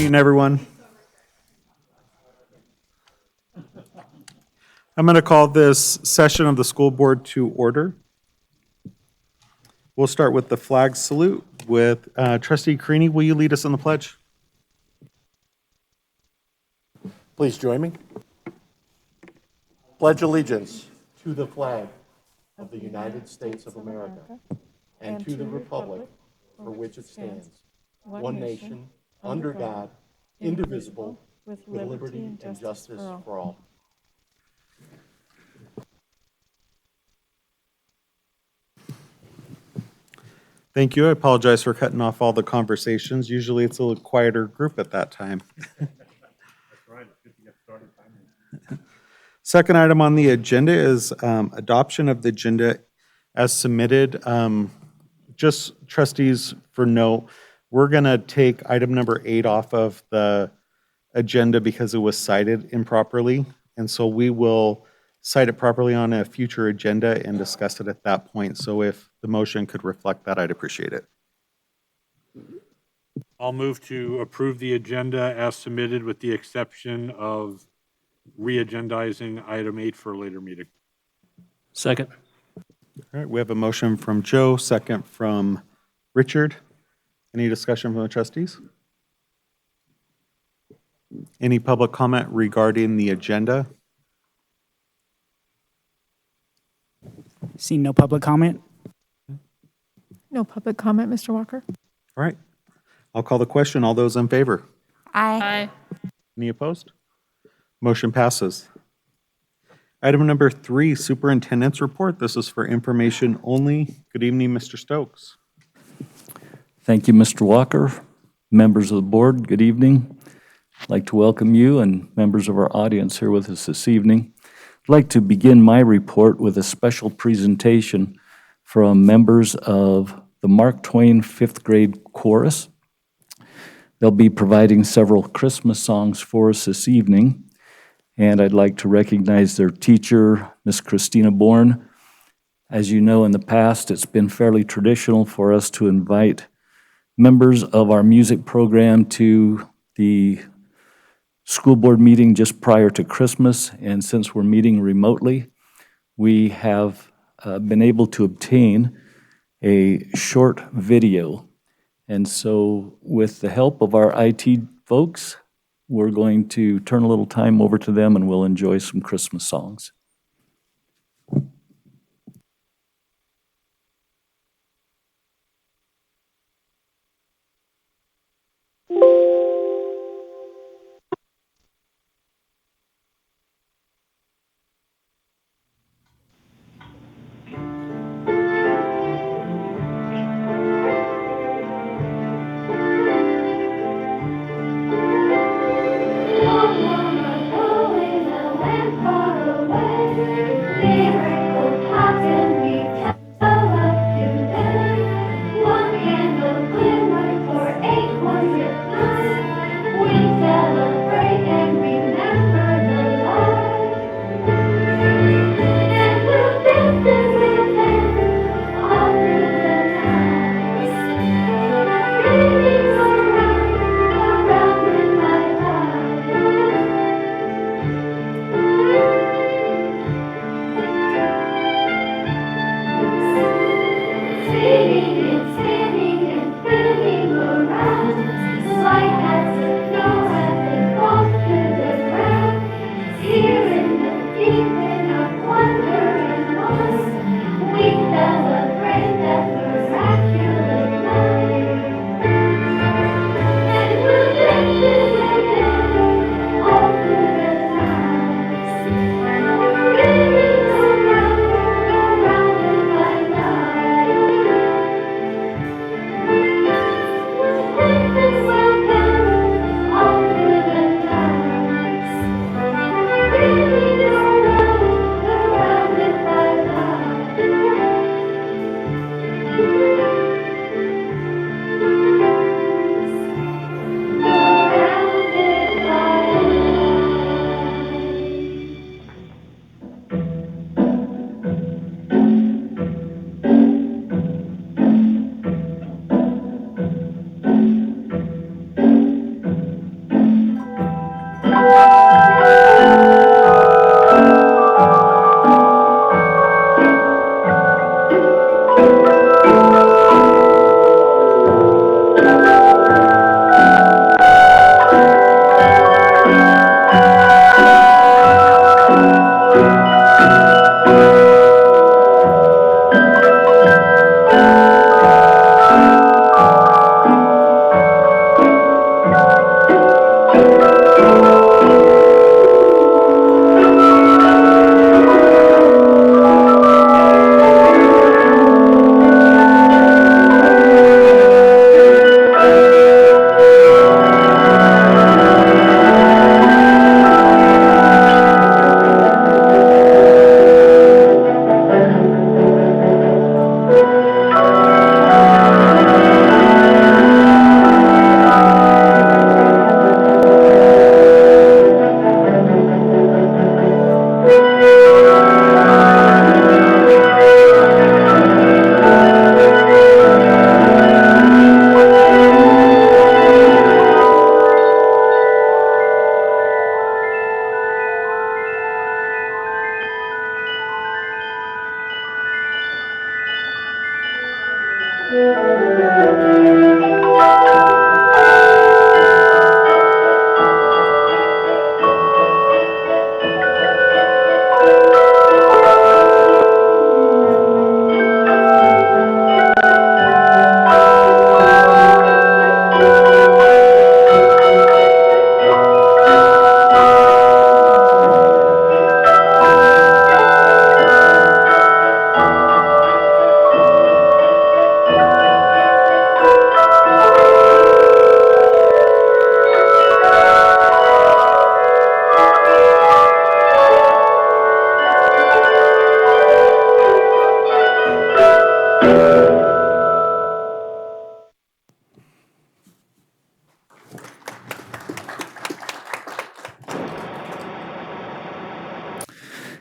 evening, everyone. I'm going to call this session of the school board to order. We'll start with the flag salute with Trustee Creaney. Will you lead us in the pledge? Please join me. Pledge allegiance to the flag of the United States of America and to the republic for which it stands, one nation, under God, indivisible, with liberty and justice for all. Thank you. I apologize for cutting off all the conversations. Usually it's a little quieter group at that time. That's right. It's good to get started timely. Second item on the agenda is adoption of the agenda as submitted. Just trustees for note, we're going to take item number 8 off of the agenda because it was cited improperly. And so we will cite it properly on a future agenda and discuss it at that point. So if the motion could reflect that, I'd appreciate it. I'll move to approve the agenda as submitted with the exception of re-agendizing item 8 for a later meeting. Second. All right, we have a motion from Joe, second from Richard. Any discussion from the trustees? Any public comment regarding the agenda? Seeing no public comment? No public comment, Mr. Walker. All right, I'll call the question. All those in favor? Aye. Any opposed? Motion passes. Item number 3, superintendent's report. This is for information only. Good evening, Mr. Stokes. Thank you, Mr. Walker. Members of the board, good evening. I'd like to welcome you and members of our audience here with us this evening. I'd like to begin my report with a special presentation from members of the Mark Twain 5th grade chorus. They'll be providing several Christmas songs for us this evening. And I'd like to recognize their teacher, Miss Christina Bourne. As you know, in the past, it's been fairly traditional for us to invite members of our music program to the school board meeting just prior to Christmas. And since we're meeting remotely, we have been able to obtain a short video. And so with the help of our IT folks, we're going to turn a little time over to them and we'll enjoy some Christmas songs.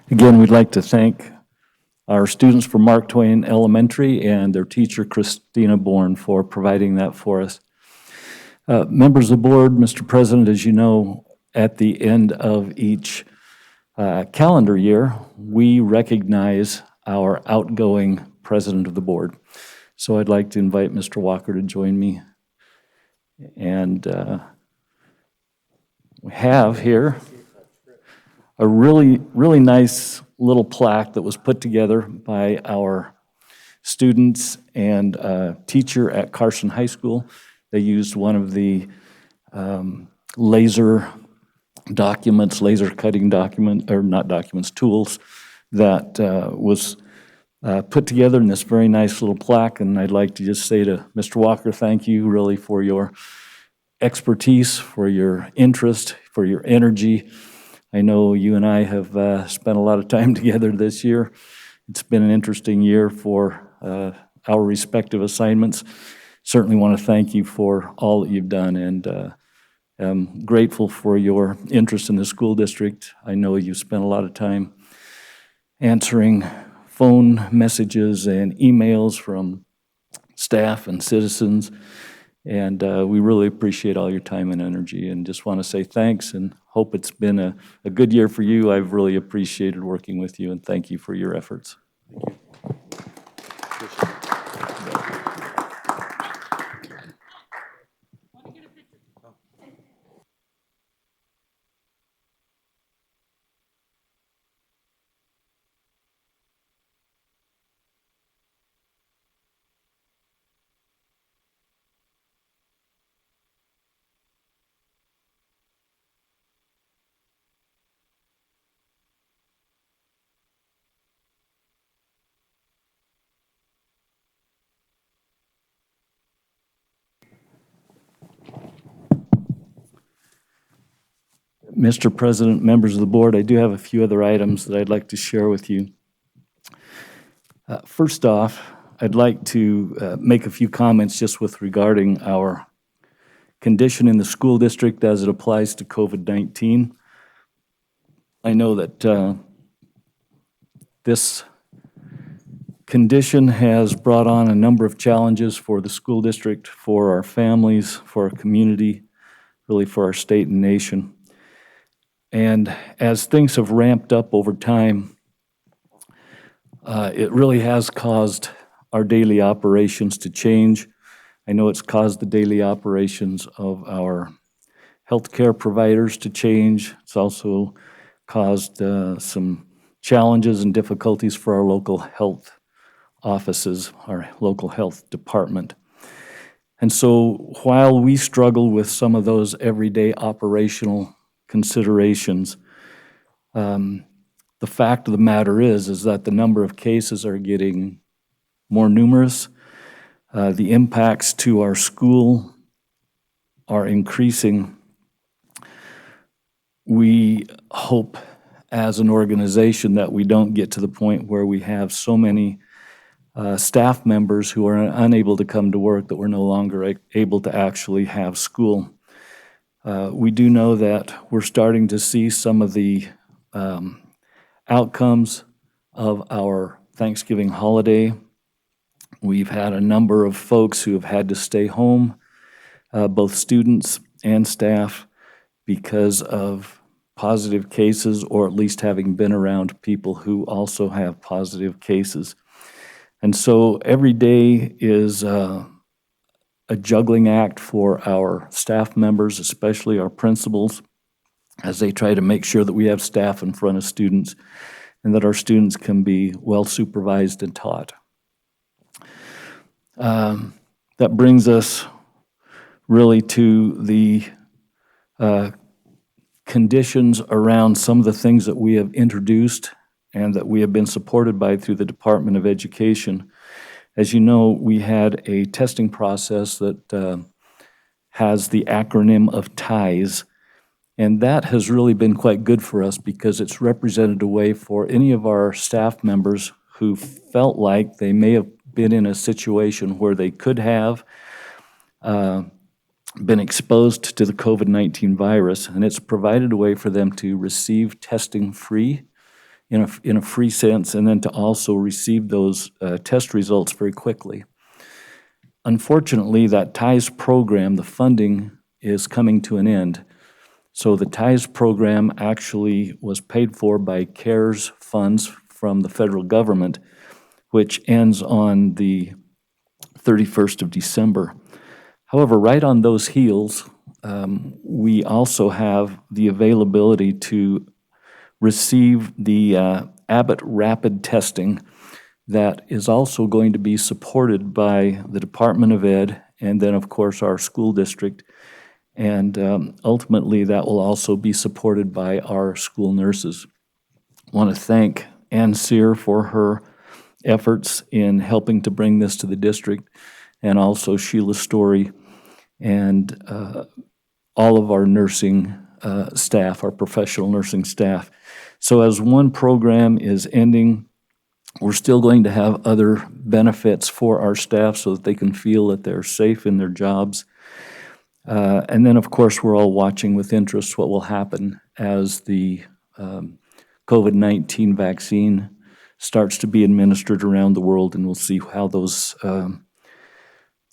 Again, we'd like to thank our students from Mark Twain Elementary and their teacher, Christina Bourne, for providing that for us. Members of the board, Mr. President, as you know, at the end of each calendar year, we recognize our outgoing president of the board. So I'd like to invite Mr. Walker to join me. And we have here a really nice little plaque that was put together by our students and teacher at Carson High School. They used one of the laser cutting tools that was put together in this very nice little plaque. And I'd like to just say to Mr. Walker, thank you really for your expertise, for your interest, for your energy. I know you and I have spent a lot of time together this year. It's been an interesting year for our respective assignments. Certainly want to thank you for all that you've done, and I'm grateful for your interest in the school district. I know you spent a lot of time answering phone messages and emails from staff and citizens, and we really appreciate all your time and energy, and just want to say thanks and hope it's been a good year for you. I've really appreciated working with you, and thank you for your efforts. Mr. President, members of the board, I do have a few other items that I'd like to share with you. First off, I'd like to make a few comments just with regarding our condition in the school district as it applies to COVID-19. I know that this condition has brought on a number of challenges for the school district, for our families, for our community, really for our state and nation. And as things have ramped up over time, it really has caused our daily operations to change. I know it's caused the daily operations of our healthcare providers to change. It's also caused some challenges and difficulties for our local health offices, our local health department. And so while we struggle with some of those everyday operational considerations, the fact of the matter is that the number of cases are getting more numerous. The impacts to our school are increasing. We hope as an organization that we don't get to the point where we have so many staff members who are unable to come to work that we're no longer able to actually have school. We do know that we're starting to see some of the outcomes of our Thanksgiving holiday. We've had a number of folks who have had to stay home, both students and staff, because of positive cases, or at least having been around people who also have positive cases. And so every day is a juggling act for our staff members, especially our principals, as they try to make sure that we have staff in front of students and that our students can be well supervised and taught. That brings us really to the conditions around some of the things that we have introduced and that we have been supported by through the Department of Education. As you know, we had a testing process that has the acronym of TIES, and that has really been quite good for us because it's represented a way for any of our staff members who felt like they may have been in a situation where they could have been exposed to the COVID-19 virus, and it's provided a way for them to receive testing free, in a free sense, and then to also receive those test results very quickly. Unfortunately, that TIES program, the funding is coming to an end. So the TIES program actually was paid for by CARES funds from the federal government, which ends on the 31st of December. However, right on those heels, we also have the availability to receive the Abbott rapid testing that is also going to be supported by the Department of Ed and then, of course, our school district. And ultimately, that will also be supported by our school nurses. I want to thank Ann Sear for her efforts in helping to bring this to the district, and also Sheila Story and all of our nursing staff, our professional nursing staff. So as one program is ending, we're still going to have other benefits for our staff so that they can feel that they're safe in their jobs. And then, of course, we're all watching with interest what will happen as the COVID-19 vaccine starts to be administered around the world, and we'll see how those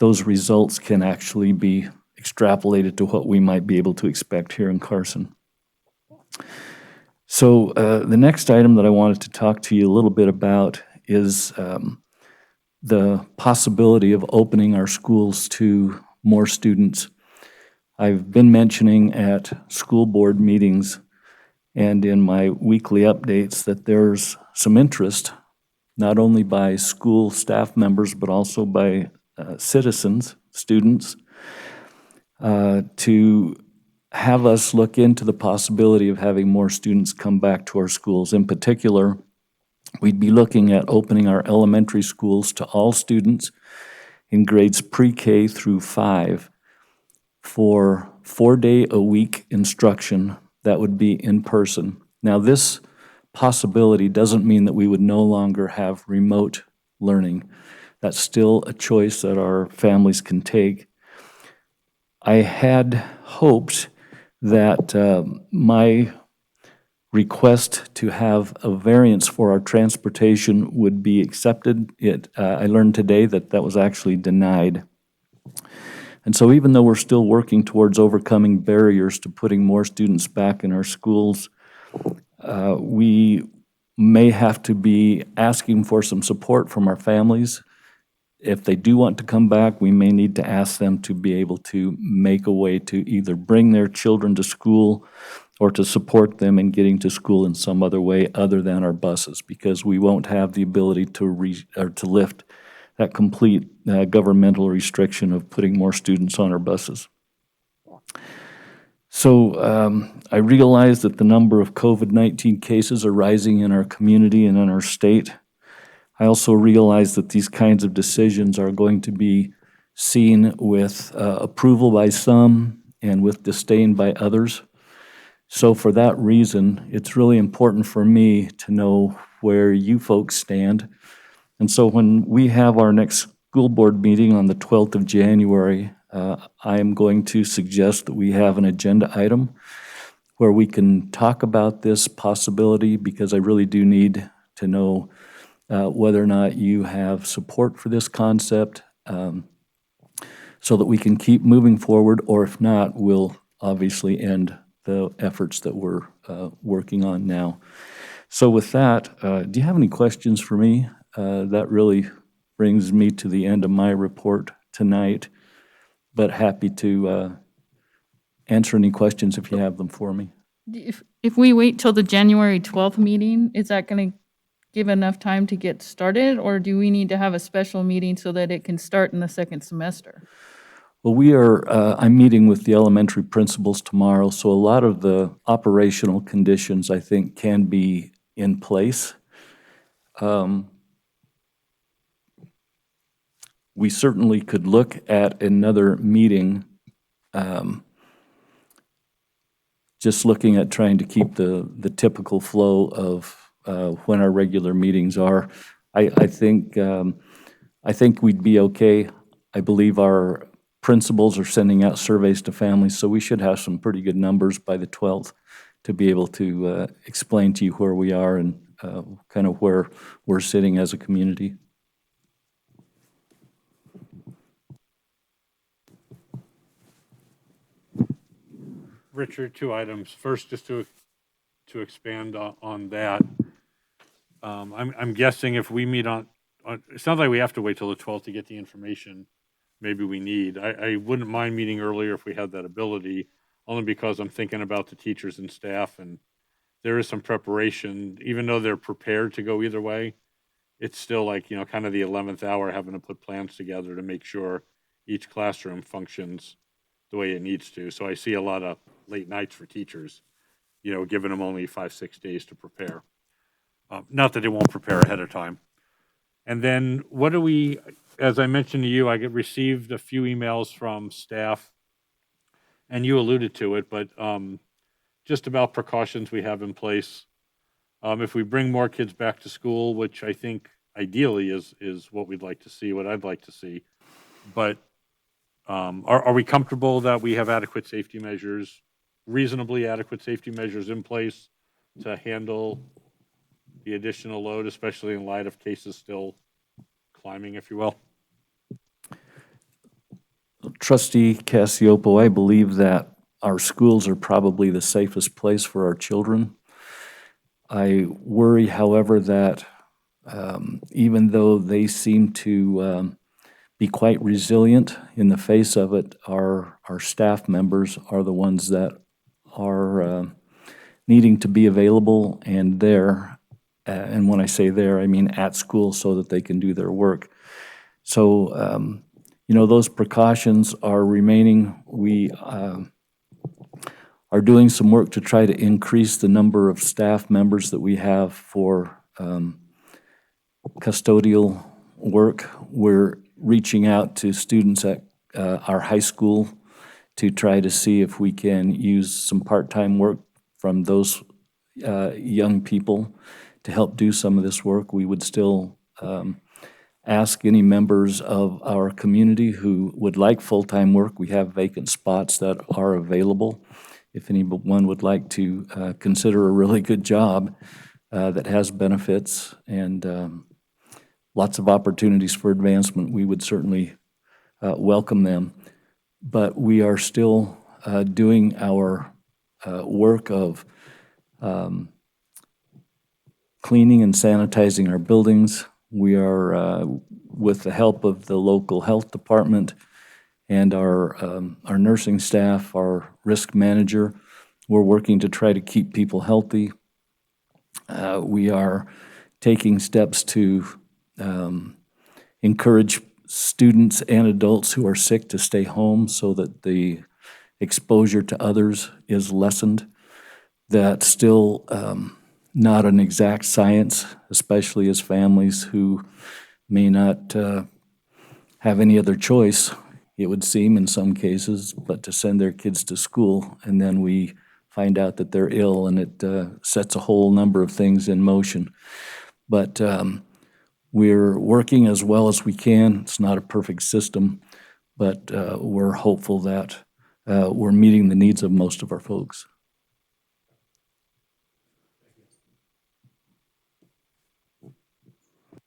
results can actually be extrapolated to what we might be able to expect here in Carson. So the next item that I wanted to talk to you a little bit about is the possibility of opening our schools to more students. I've been mentioning at school board meetings and in my weekly updates that there's some interest, not only by school staff members, but also by citizens, students, to have us look into the possibility of having more students come back to our schools. In particular, we'd be looking at opening our elementary schools to all students in grades pre-K through 5 for 4-day-a-week instruction that would be in person. Now, this possibility doesn't mean that we would no longer have remote learning. That's still a choice that our families can take. I had hoped that my request to have a variance for our transportation would be accepted. I learned today that that was actually denied. And so even though we're still working towards overcoming barriers to putting more students back in our schools, we may have to be asking for some support from our families. If they do want to come back, we may need to ask them to be able to make a way to either bring their children to school or to support them in getting to school in some other way other than our buses, because we won't have the ability to lift that complete governmental restriction of putting more students on our buses. So I realize that the number of COVID-19 cases are rising in our community and in our state. I also realize that these kinds of decisions are going to be seen with approval by some and with disdain by others. So for that reason, it's really important for me to know where you folks stand. And so when we have our next school board meeting on the 12th of January, I am going to suggest that we have an agenda item where we can talk about this possibility, because I really do need to know whether or not you have support for this concept, so that we can keep moving forward, or if not, we'll obviously end the efforts that we're working on now. So with that, do you have any questions for me? That really brings me to the end of my report tonight, but happy to answer any questions if you have them for me. If we wait till the January 12th meeting, is that going to give enough time to get started? Or do we need to have a special meeting so that it can start in the second semester? Well, I'm meeting with the elementary principals tomorrow, so a lot of the operational conditions, I think, can be in place. We certainly could look at another meeting, just looking at trying to keep the typical flow of when our regular meetings are. I think we'd be okay. I believe our principals are sending out surveys to families, so we should have some pretty good numbers by the 12th to be able to explain to you where we are and kind of where we're sitting as a community. Richard, two items. First, just to expand on that, I'm guessing if we meet on, it sounds like we have to wait till the 12th to get the information maybe we need. I wouldn't mind meeting earlier if we had that ability, only because I'm thinking about the teachers and staff, and there is some preparation, even though they're prepared to go either way. It's still like, kind of the 11th hour, having to put plans together to make sure each classroom functions the way it needs to. So I see a lot of late nights for teachers, giving them only 5-6 days to prepare. Not that they won't prepare ahead of time. And then what do we, as I mentioned to you, I received a few emails from staff, and you alluded to it, but just about precautions we have in place. If we bring more kids back to school, which I think ideally is what we'd like to see, what I'd like to see. But are we comfortable that we have adequate safety measures, reasonably adequate safety measures in place to handle the additional load, especially in light of cases still climbing, if you will? Trustee Cassiopo, I believe that our schools are probably the safest place for our children. I worry, however, that even though they seem to be quite resilient in the face of it, our staff members are the ones that are needing to be available and there. And when I say there, I mean at school so that they can do their work. So, those precautions are remaining. We are doing some work to try to increase the number of staff members that we have for custodial work. We're reaching out to students at our high school to try to see if we can use some part-time work from those young people to help do some of this work. We would still ask any members of our community who would like full-time work. We have vacant spots that are available. If anyone would like to consider a really good job that has benefits and lots of opportunities for advancement, we would certainly welcome them. But we are still doing our work of cleaning and sanitizing our buildings. We are, with the help of the local health department and our nursing staff, our risk manager, we're working to try to keep people healthy. We are taking steps to encourage students and adults who are sick to stay home so that the exposure to others is lessened. That's still not an exact science, especially as families who may not have any other choice, it would seem in some cases, but to send their kids to school, and then we find out that they're ill, and it sets a whole number of things in motion. But we're working as well as we can. It's not a perfect system, but we're hopeful that we're meeting the needs of most of our folks.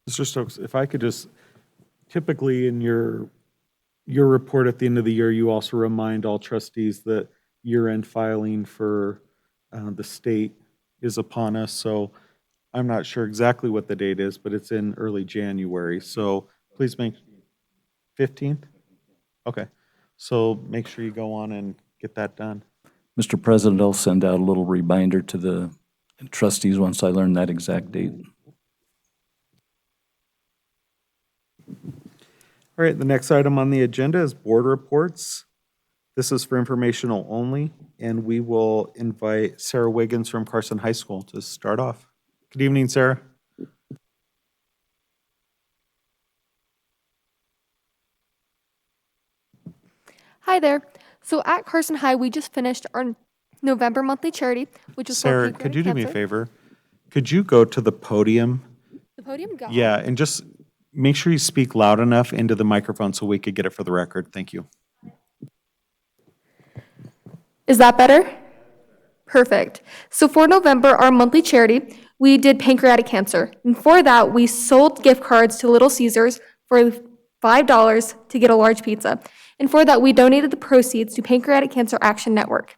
Mr. Stokes, if I could just, typically in your report at the end of the year, you also remind all trustees that year-end filing for the state is upon us. So I'm not sure exactly what the date is, but it's in early January. So Please make 15th? Okay. So make sure you go on and get that done. Mr. President, I'll send out a little reminder to the trustees once I learn that exact date. All right, the next item on the agenda is board reports. This is for informational only, and we will invite Sarah Wiggins from Carson High School to start off. Good evening, Sarah. Hi there. So at Carson High, we just finished our November monthly charity, which was for Sarah, pancreatic could you do me a cancer. favor? Could you go to the podium? The podium got. Yeah, and just make sure you speak loud enough into the microphone so we could get it for the record. Thank you. Is that better? Perfect. So for November, our monthly charity, we did pancreatic cancer. And for that, we sold gift cards to Little Caesars for $5 to get a large pizza. And for that, we donated the proceeds to Pancreatic Cancer Action Network.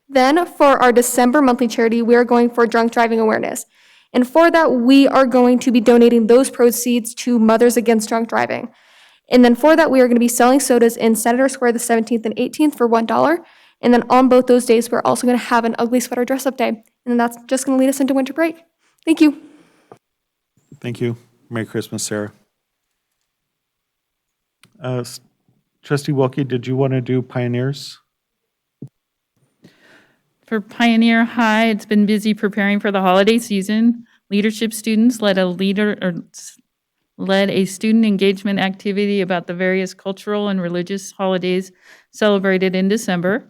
Then for our December monthly charity, we are going for drunk driving awareness. And for that, we are going to be donating those proceeds to Mothers Against Drunk Driving. And then for that, we are going to be selling sodas in Senator Square the 17th and 18th for $1. And then on both those days, we're also going to have an ugly sweater dress up day. And then that's just going to lead us into winter break. Thank you. Thank you. Merry Christmas, Sarah. Trustee Wilkie, did you want to do pioneers? For Pioneer High, it's been busy preparing for the holiday season. Leadership students led a student engagement activity about the various cultural and religious holidays celebrated in December.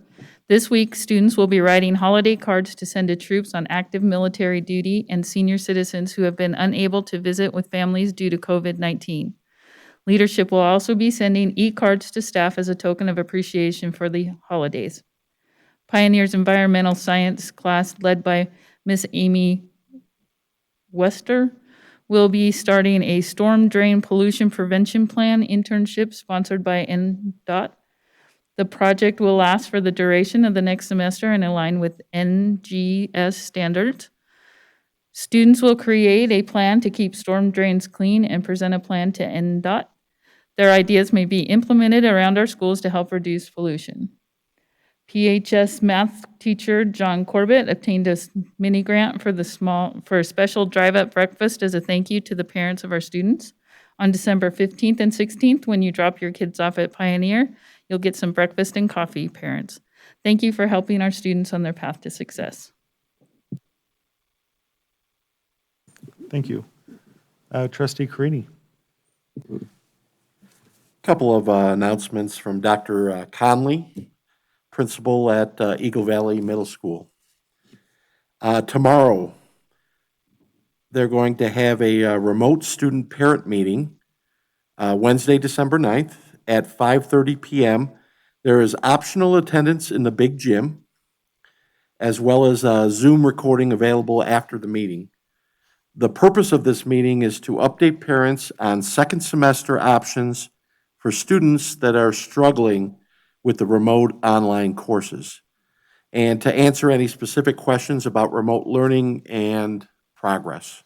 This week, students will be writing holiday cards to send to troops on active military duty and senior citizens who have been unable to visit with families due to COVID-19. Leadership will also be sending e-cards to staff as a token of appreciation for the holidays. Pioneers Environmental Science class led by Miss Amy Wester will be starting a storm drain pollution prevention plan internship sponsored by NDOT. The project will last for the duration of the next semester and align with NGS standards. Students will create a plan to keep storm drains clean and present a plan to NDOT. Their ideas may be implemented around our schools to help reduce pollution. PHS math teacher John Corbett obtained a mini grant for a special drive-up breakfast as a thank you to the parents of our students. On December 15th and 16th, when you drop your kids off at Pioneer, you'll get some breakfast and coffee, parents. Thank you for helping our students on their path to success. Thank you. Trustee Carini. Couple of announcements from Dr. Conley, principal at Eagle Valley Middle School. Tomorrow, they're going to have a remote student parent meeting, Wednesday, December 9th at 5:30 p.m. There is optional attendance in the big gym, as well as a Zoom recording available after the meeting. The purpose of this meeting is to update parents on second semester options for students that are struggling with the remote online courses, and to answer any specific questions about remote learning and progress.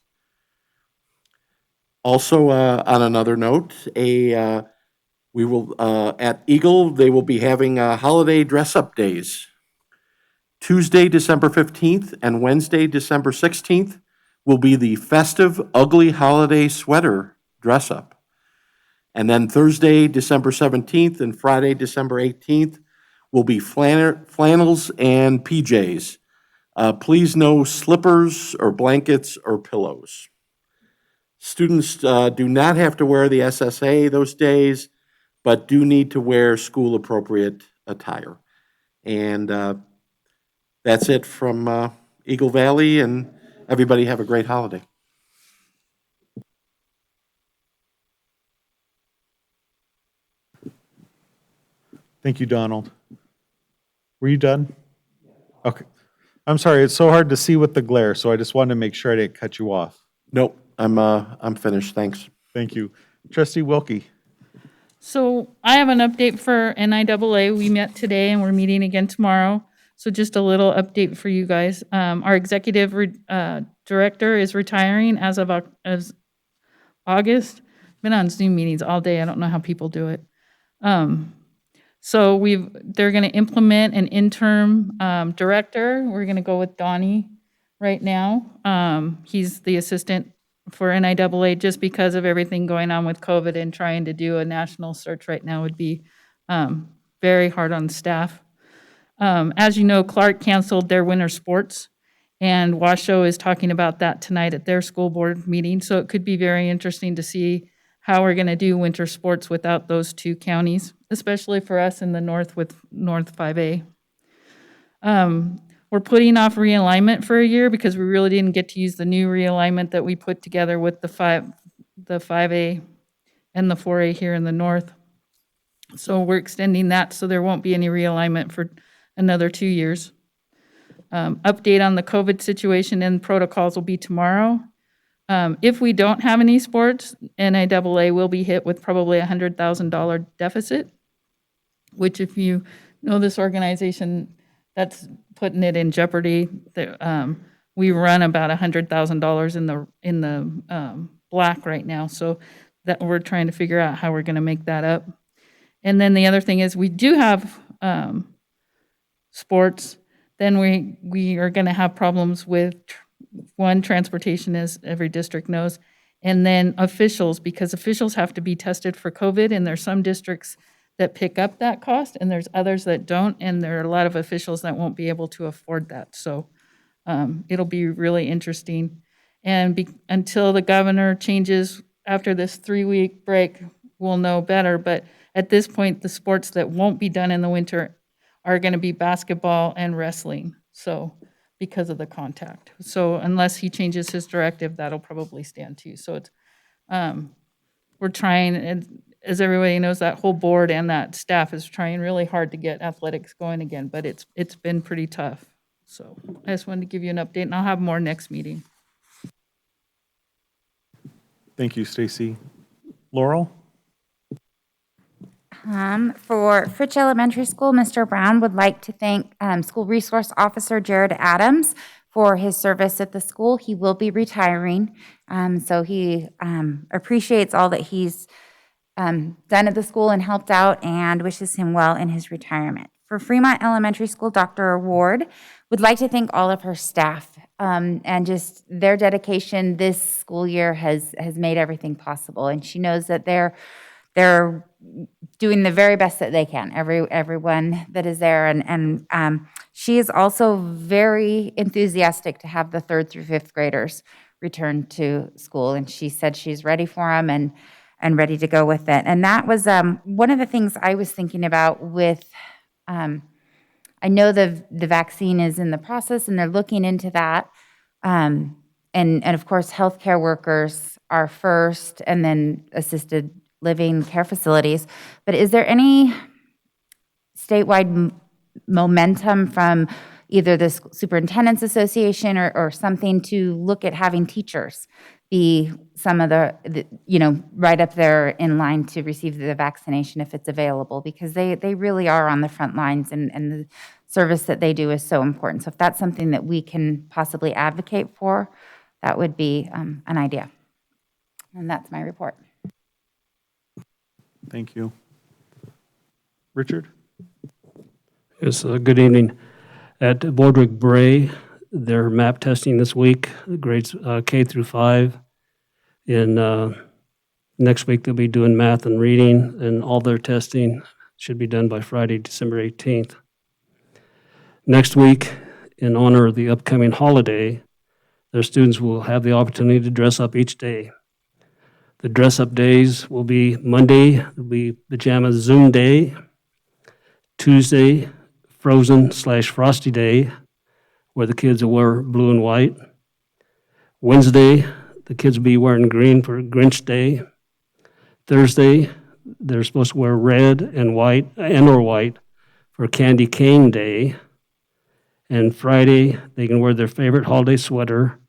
Also, on another note, we will at Eagle, they will be having holiday dress-up days. Tuesday, December 15th and Wednesday, December 16th will be the festive ugly holiday sweater dress-up. And then Thursday, December 17th and Friday, December 18th will be flannels and PJs. Please no slippers or blankets or pillows. Students do not have to wear the SSA those days, but do need to wear school-appropriate attire. And that's it from Eagle Valley, and everybody have a great holiday. Thank you, Donald. Were you done? Okay. I'm sorry, it's so hard to see with the glare, so I just wanted to make sure I didn't cut you off. Nope, I'm finished, thanks. Thank you. Trustee Wilkie. So I have an update for NIAA. We met today and we're meeting again tomorrow. So just a little update for you guys. Our executive director is retiring as of August. been on Zoom meetings all day. I don't know how people do it. So they're going to implement an interim director. We're going to go with Donnie right now. He's the assistant for NIAA just because of everything going on with COVID, and trying to do a national search right now would be very hard on staff. As you know, Clark canceled their winter sports, and Washoe is talking about that tonight at their school board meeting. So it could be very interesting to see how we're going to do winter sports without those two counties, especially for us in the north with North 5A. We're putting off realignment for a year because we really didn't get to use the new realignment that we put together with the 5A and the 4A here in the north. So we're extending that so there won't be any realignment for another 2 years. Update on the COVID situation and protocols will be tomorrow. If we don't have any sports, NIAA will be hit with probably $100,000 deficit, which if you know this organization, that's putting it in jeopardy. We run about $100,000 in the black right now, so that we're trying to figure out how we're going to make that up. And then the other thing is we do have sports, then we are going to have problems with one, transportation, as every district knows, and then officials, because officials have to be tested for COVID, and there's some districts that pick up that cost, and there's others that don't, and there are a lot of officials that won't be able to afford that. So it'll be really interesting. And until the governor changes after this 3-week break, we'll know better. But at this point, the sports that won't be done in the winter are going to be basketball and wrestling. So because of the contact. So unless he changes his directive, that'll probably stand too. So it's, we're trying, and as everybody knows, that whole board and that staff is trying really hard to get athletics going again, but it's been pretty tough. So I just wanted to give you an update, and I'll have more next meeting. Thank you, Stacy. Laurel? For Fritch Elementary School, Mr. Brown would like to thank School Resource Officer Jared Adams for his service at the school. He will be retiring, so he appreciates all that he's done at the school and helped out, and wishes him well in his retirement. For Fremont Elementary School, Dr. Ward would like to thank all of her staff, and just their dedication this school year has made everything possible, and she knows that they're doing the very best that they can, everyone that is there. And she is also very enthusiastic to have the 3rd through 5th graders return to school. And she said she's ready for them and ready to go with it. And that was one of the things I was thinking about with, I know the vaccine is in the process and they're looking into that. And of course, healthcare workers are first, and then assisted living care facilities. But is there any statewide momentum from either the Superintendent's Association or something to look at having teachers be some of the right up there in line to receive the vaccination if it's available? Because they really are on the front lines, and the service that they do is so important. So if that's something that we can possibly advocate for, that would be an idea. And that's my report. Thank you. Richard? Yes, good evening. At Bordwick Bray, they're map testing this week, grades K through 5. Next week, they'll be doing math and reading, and all their testing should be done by Friday, December 18th. Next week, in honor of the upcoming holiday, their students will have the opportunity to dress up each day. The dress-up days will be Monday, it'll be Pajama Zoom Day. Tuesday, Frozen/Frosty Day, where the kids will wear blue and white. Wednesday, the kids will be wearing green for Grinch Day. Thursday, they're supposed to wear red and white, and/or white, for Candy Cane Day. And Friday, they can wear their favorite holiday sweater,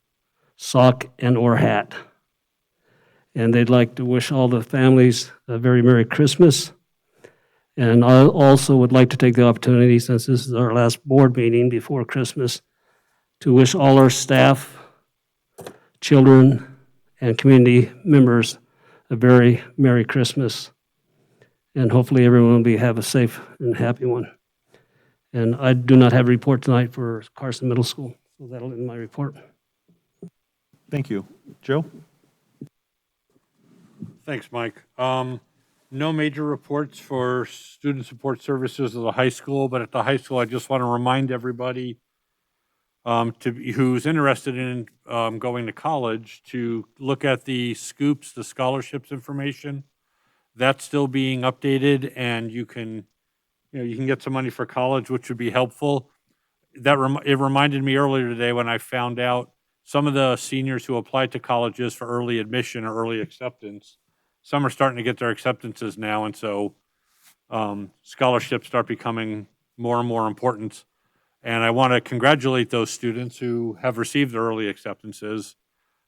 sock, and/or hat. And they'd like to wish all the families a very Merry Christmas. And I also would like to take the opportunity, since this is our last board meeting before Christmas, to wish all our staff, children, and community members a very Merry Christmas, and hopefully everyone will have a safe and happy one. And I do not have a report tonight for Carson Middle School, so that'll end my report. Thank you. Joe? Thanks, Mike. No major reports for student support services at the high school, but at the high school, I just want to remind everybody who's interested in going to college to look at the scoops, the scholarships information. That's still being updated, and you can get some money for college, which would be helpful. It reminded me earlier today when I found out some of the seniors who applied to colleges for early admission or early acceptance, some are starting to get their acceptances now, and so scholarships start becoming more and more important. And I want to congratulate those students who have received their early acceptances.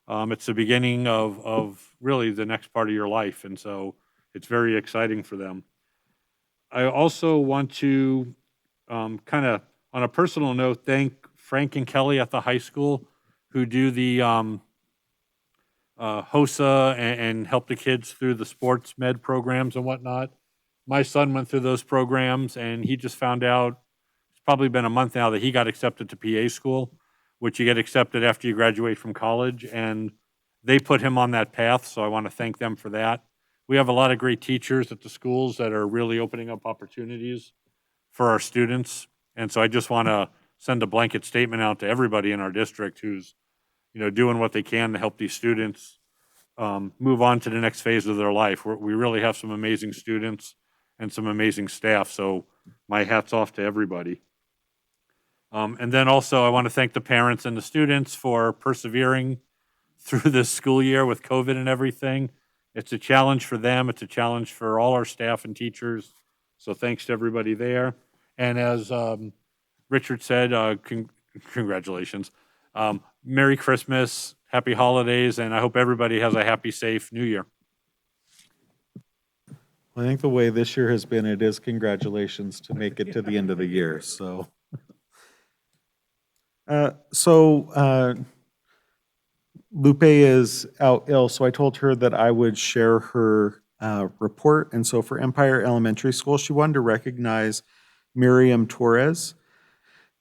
It's the beginning of really the next part of your life, and so it's very exciting for them. I also want to kind of, on a personal note, thank Frank and Kelly at the high school who do the HOSA and help the kids through the sports med programs and whatnot. My son went through those programs, and he just found out, it's probably been a month now, that he got accepted to PA school, which you get accepted after you graduate from college, and they put him on that path, so I want to thank them for that. We have a lot of great teachers at the schools that are really opening up opportunities for our students, and so I just want to send a blanket statement out to everybody in our district who's doing what they can to help these students move on to the next phase of their life. We really have some amazing students and some amazing staff, so my hat's off to everybody. And then also, I want to thank the parents and the students for persevering through this school year with COVID and everything. It's a challenge for them. It's a challenge for all our staff and teachers. So thanks to everybody there. And as Richard said, congratulations. Merry Christmas, happy holidays, and I hope everybody has a happy, safe New Year. I think the way this year has been, it is congratulations to make it to the end of the year, so. Lupe is out ill, so I told her that I would share her report. And so for Empire Elementary School, she wanted to recognize Miriam Torres.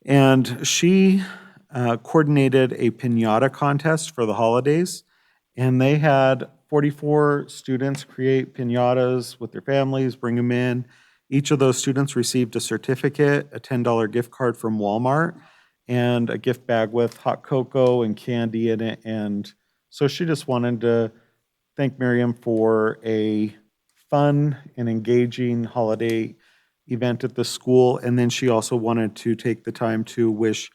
And she coordinated a piñata contest for the holidays. And they had 44 students create piñatas with their families, bring them in. Each of those students received a certificate, a $10 gift card from Walmart, and a gift bag with hot cocoa and candy in it. And so she just wanted to thank Miriam for a fun and engaging holiday event at the school. And then she also wanted to take the time to wish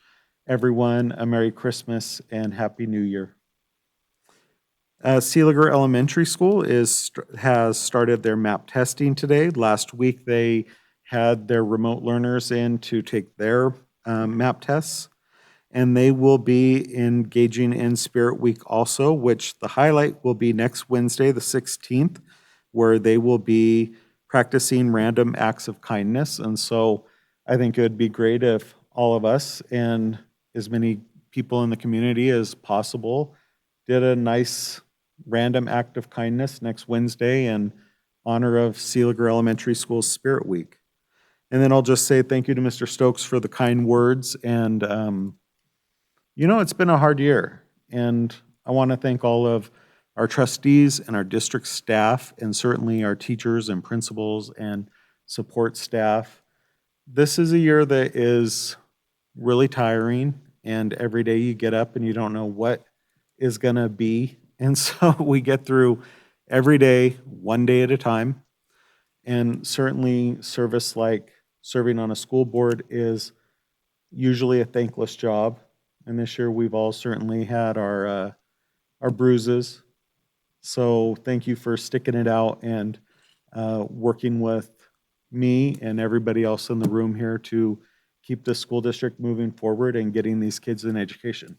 everyone a Merry Christmas and Happy New Year. Seeliger Elementary School has started their MAP testing today. Last week, they had their remote learners in to take their MAP tests, and they will be engaging in Spirit Week also, which the highlight will be next Wednesday, the 16th, where they will be practicing random acts of kindness. And so I think it would be great if all of us and as many people in the community as possible did a nice random act of kindness next Wednesday in honor of Seeliger Elementary School's Spirit Week. And then I'll just say thank you to Mr. Stokes for the kind words. And, it's been a hard year. And I want to thank all of our trustees and our district staff, and certainly our teachers and principals and support staff. This is a year that is really tiring, and every day you get up and you don't know what is going to be. And so we get through every day, one day at a time. And certainly service like serving on a school board is usually a thankless job. And this year we've all certainly had our bruises. So thank you for sticking it out and working with me and everybody else in the room here to keep the school district moving forward and getting these kids an education.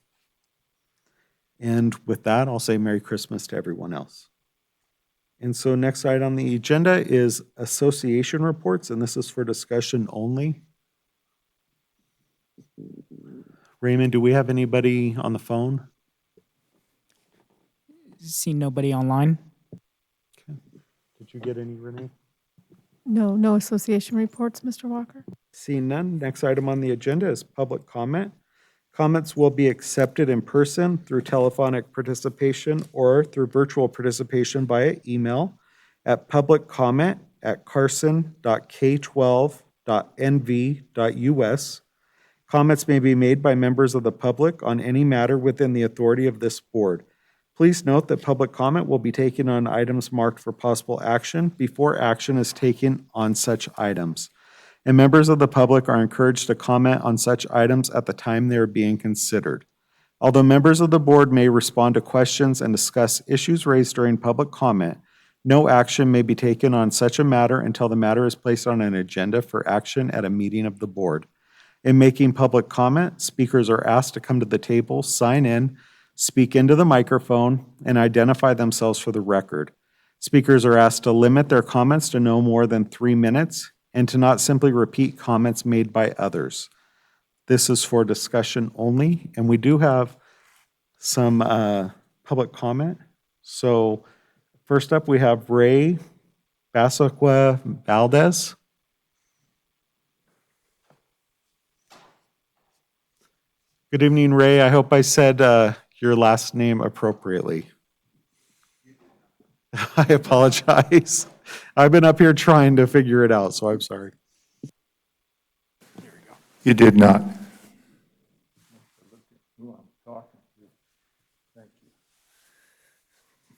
And with that, I'll say Merry Christmas to everyone else. And so next item on the agenda is association reports, and this is for discussion only. Raymond, do we have anybody on the phone? See nobody online. you get any, Renee? No, no association reports, Mr. Walker. Seeing none, next item on the agenda is public comment. Comments will be accepted in person through telephonic participation or through virtual participation via email at publiccomment@carson.k12.nv.us. Comments may be made by members of the public on any matter within the authority of this board. Please note that public comment will be taken on items marked for possible action before action is taken on such items. And members of the public are encouraged to comment on such items at the time they are being considered. Although members of the board may respond to questions and discuss issues raised during public comment, no action may be taken on such a matter until the matter is placed on an agenda for action at a meeting of the board. In making public comment, speakers are asked to come to the table, sign in, speak into the microphone, and identify themselves for the record. Speakers are asked to limit their comments to no more than 3 minutes and to not simply repeat comments made by others. This is for discussion only, and we do have some public comment. So first up, we have Ray Basaqua Valdez. Good evening, Ray. I hope I said your last name appropriately. I apologize. I've been up here trying to figure it out, so I'm sorry. You did not.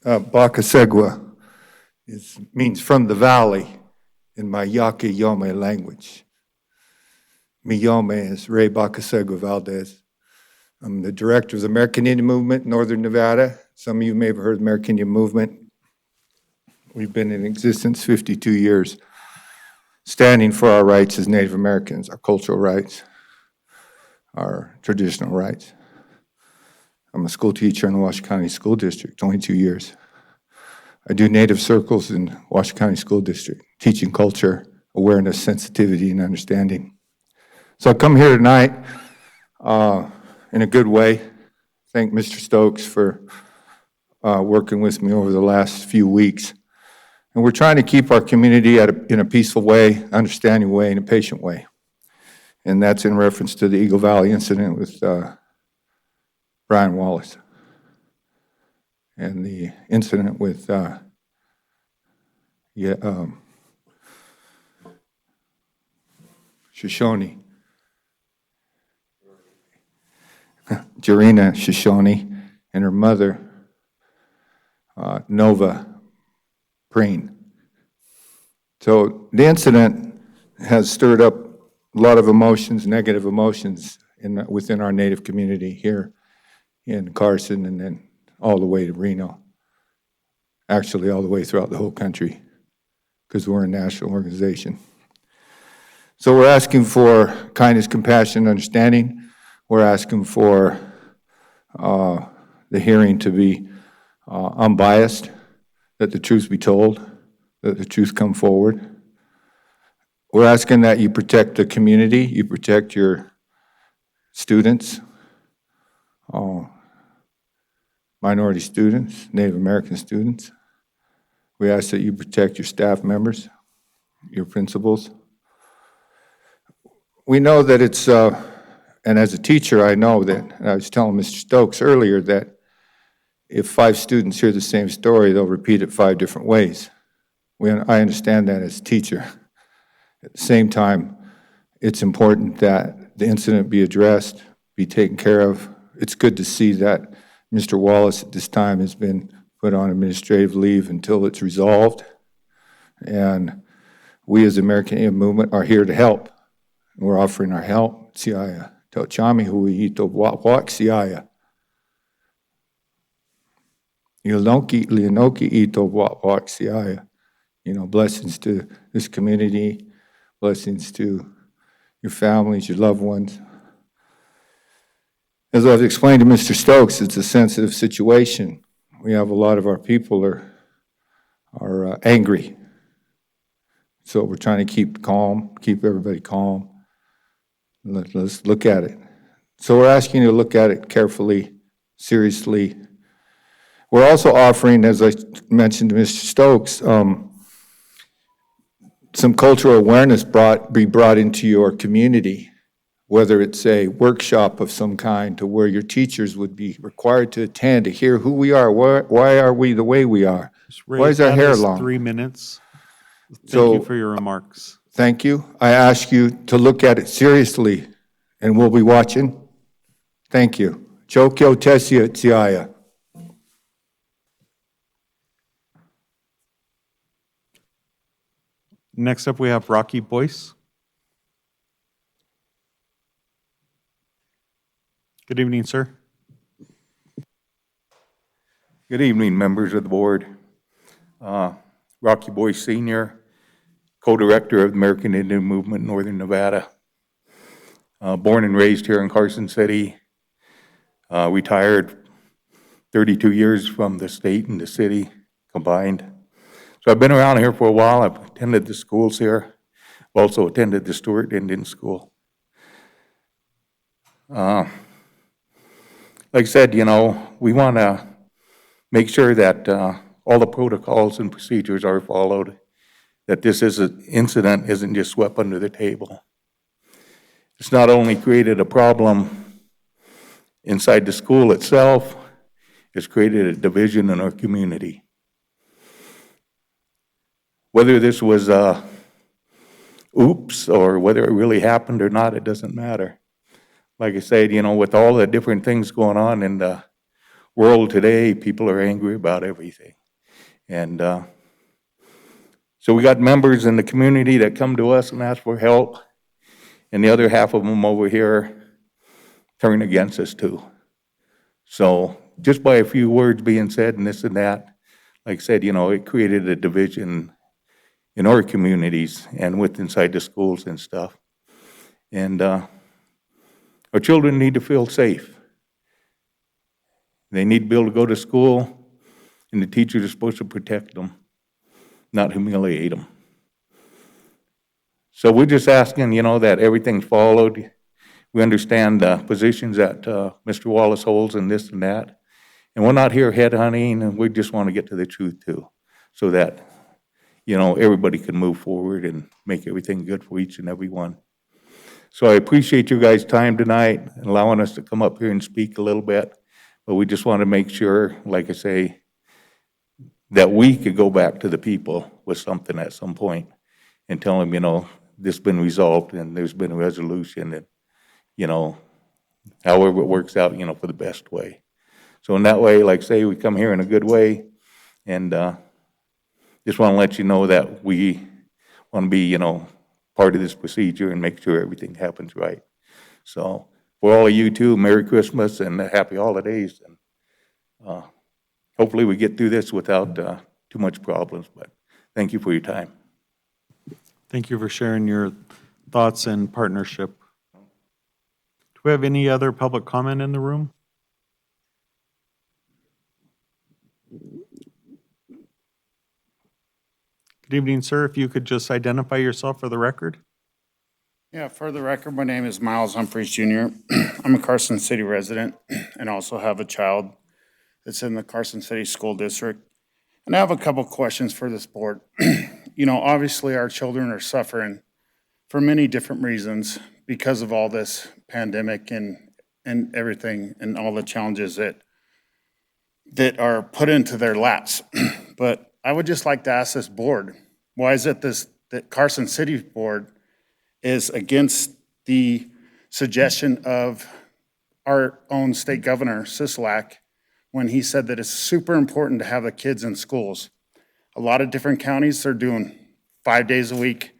Bakasegwa means from the valley in my Yaqui Yome language. Miyome is Ray Bakasegwa Valdez. I'm the director of the American Indian Movement in Northern Nevada. Some of you may have heard of the American Indian Movement. We've been in existence 52 years, standing for our rights as Native Americans, our cultural rights, our traditional rights. I'm a school teacher in the Washington County School District, 22 years. I do Native circles in Washington County School District, teaching culture, awareness, sensitivity, and understanding. So I come here tonight in a good way. Thank Mr. Stokes for working with me over the last few weeks. And we're trying to keep our community in a peaceful way, understanding way, and a patient way. And that's in reference to the Eagle Valley incident with Brian Wallace and the incident with Shoshone, Jarena Shoshone, and her mother, Nova Preen. So the incident has stirred up a lot of emotions, negative emotions within our Native community here in Carson and then all the way to Reno. Actually, all the way throughout the whole country, because we're a national organization. So we're asking for kindness, compassion, understanding. We're asking for the hearing to be unbiased, that the truth be told, that the truth come forward. We're asking that you protect the community, you protect your students, minority students, Native American students. We ask that you protect your staff members, your principals. We know that it's, and as a teacher, I know that, and I was telling Mr. Stokes earlier that if 5 students hear the same story, they'll repeat it 5 different ways. I understand that as a teacher. At the same time, it's important that the incident be addressed, be taken care of. It's good to see that Mr. Wallace at this time has been put on administrative leave until it's resolved. And we as the American Indian Movement are here to help. We're offering our help. Siaya, Tauchami, hui ito wak siaya. Leonoki ito wak siaya. You know, blessings to this community, blessings to your families, your loved ones. As I've explained to Mr. Stokes, it's a sensitive situation. We have a lot of our people are angry. So we're trying to keep calm, keep everybody calm. Let's look at it. So we're asking you to look at it carefully, seriously. We're also offering, as I mentioned to Mr. Stokes, some cultural awareness be brought into your community, whether it's a workshop of some kind to where your teachers would be required to attend to hear who we are, why are we the way we are? Ray, Why is our that hair is long? 3 minutes. Thank So- you for your remarks. Thank you. I ask you to look at it seriously, and we'll be watching. Thank you. Chokyo Tesia Tsiaya. Next up, we have Rocky Boyce. Good evening, sir. Good evening, members of the board. Rocky Boyce Sr., co-director of the American Indian Movement in Northern Nevada. Born and raised here in Carson City. Retired 32 years from the state and the city combined. So I've been around here for a while. I've attended the schools here. Also attended the Stewart Indian School. Like I said, you know, we want to make sure that all the protocols and procedures are followed, that this incident isn't just swept under the table. It's not only created a problem inside the school itself, it's created a division in our community. Whether this was oops or whether it really happened or not, it doesn't matter. Like I said, you know, with all the different things going on in the world today, people are angry about everything. And so we got members in the community that come to us and ask for help, and the other half of them over here turn against us too. So just by a few words being said and this and that, like I said, you know, it created a division in our communities and with inside the schools and stuff. And our children need to feel safe. They need to be able to go to school, and the teachers are supposed to protect them, not humiliate them. So we're just asking, you know, that everything's followed. We understand the positions that Mr. Wallace holds and this and that. And we're not here headhunting, and we just want to get to the truth too, so that, you know, everybody can move forward and make everything good for each and every one. So I appreciate you guys' time tonight and allowing us to come up here and speak a little bit. But we just want to make sure, like I say, that we could go back to the people with something at some point and tell them, you know, this has been resolved and there's been a resolution and, you know, however it works out, you know, for the best way. So in that way, like I say, we come here in a good way, and just want to let you know that we want to be, you know, part of this procedure and make sure everything happens right. So for all of you too, Merry Christmas and Happy Holidays. And hopefully we get through this without too much problems, but thank you for your time. Thank you for sharing your thoughts and partnership. Do we have any other public comment in the room? Good evening, sir. If you could just identify yourself for the record. Yeah, for the record, my name is Miles Humphreys Jr. I'm a Carson City resident and also have a child that's in the Carson City School District. And I have a couple questions for this board. You know, obviously our children are suffering for many different reasons because of all this pandemic and everything and all the challenges that are put into their laps. But I would just like to ask this board, why is it that Carson City board is against the suggestion of our own state governor, Sisolak, when he said that it's super important to have the kids in schools. A lot of different counties are doing 5 days a week.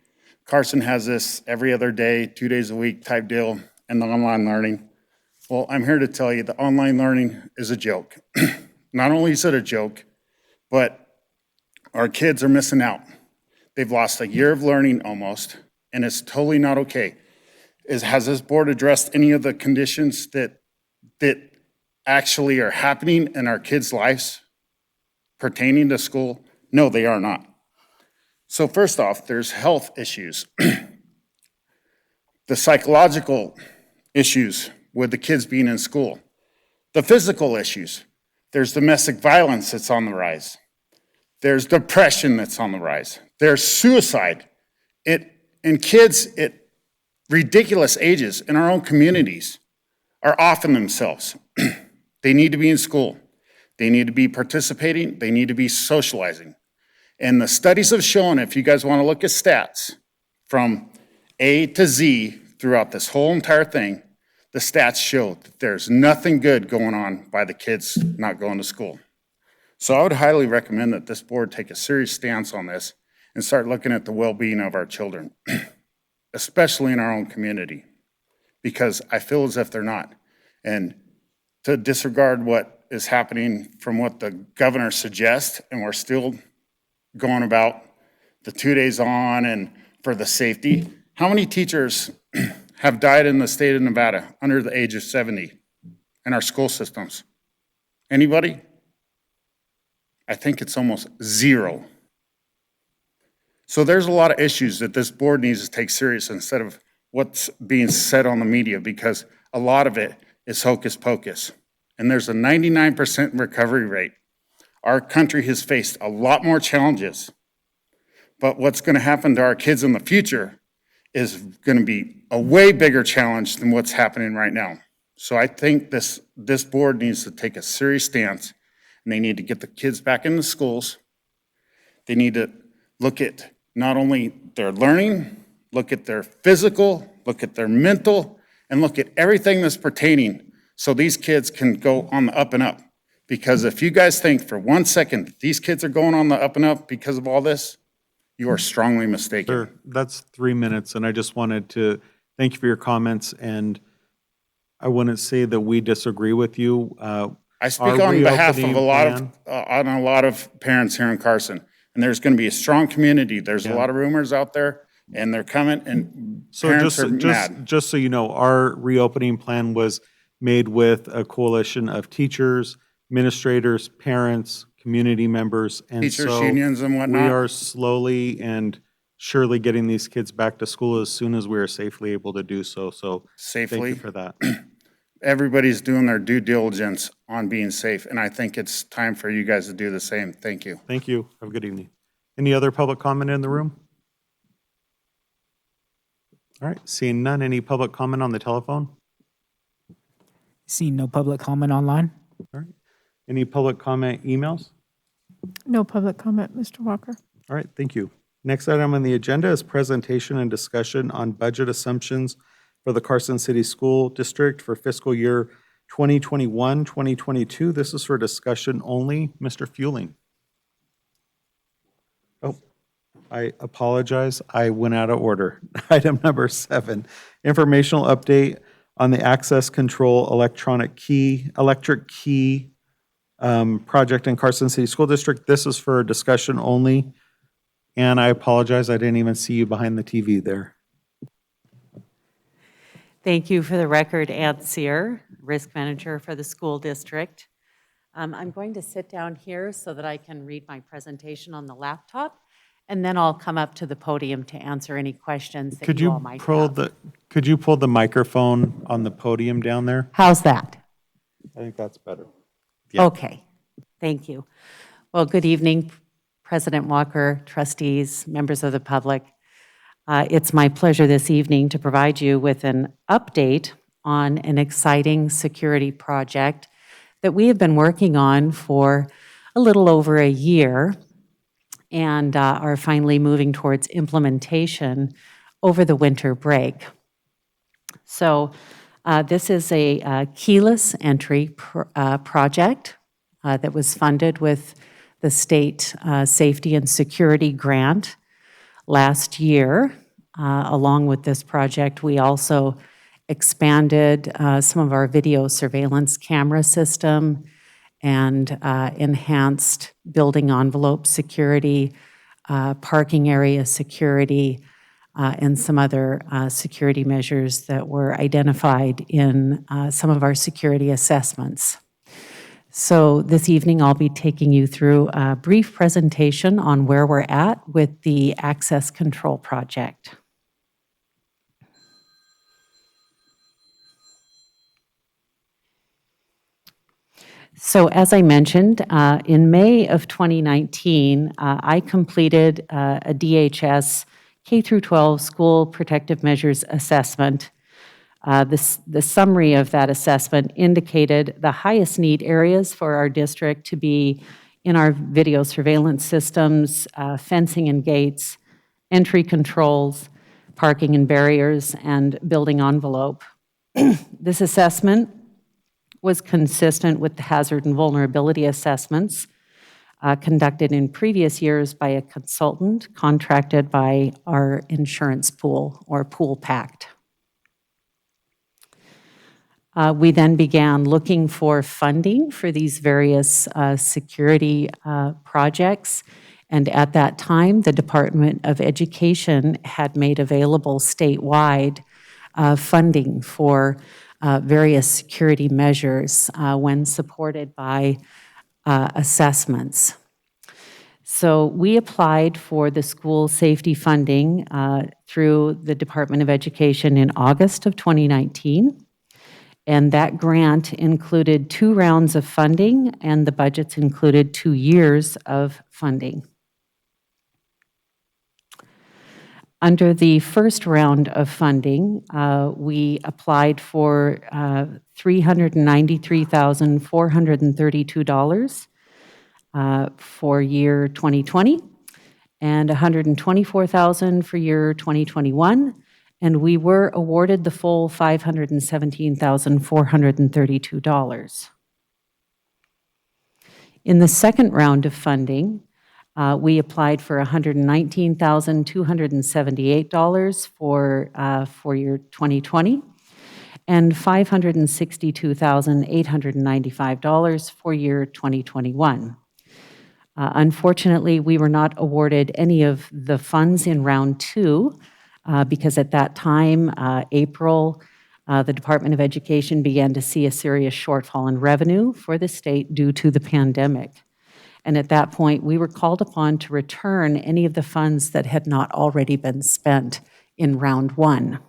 Carson has this every other day, 2 days a week type deal, and the online learning. Well, I'm here to tell you the online learning is a joke. Not only is it a joke, but our kids are missing out. They've lost a year of learning almost, and it's totally not okay. Has this board addressed any of the conditions that actually are happening in our kids' lives pertaining to school? No, they are not. So first off, there's health issues. The psychological issues with the kids being in school. The physical issues. There's domestic violence that's on the rise. There's depression that's on the rise. There's suicide And kids at ridiculous ages in our own communities are offing themselves. They need to be in school. They need to be participating. They need to be socializing. And the studies have shown, if you guys want to look at stats from A to Z throughout this whole entire thing, the stats show that there's nothing good going on by the kids not going to school. So I would highly recommend that this board take a serious stance on this and start looking at the well-being of our children, especially in our own community, because I feel as if they're not. And to disregard what is happening from what the governor suggests, and we're still going about the 2 days on and for the safety. How many teachers have died in the state of Nevada under the age of 70 in our school systems? Anybody? I think it's almost zero. So there's a lot of issues that this board needs to take serious instead of what's being said on the media, because a lot of it is hocus pocus. And there's a 99% recovery rate. Our country has faced a lot more challenges, but what's going to happen to our kids in the future is going to be a way bigger challenge than what's happening right now. So I think this board needs to take a serious stance, and they need to get the kids back into schools. They need to look at not only their learning, look at their physical, look at their mental, and look at everything that's pertaining so these kids can go on the up and up. Because if you guys think for 1 second that these kids are going on the up and up because of all this, you are strongly mistaken. Sir, that's 3 minutes, and I just wanted to thank you for your comments, and I wouldn't say that we disagree with you. I speak on behalf of a lot of parents here in Carson, and there's going to be a strong community. There's a lot of rumors out there, and they're coming, and parents are mad. Just so you know, our reopening plan was made with a coalition of teachers, administrators, parents, community members, and Teachers so unions and whatnot. we are slowly and surely getting these kids back to school as soon as we are safely able to do so. So thank Safely. you for that. Everybody's doing their due diligence on being safe, and I think it's time for you guys to do the same. Thank you. Thank you. Have a good evening. Any other public comment in the room? All right, seeing none. Any public comment on the telephone? Seeing no public comment online? All right. Any public comment emails? No public comment, Mr. Walker. All right, thank you. Next item on the agenda is presentation and discussion on budget assumptions for the Carson City School District for fiscal year 2021, 2022. This is for discussion only. Mr. Fueling. Oh, I apologize. I went out of order. Item number 7, informational update on the access control electric key project in Carson City School District. This is for discussion only. And I apologize, I didn't even see you behind the TV there. Thank you. For the record, Ann Sear, Risk Manager for the school district. I'm going to sit down here so that I can read my presentation on the laptop, and then I'll come up to the podium to answer any questions that you all might have. Could you pull the microphone on the podium down there? How's that? I think that's better. Yeah. Okay, thank you. Well, good evening, President Walker, trustees, members of the public. It's my pleasure this evening to provide you with an update on an exciting security project that we have been working on for a little over a year and are finally moving towards implementation over the winter break. So this is a keyless entry project that was funded with the state safety and security grant last year. Along with this project, we also expanded some of our video surveillance camera system and enhanced building envelope security, parking area security, and some other security measures that were identified in some of our security assessments. So this evening, I'll be taking you through a brief presentation on where we're at with the access control project. So as I mentioned, in May of 2019, I completed a DHS K through 12 School Protective Measures Assessment. The summary of that assessment indicated the highest need areas for our district to be in our video surveillance systems, fencing and gates, entry controls, parking and barriers, and building envelope. This assessment was consistent with the hazard and vulnerability assessments conducted in previous years by a consultant contracted by our insurance pool or pool pact. We then began looking for funding for these various security projects. And at that time, the Department of Education had made available statewide funding for various security measures when supported by assessments. So we applied for the school safety funding through the Department of Education in August of 2019. And that grant included 2 rounds of funding, and the budgets included 2 years of funding. Under the first round of funding, we applied for $393,432 for year 2020 and $124,000 for year 2021. And we were awarded the full $517,432. In the second round of funding, we applied for $119,278 for year 2020 and $562,895 for year 2021. Unfortunately, we were not awarded any of the funds in round 2 because at that time, April, the Department of Education began to see a serious shortfall in revenue for the state due to the pandemic. And at that point, we were called upon to return any of the funds that had not already been spent in round 1.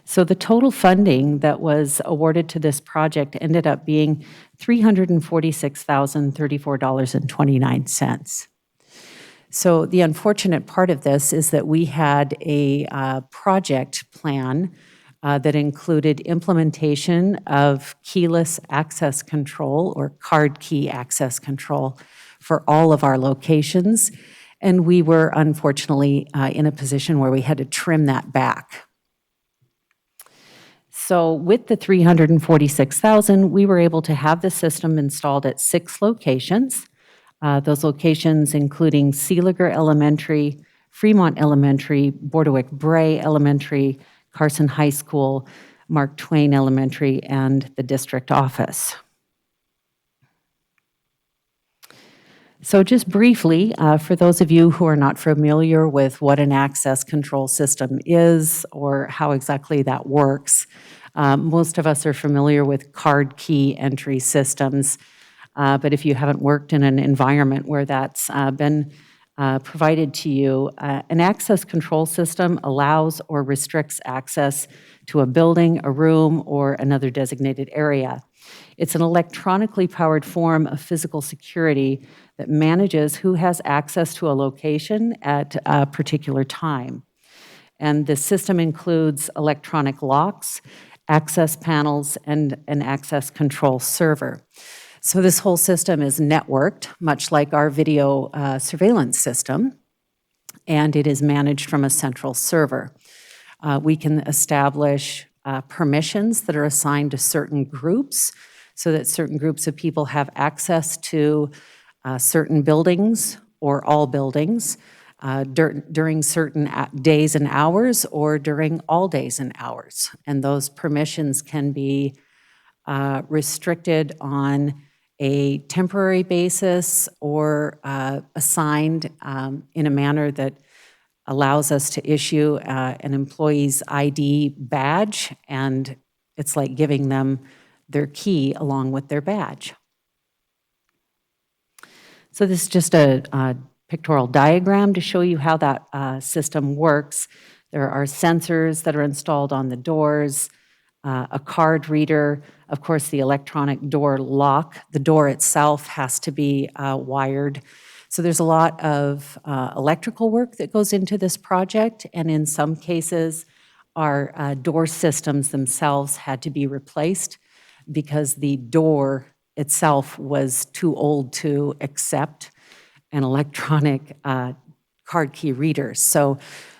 So the total funding that was awarded to this project ended up being $346,034.29. So the unfortunate part of this is that we had a project plan that included implementation of keyless access control or card key access control for all of our locations. And we were unfortunately in a position where we had to trim that back. So with the $346,000, we were able to have the system installed at 6 locations. Those locations including Seeliger Elementary, Fremont Elementary, Bordewick Bray Elementary, Carson High School, Mark Twain Elementary, and the district office. So just briefly, for those of you who are not familiar with what an access control system is or how exactly that works, most of us are familiar with card key entry systems. But if you haven't worked in an environment where that's been provided to you, an access control system allows or restricts access to a building, a room, or another designated area. It's an electronically powered form of physical security that manages who has access to a location at a particular time. And the system includes electronic locks, access panels, and an access control server. So this whole system is networked, much like our video surveillance system, and it is managed from a central server. We can establish permissions that are assigned to certain groups so that certain groups of people have access to certain buildings or all buildings during certain days and hours or during all days and hours. And those permissions can be restricted on a temporary basis or assigned in a manner that allows us to issue an employee's ID badge, and it's like giving them their key along with their badge. So this is just a pictorial diagram to show you how that system works. There are sensors that are installed on the doors, a card reader, of course the electronic door lock. The door itself has to be wired So there's a lot of electrical work that goes into this project, and in some cases, our door systems themselves had to be replaced because the door itself was too old to accept an electronic card key reader. So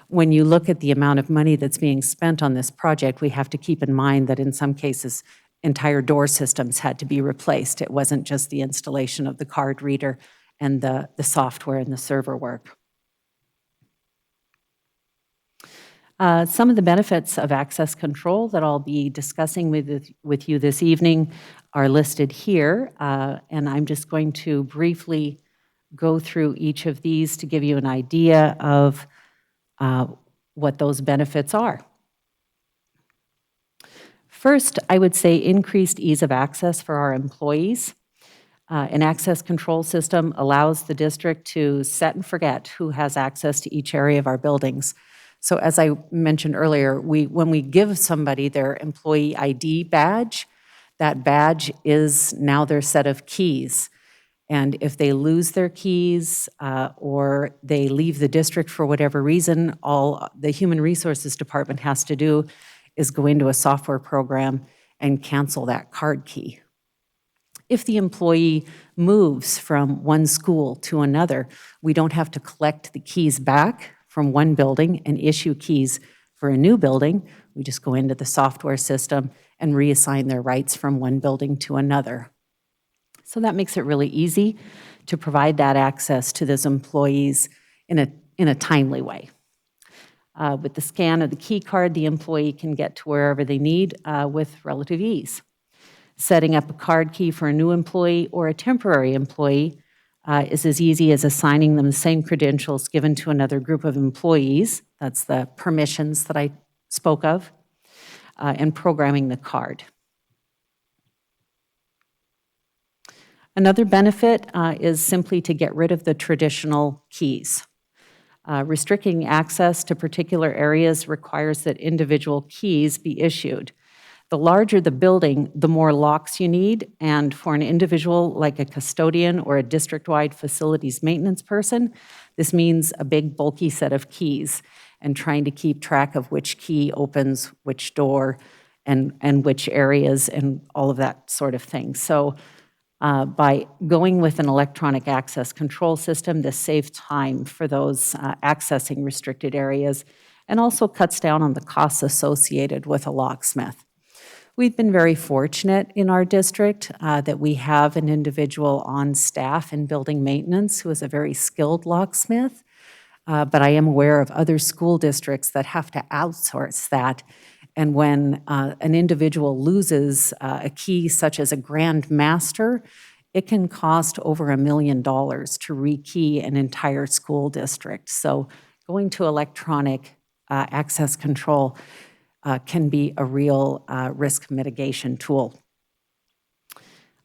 when you look at the amount of money that's being spent on this project, we have to keep in mind that in some cases, entire door systems had to be replaced. It wasn't just the installation of the card reader and the software and the server work. Some of the benefits of access control that I'll be discussing with you this evening are listed here, and I'm just going to briefly go through each of these to give you an idea of what those benefits are. First, I would say increased ease of access for our employees. An access control system allows the district to set and forget who has access to each area of our buildings. So as I mentioned earlier, when we give somebody their employee ID badge, that badge is now their set of keys. And if they lose their keys or they leave the district for whatever reason, all the Human Resources Department has to do is go into a software program and cancel that card key. If the employee moves from one school to another, we don't have to collect the keys back from one building and issue keys for a new building. We just go into the software system and reassign their rights from one building to another. So that makes it really easy to provide that access to those employees in a timely way. With the scan of the key card, the employee can get to wherever they need with relative ease. Setting up a card key for a new employee or a temporary employee is as easy as assigning them the same credentials given to another group of employees. That's the permissions that I spoke of, and programming the card. Another benefit is simply to get rid of the traditional keys. Restricting access to particular areas requires that individual keys be issued. The larger the building, the more locks you need, and for an individual like a custodian or a district-wide facilities maintenance person, this means a big bulky set of keys and trying to keep track of which key opens which door and which areas and all of that sort of thing. So by going with an electronic access control system, this saves time for those accessing restricted areas and also cuts down on the costs associated with a locksmith. We've been very fortunate in our district that we have an individual on staff in building maintenance who is a very skilled locksmith, but I am aware of other school districts that have to outsource that. And when an individual loses a key such as a Grand Master, it can cost over $1 million to rekey an entire school district. So going to electronic access control can be a real risk mitigation tool.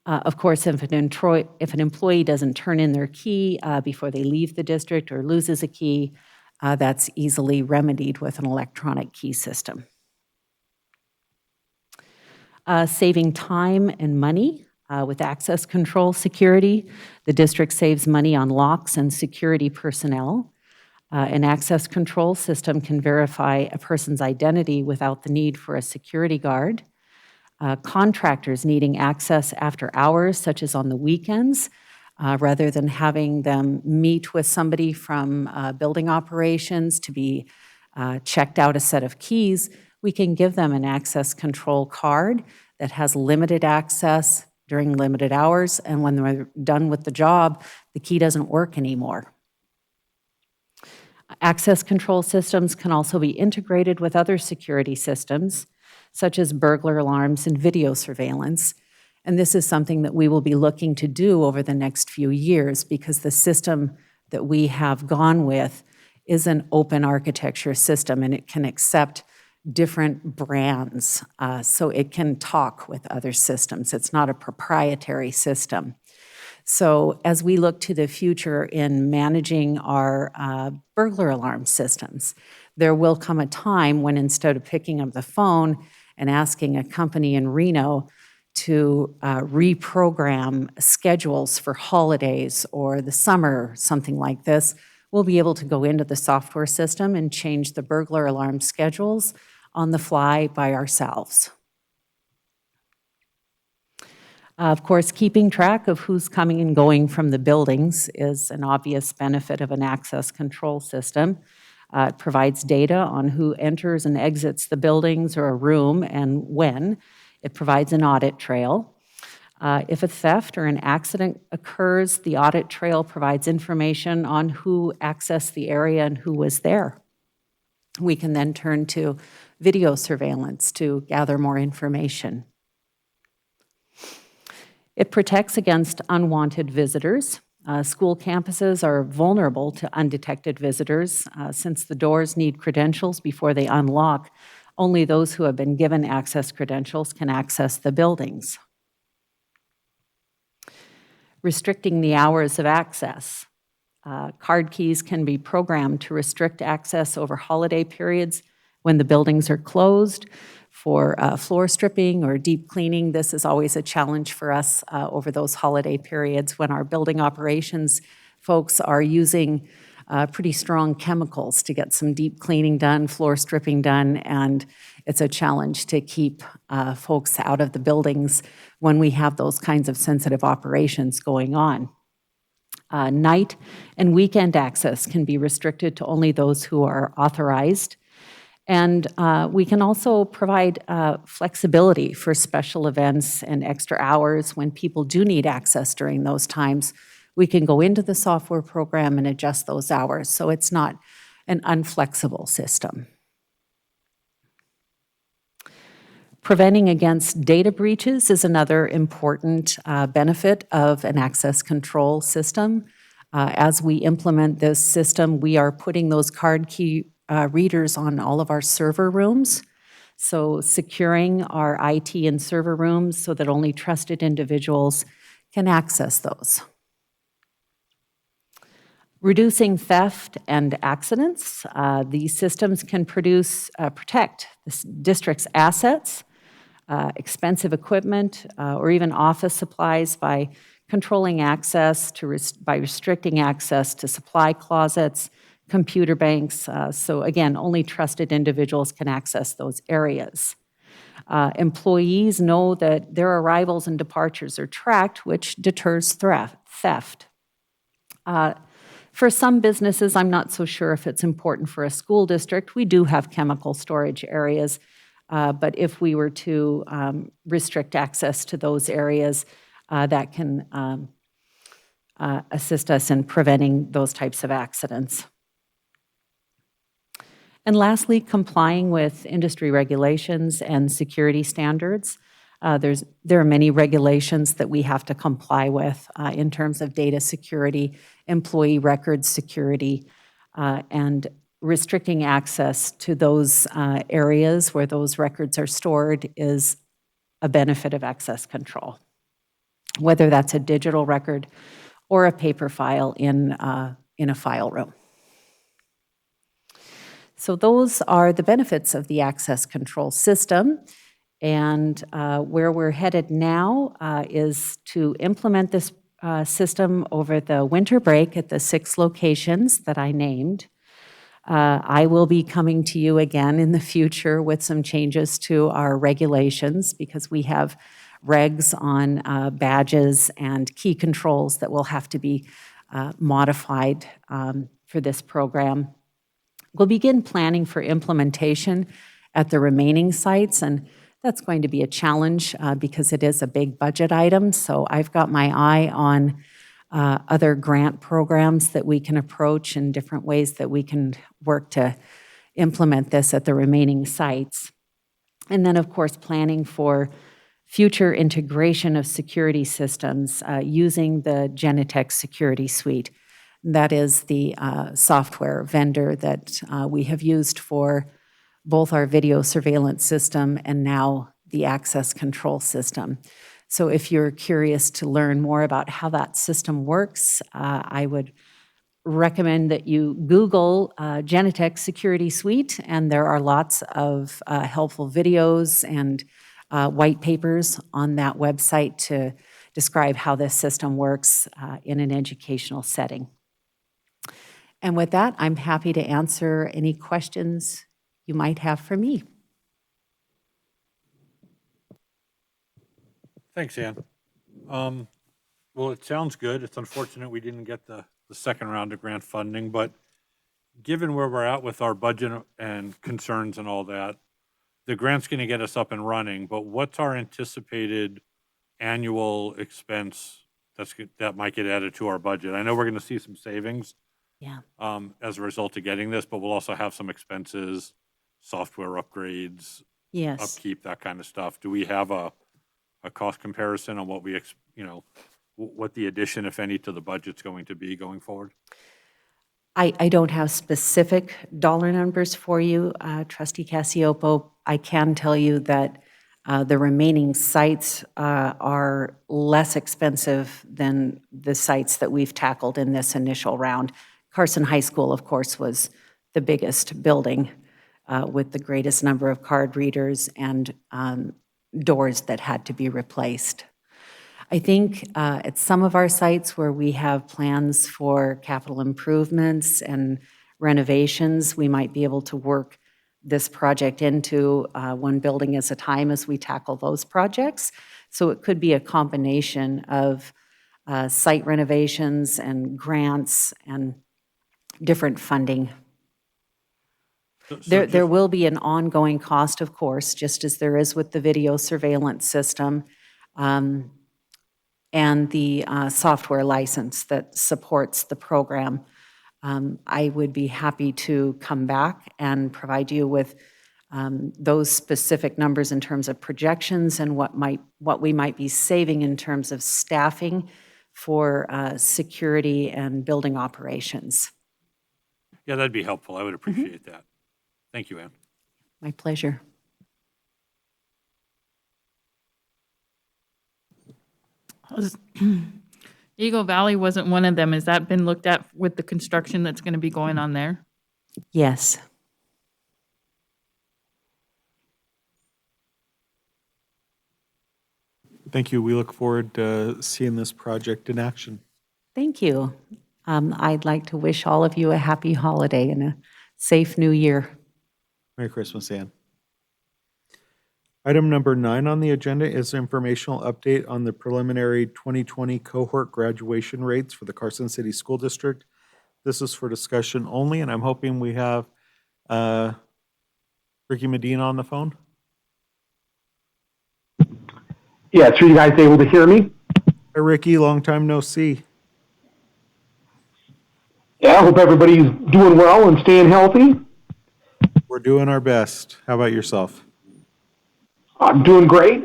Of course, if an employee doesn't turn in their key before they leave the district or loses a key, that's easily remedied with an electronic key system. Saving time and money with access control security. The district saves money on locks and security personnel. An access control system can verify a person's identity without the need for a security guard. Contractors needing access after hours, such as on the weekends, rather than having them meet with somebody from building operations to be checked out a set of keys, we can give them an access control card that has limited access during limited hours, and when they're done with the job, the key doesn't work anymore. Access control systems can also be integrated with other security systems, such as burglar alarms and video surveillance. And this is something that we will be looking to do over the next few years because the system that we have gone with is an open architecture system and it can accept different brands. So it can talk with other systems. It's not a proprietary system. So as we look to the future in managing our burglar alarm systems, there will come a time when instead of picking up the phone and asking a company in Reno to reprogram schedules for holidays or the summer, something like this, we'll be able to go into the software system and change the burglar alarm schedules on the fly by ourselves. Of course, keeping track of who's coming and going from the buildings is an obvious benefit of an access control system. It provides data on who enters and exits the buildings or a room and when. It provides an audit trail. If a theft or an accident occurs, the audit trail provides information on who accessed the area and who was there. We can then turn to video surveillance to gather more information. It protects against unwanted visitors. School campuses are vulnerable to undetected visitors. Since the doors need credentials before they unlock, only those who have been given access credentials can access the buildings. Restricting the hours of access. Card keys can be programmed to restrict access over holiday periods when the buildings are closed. For floor stripping or deep cleaning, this is always a challenge for us over those holiday periods when our building operations folks are using pretty strong chemicals to get some deep cleaning done, floor stripping done, and it's a challenge to keep folks out of the buildings when we have those kinds of sensitive operations going on. Night and weekend access can be restricted to only those who are authorized. And we can also provide flexibility for special events and extra hours when people do need access during those times. We can go into the software program and adjust those hours, so it's not an unflexible system. Preventing against data breaches is another important benefit of an access control system. As we implement this system, we are putting those card key readers on all of our server rooms. So securing our IT and server rooms so that only trusted individuals can access those. Reducing theft and accidents. These systems can protect the district's assets, expensive equipment, or even office supplies by controlling access, by restricting access to supply closets, computer banks. So again, only trusted individuals can access those areas. Employees know that their arrivals and departures are tracked, which deters theft. For some businesses, I'm not so sure if it's important for a school district. We do have chemical storage areas, but if we were to restrict access to those areas, that can assist us in preventing those types of accidents. And lastly, complying with industry regulations and security standards. There are many regulations that we have to comply with in terms of data security, employee records security, and restricting access to those areas where those records are stored is a benefit of access control, whether that's a digital record or a paper file in a file room. So those are the benefits of the access control system. And where we're headed now is to implement this system over the winter break at the 6 locations that I named. I will be coming to you again in the future with some changes to our regulations because we have regs on badges and key controls that will have to be modified for this program. We'll begin planning for implementation at the remaining sites, and that's going to be a challenge because it is a big budget item. So I've got my eye on other grant programs that we can approach and different ways that we can work to implement this at the remaining sites. And then, of course, planning for future integration of security systems using the Genetec Security Suite. That is the software vendor that we have used for both our video surveillance system and now the access control system. So if you're curious to learn more about how that system works, I would recommend that you Google Genetec Security Suite, and there are lots of helpful videos and white papers on that website to describe how this system works in an educational setting. And with that, I'm happy to answer any questions you might have for me. Thanks, Ann. Well, it sounds good. It's unfortunate we didn't get the second round of grant funding, but given where we're at with our budget and concerns and all that, the grant's going to get us up and running, but what's our anticipated annual expense that might get added to our budget? I know we're going to see some savings as a result of getting this, but we'll also have some expenses, software upgrades, Yes. upkeep, that kind of stuff. Do we have a cost comparison on what what the addition, if any, to the budget's going to be going forward? I don't have specific dollar numbers for you, Trustee Cassiopo. I can tell you that the remaining sites are less expensive than the sites that we've tackled in this initial round. Carson High School, of course, was the biggest building with the greatest number of card readers and doors that had to be replaced. I think at some of our sites where we have plans for capital improvements and renovations, we might be able to work this project into one building at a time as we tackle those projects. So it could be a combination of site renovations and grants and different funding. There will be an ongoing cost, of course, just as there is with the video surveillance system. And the software license that supports the program. I would be happy to come back and provide you with those specific numbers in terms of projections and what we might be saving in terms of staffing for security and building operations. Yeah, that'd be helpful. I would appreciate that. Thank you, Ann. My pleasure. Eagle Valley wasn't one of them. Has that been looked at with the construction that's going to be going on there? Yes. Thank you. We look forward to seeing this project in action. Thank you. I'd like to wish all of you a happy holiday and a safe new year. Merry Christmas, Ann. Item number 9 on the agenda is informational update on the preliminary 2020 cohort graduation rates for the Carson City School District. This is for discussion only, and I'm hoping we have Ricky Medina on the phone. Yeah, are you guys able to hear me? Hi, Ricky. Long time no see. Yeah, I hope everybody's doing well and staying healthy. We're doing our best. How about yourself? I'm doing great.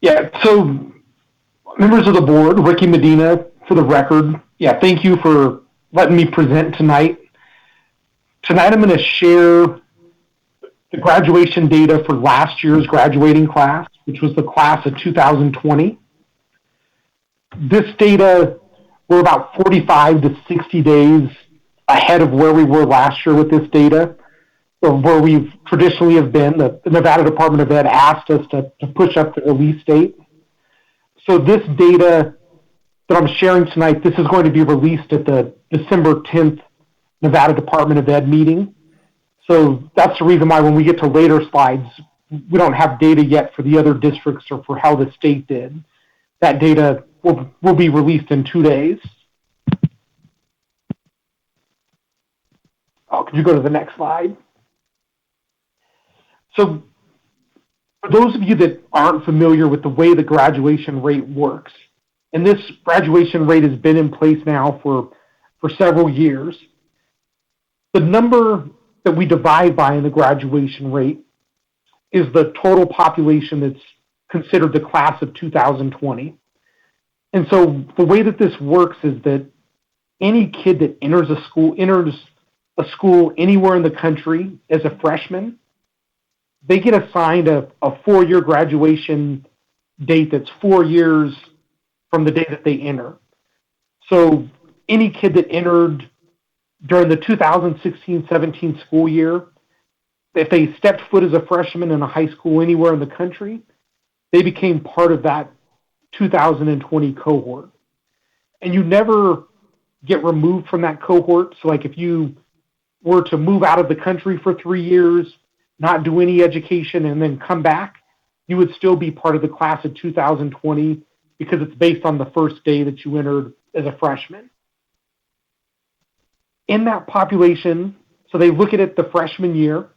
Yeah, so members of the board, Ricky Medina, for the record, thank you for letting me present tonight. Tonight I'm going to share the graduation data for last year's graduating class, which was the class of 2020. This data, we're about 45 to 60 days ahead of where we were last year with this data, or where we've traditionally have been. The Nevada Department of Ed asked us to push up the release date. So this data that I'm sharing tonight, this is going to be released at the December 10th Nevada Department of Ed meeting. So that's the reason why when we get to later slides, we don't have data yet for the other districts or for how the state did. That data will be released in 2 days. Oh, could you go to the next slide? So for those of you that aren't familiar with the way the graduation rate works, and this graduation rate has been in place now for several years, the number that we divide by in the graduation rate is the total population that's considered the class of 2020. And so the way that this works is that any kid that enters a school anywhere in the country as a freshman, they get assigned a 4-year graduation date that's 4 years from the day that they enter. So any kid that entered during the 2016-17 school year, if they stepped foot as a freshman in a high school anywhere in the country, they became part of that 2020 cohort. And you never get removed from that cohort. So like if you were to move out of the country for 3 years, not do any education, and then come back, you would still be part of the class of 2020 because it's based on the first day that you entered as a freshman. In that population, so they look at it the freshman year,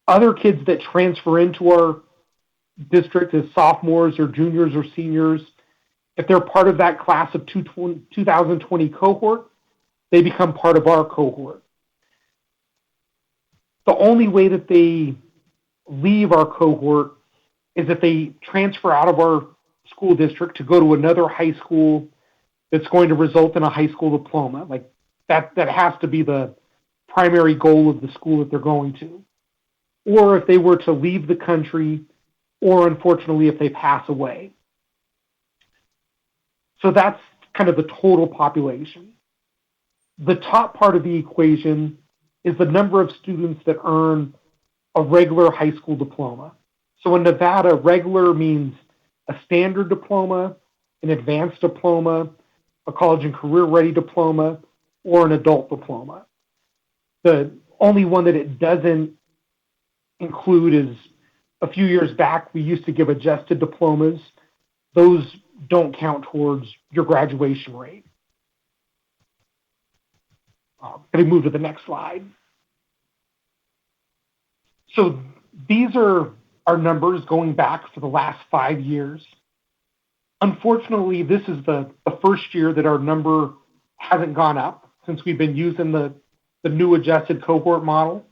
other kids that transfer into our district as sophomores or juniors or seniors, if they're part of that class of 2020 cohort, they become part of our cohort. The only way that they leave our cohort is if they transfer out of our school district to go to another high school that's going to result in a high school diploma. Like that has to be the primary goal of the school that they're going to. Or if they were to leave the country, or unfortunately if they pass away. So that's kind of the total population. The top part of the equation is the number of students that earn a regular high school diploma. So in Nevada, regular means a standard diploma, an advanced diploma, a college and career ready diploma, or an adult diploma. The only one that it doesn't include is a few years back, we used to give adjusted diplomas. Those don't count towards your graduation rate. Can we move to the next slide? So these are our numbers going back for the last 5 years. Unfortunately, this is the first year that our number hasn't gone up since we've been using the new adjusted cohort model.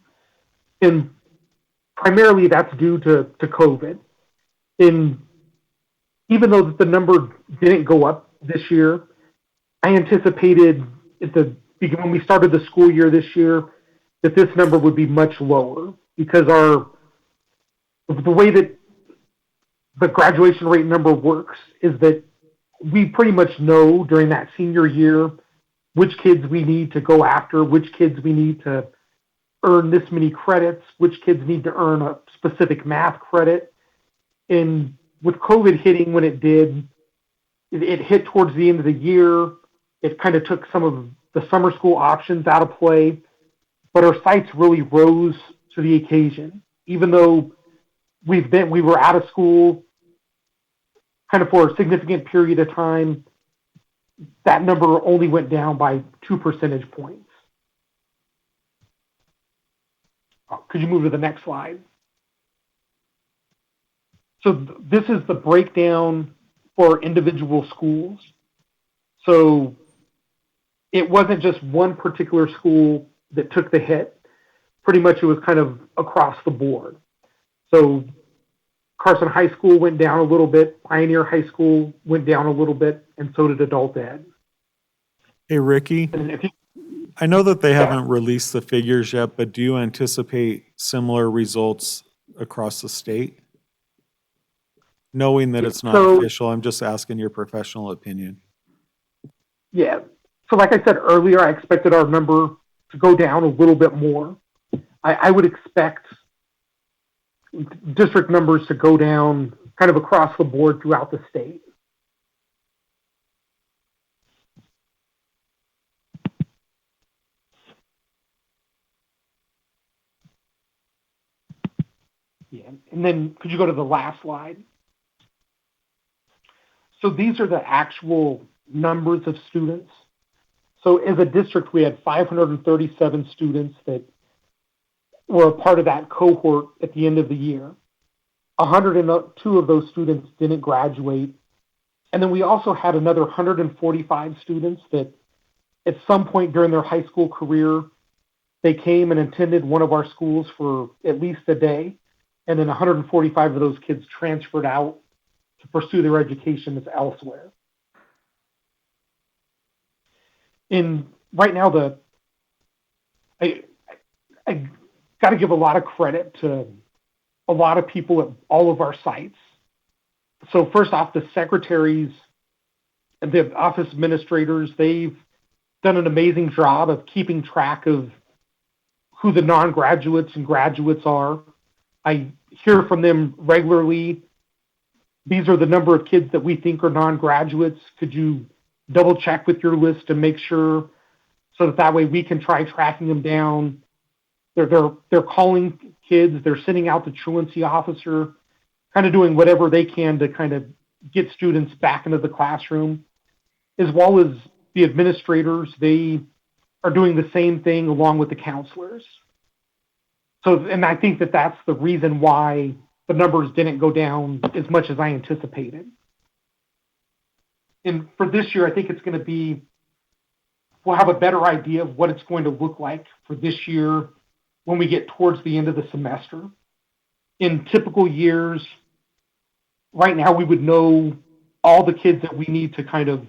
And primarily that's due to COVID. And even though the number didn't go up this year, I anticipated when we started the school year this year that this number would be much lower because the way that the graduation rate number works is that we pretty much know during that senior year which kids we need to go after, which kids we need to earn this many credits, which kids need to earn a specific math credit. And with COVID hitting when it did, it hit towards the end of the year. It kind of took some of the summer school options out of play, but our sites really rose to the occasion. Even though we were out of school kind of for a significant period of time, that number only went down by 2 percentage points. Could you move to the next slide? So this is the breakdown for individual schools. So it wasn't just one particular school that took the hit. Pretty much it was kind of across the board. So Carson High School went down a little bit, Pioneer High School went down a little bit, and so did Adult Ed. Hey, Ricky, I know that they haven't released the figures yet, but do you anticipate similar results across the state? Knowing that it's not official, I'm just asking your professional opinion. Yeah. So like I said earlier, I expected our number to go down a little bit more. I would expect district numbers to go down kind of across the board throughout the state. Yeah. And then could you go to the last slide? So these are the actual numbers of students. So as a district, we had 537 students that were a part of that cohort at the end of the year. 102 of those students didn't graduate. And then we also had another 145 students that at some point during their high school career, they came and attended one of our schools for at least a day. And then 145 of those kids transferred out to pursue their education elsewhere. And right now, I got to give a lot of credit to a lot of people at all of our sites. So first off, the secretaries and the office administrators, they've done an amazing job of keeping track of who the non-graduates and graduates are. I hear from them regularly. These are the number of kids that we think are non-graduates. Could you double check with your list to make sure so that way we can try tracking them down? They're calling kids, they're sending out the truancy officer, kind of doing whatever they can to kind of get students back into the classroom, as well as the administrators. They are doing the same thing along with the counselors. So, and I think that that's the reason why the numbers didn't go down as much as I anticipated. And for this year, I think it's going to be, we'll have a better idea of what it's going to look like for this year when we get towards the end of the semester. In typical years, right now we would know all the kids that we need to kind of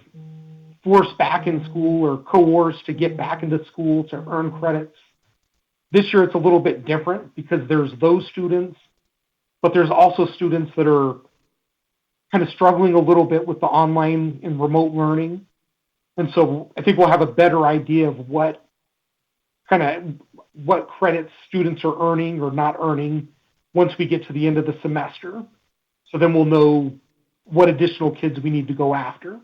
force back in school or coerce to get back into school to earn credits. This year it's a little bit different because there's those students, but there's also students that are kind of struggling a little bit with the online and remote learning. And so I think we'll have a better idea of what credits students are earning or not earning once we get to the end of the semester. So then we'll know what additional kids we need to go after.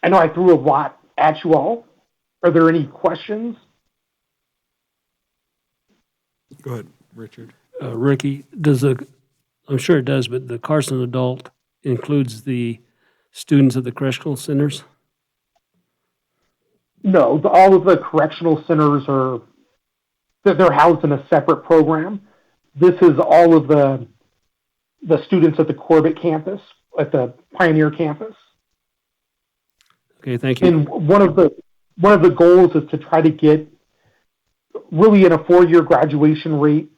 I know I threw a lot at you all. Are there any questions? Go ahead, Richard. Ricky, I'm sure it does, but the Carson Adult includes the students at the correctional centers? No, all of the correctional centers they're housed in a separate program. This is all of the students at the Corbett campus, at the Pioneer campus. Okay, thank you. And one of the goals is to try to get really in a 4-year graduation rate.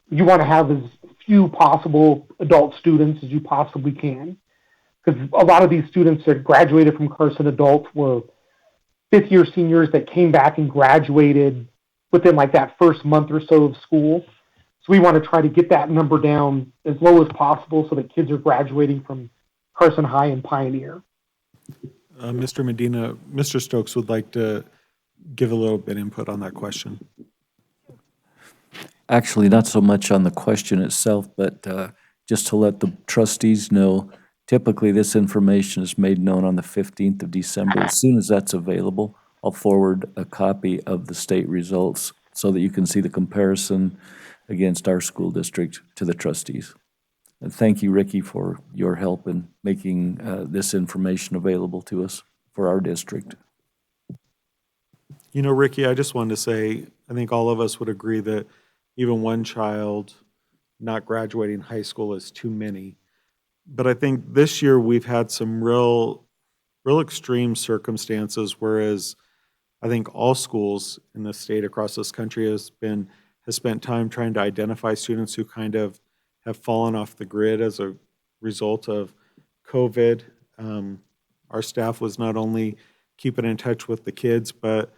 You want to have as few possible adult students as you possibly can, because a lot of these students that graduated from Carson Adult were 5th-year seniors that came back and graduated within like that first month or so of school. So we want to try to get that number down as low as possible so that kids are graduating from Carson High and Pioneer. Mr. Medina, Mr. Stokes would like to give a little bit input on that question. Actually, not so much on the question itself, but just to let the trustees know, typically this information is made known on the 15th of December. As soon as that's available, I'll forward a copy of the state results so that you can see the comparison against our school district to the trustees. And thank you, Ricky, for your help in making this information available to us for our district. You know, Ricky, I just wanted to say, I think all of us would agree that even one child not graduating high school is too many. But I think this year we've had some real extreme circumstances, whereas I think all schools in the state across this country has spent time trying to identify students who kind of have fallen off the grid as a result of COVID. Our staff was not only keeping in touch with the kids, but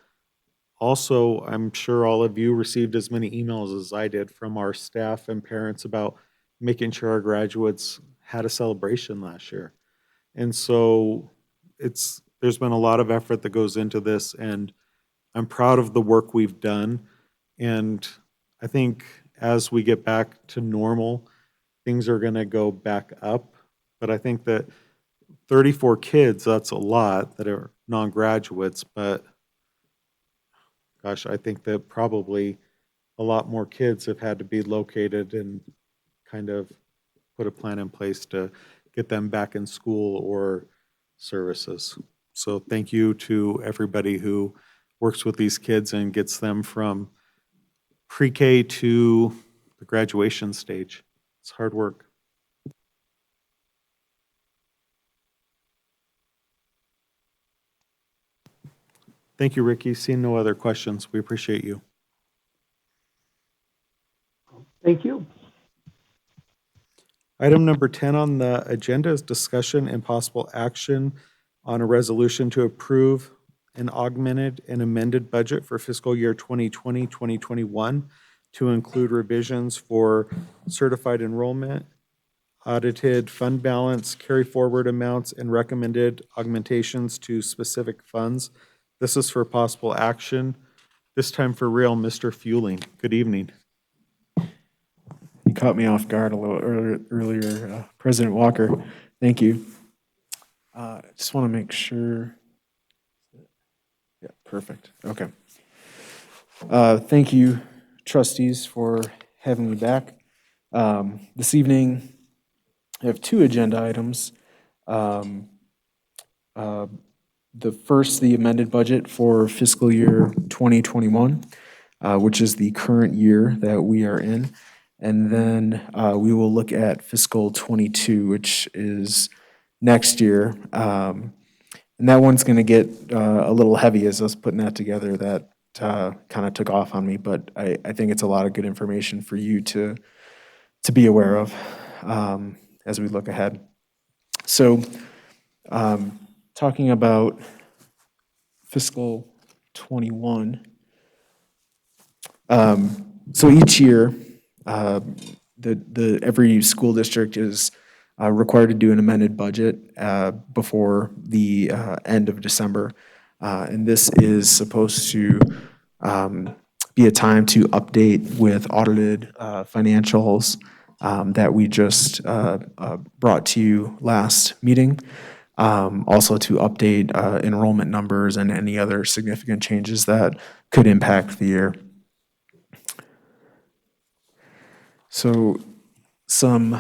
also, I'm sure all of you received as many emails as I did from our staff and parents about making sure our graduates had a celebration last year. And so there's been a lot of effort that goes into this, and I'm proud of the work we've done. And I think as we get back to normal, things are going to go back up. But I think that 34 kids, that's a lot that are non-graduates, but gosh, I think that probably a lot more kids have had to be located and kind of put a plan in place to get them back in school or services. So thank you to everybody who works with these kids and gets them from pre-K to the graduation stage. It's hard work. Thank you, Ricky. Seeing no other questions, we appreciate you. Thank you. Item number 10 on the agenda is discussion and possible action on a resolution to approve an augmented and amended budget for fiscal year 2020-2021 to include revisions for certified enrollment, audited fund balance, carry forward amounts, and recommended augmentations to specific funds. This is for possible action. This time for real, Mr. Fueling. Good evening. You caught me off guard a little earlier, President Walker. Thank you. Just want to make sure. Yeah, perfect. Okay. Thank you, trustees, for having me back. This evening, I have two agenda items. The first, the amended budget for fiscal year 2021, which is the current year that we are in. And then we will look at fiscal 22, which is next year. And that one's going to get a little heavy as us putting that together. That kind of took off on me, but I think it's a lot of good information for you to be aware of as we look ahead. So talking about fiscal 21, so each year, every school district is required to do an amended budget before the end of December. And this is supposed to be a time to update with audited financials that we just brought to you last meeting. Also to update enrollment numbers and any other significant changes that could impact the year. So some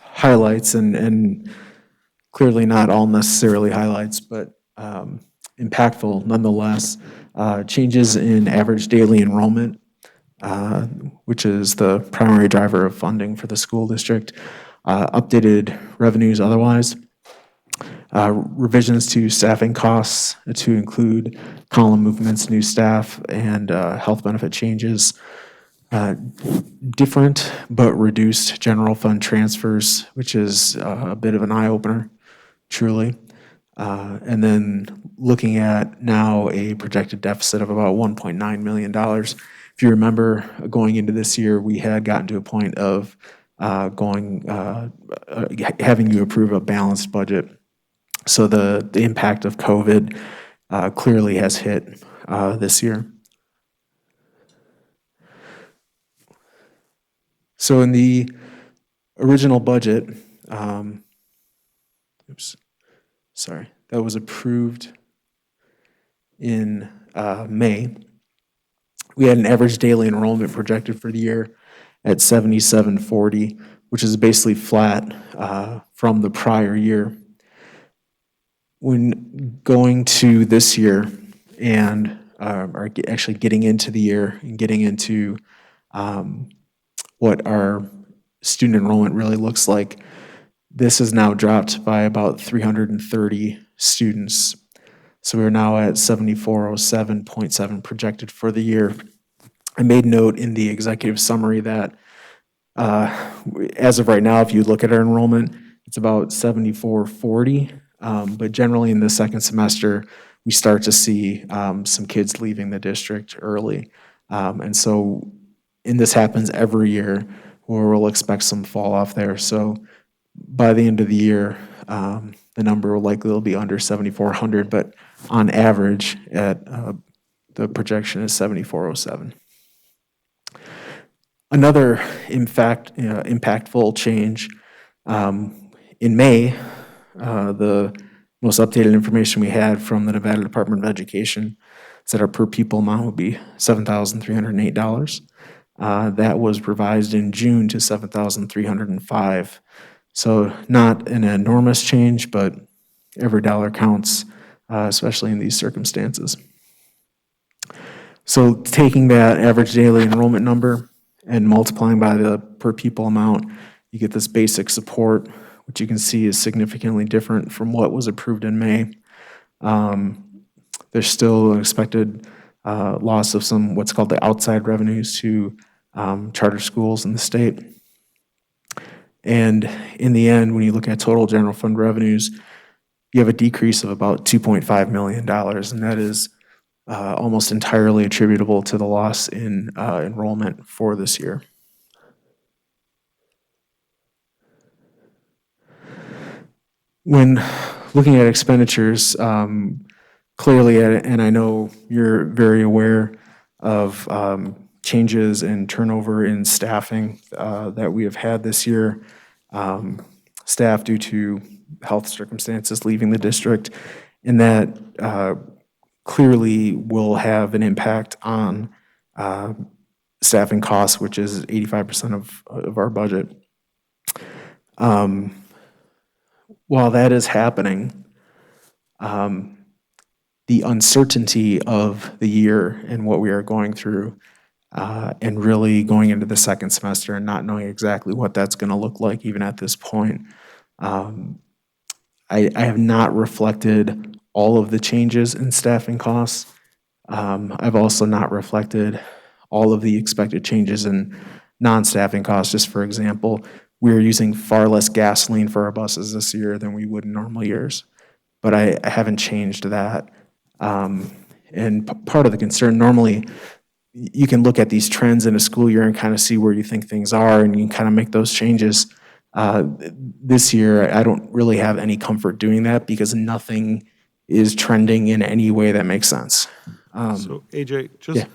highlights, and clearly not all necessarily highlights, but impactful nonetheless. Changes in average daily enrollment, which is the primary driver of funding for the school district. Updated revenues otherwise. Revisions to staffing costs to include column movements, new staff, and health benefit changes. Different but reduced general fund transfers, which is a bit of an eye-opener, truly. And then looking at now a projected deficit of about $1.9 million. If you remember, going into this year, we had gotten to a point of having you approve a balanced budget. So the impact of COVID clearly has hit this year. So in the original budget, that was approved in May. We had an average daily enrollment projected for the year at 7740, which is basically flat from the prior year. When going to this year and are actually getting into the year and getting into what our student enrollment really looks like, this has now dropped by about 330 students. So we're now at 7407.7 projected for the year. I made note in the executive summary that as of right now, if you look at our enrollment, it's about 7440. But generally in the second semester, we start to see some kids leaving the district early. And this happens every year where we'll expect some fall off there. So by the end of the year, the number will likely be under 7,400, but on average at the projection is 7,407. Another impactful change in May, the most updated information we had from the Nevada Department of Education is that our per pupil amount would be $7,308. That was revised in June to $7,305. So not an enormous change, but every dollar counts, especially in these circumstances. So taking that average daily enrollment number and multiplying by the per pupil amount, you get this basic support, which you can see is significantly different from what was approved in May. There's still an expected loss of some what's called the outside revenues to charter schools in the state. And in the end, when you look at total general fund revenues, you have a decrease of about $2.5 million, and that is almost entirely attributable to the loss in enrollment for this year. When looking at expenditures, clearly, and I know you're very aware of changes in turnover in staffing that we have had this year, staff due to health circumstances leaving the district, and that clearly will have an impact on staffing costs, which is 85% of our budget. While that is happening, the uncertainty of the year and what we are going through, and really going into the second semester and not knowing exactly what that's going to look like even at this point, I have not reflected all of the changes in staffing costs. I've also not reflected all of the expected changes in non-staffing costs. Just for example, we're using far less gasoline for our buses this year than we would in normal years. But I haven't changed that. And part of the concern, normally, you can look at these trends in a school year and kind of see where you think things are, and you can kind of make those changes. This year, I don't really have any comfort doing that because nothing is trending in any way that makes sense. So AJ, just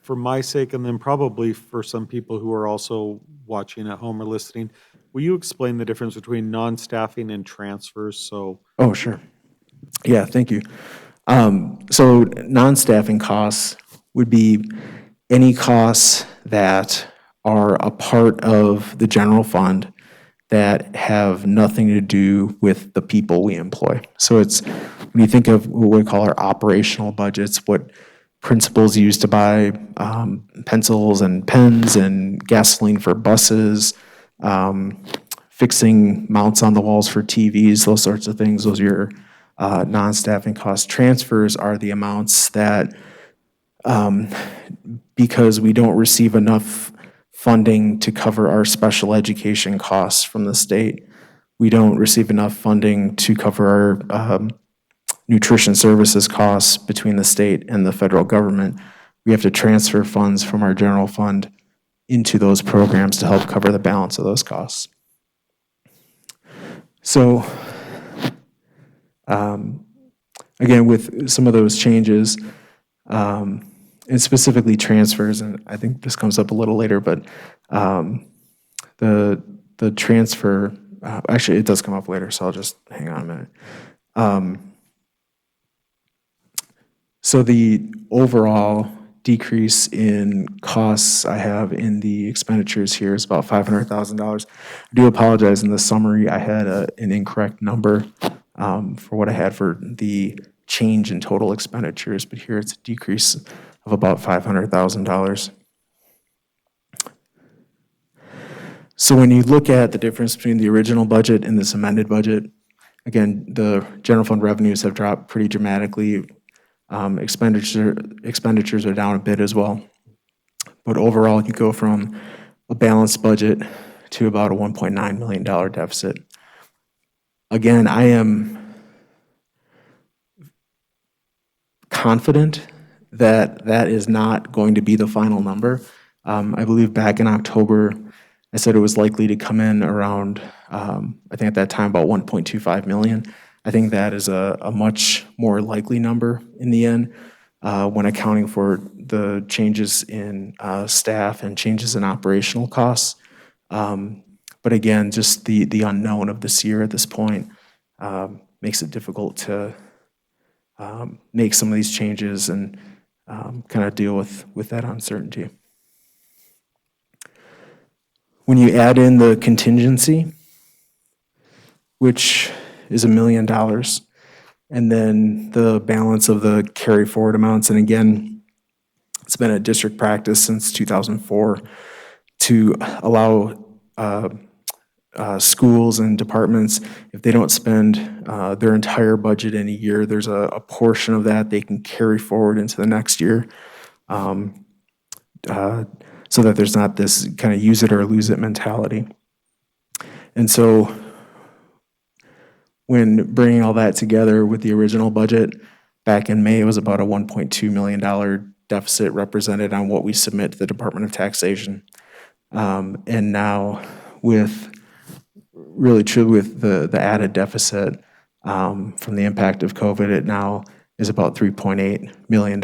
for my sake, and then probably for some people who are also watching at home or listening, will you explain the difference between non-staffing and transfers? So. Oh, sure. Yeah, thank you. So non-staffing costs would be any costs that are a part of the general fund that have nothing to do with the people we employ. So it's, when you think of what we call our operational budgets, what principals use to buy pencils and pens and gasoline for buses, fixing mounts on the walls for TVs, those sorts of things, those are your non-staffing costs. Transfers are the amounts that, because we don't receive enough funding to cover our special education costs from the state, we don't receive enough funding to cover our nutrition services costs between the state and the federal government. We have to transfer funds from our general fund into those programs to help cover the balance of those costs. So, again, with some of those changes, and specifically transfers, and I think this comes up a little later, but the transfer, actually it does come up later, so I'll just hang on a minute. So the overall decrease in costs I have in the expenditures here is about $500,000. I do apologize, in the summary I had an incorrect number for what I had for the change in total expenditures, but here it's a decrease of about $500,000. So when you look at the difference between the original budget and this amended budget, again, the general fund revenues have dropped pretty dramatically. Expenditures are down a bit as well. But overall, you go from a balanced budget to about a $1.9 million deficit. Again, I am confident that that is not going to be the final number. I believe back in October, I said it was likely to come in around, I think at that time, about 1.25 million. I think that is a much more likely number in the end when accounting for the changes in staff and changes in operational costs. But again, just the unknown of this year at this point makes it difficult to make some of these changes and kind of deal with that uncertainty. When you add in the contingency, which is $1 million, and then the balance of the carry forward amounts, and again, it's been a district practice since 2004 to allow schools and departments, if they don't spend their entire budget in a year, there's a portion of that they can carry forward into the next year, so that there's not this kind of use it or lose it mentality. And so when bringing all that together with the original budget, back in May, it was about a $1.2 million deficit represented on what we submit to the Department of Taxation. And now with really truly with the added deficit from the impact of COVID, it now is about $3.8 million.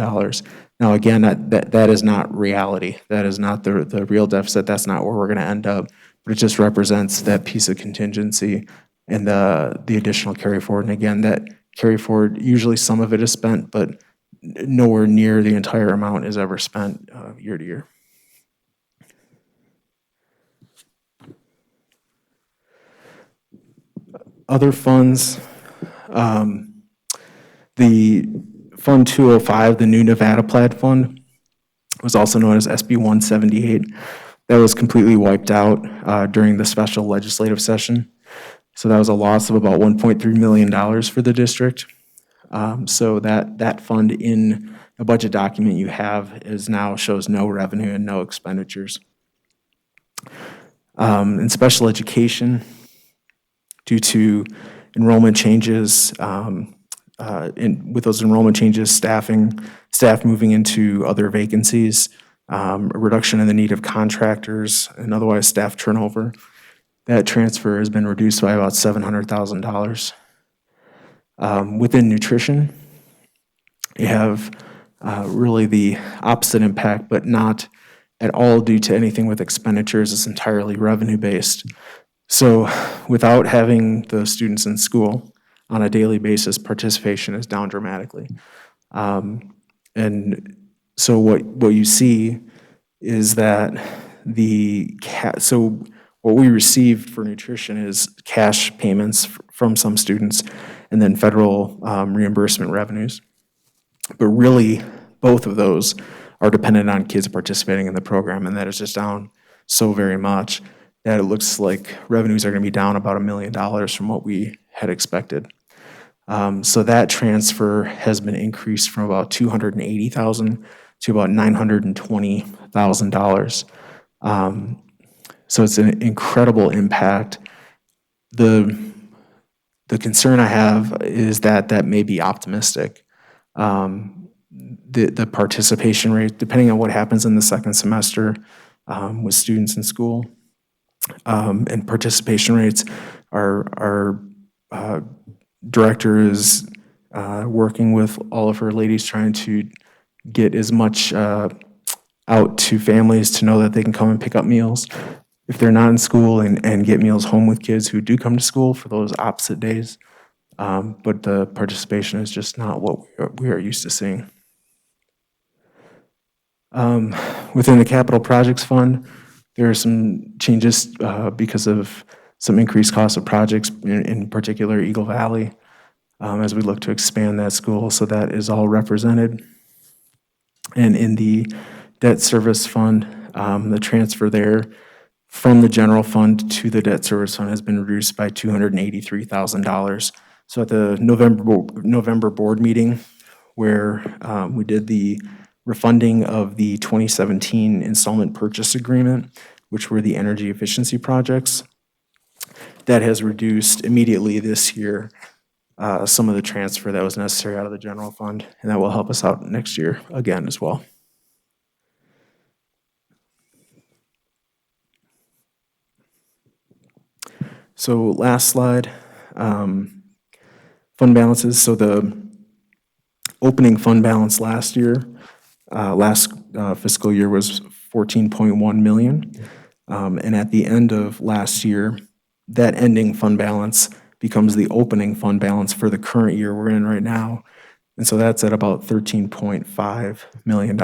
Now, again, that is not reality. That is not the real deficit. That's not where we're going to end up. But it just represents that piece of contingency and the additional carry forward. And again, that carry forward, usually some of it is spent, but nowhere near the entire amount is ever spent year to year. Other funds, the Fund 205, the New Nevada Plaid Fund, was also known as SB 178. That was completely wiped out during the special legislative session. So that was a loss of about $1.3 million for the district. So that fund in a budget document you have is now shows no revenue and no expenditures. In special education, due to enrollment changes, with those enrollment changes, staff moving into other vacancies, a reduction in the need of contractors, and otherwise staff turnover, that transfer has been reduced by about $700,000. Within nutrition, you have really the opposite impact, but not at all due to anything with expenditures. It's entirely revenue-based. So without having the students in school on a daily basis, participation is down dramatically. And so what you see is that so what we receive for nutrition is cash payments from some students and then federal reimbursement revenues. But really, both of those are dependent on kids participating in the program, and that is just down so very much that it looks like revenues are going to be down about $1 million from what we had expected. So that transfer has been increased from about $280,000 to about $920,000. So it's an incredible impact. The concern I have is that may be optimistic. The participation rate, depending on what happens in the second semester with students in school, and participation rates, our director is working with all of her ladies trying to get as much out to families to know that they can come and pick up meals if they're not in school and get meals home with kids who do come to school for those opposite days. But the participation is just not what we are used to seeing. Within the Capital Projects Fund, there are some changes because of some increased costs of projects, in particular Eagle Valley, as we look to expand that school. So that is all represented. And in the Debt Service Fund, the transfer there from the general fund to the debt service fund has been reduced by $283,000. So at the November board meeting, where we did the refunding of the 2017 installment purchase agreement, which were the energy efficiency projects, that has reduced immediately this year some of the transfer that was necessary out of the general fund, and that will help us out next year again as well. So last slide, fund balances. So the opening fund balance last year, last fiscal year was $14.1 million. And at the end of last year, that ending fund balance becomes the opening fund balance for the current year we're in right now. And so that's at about $13.5 million.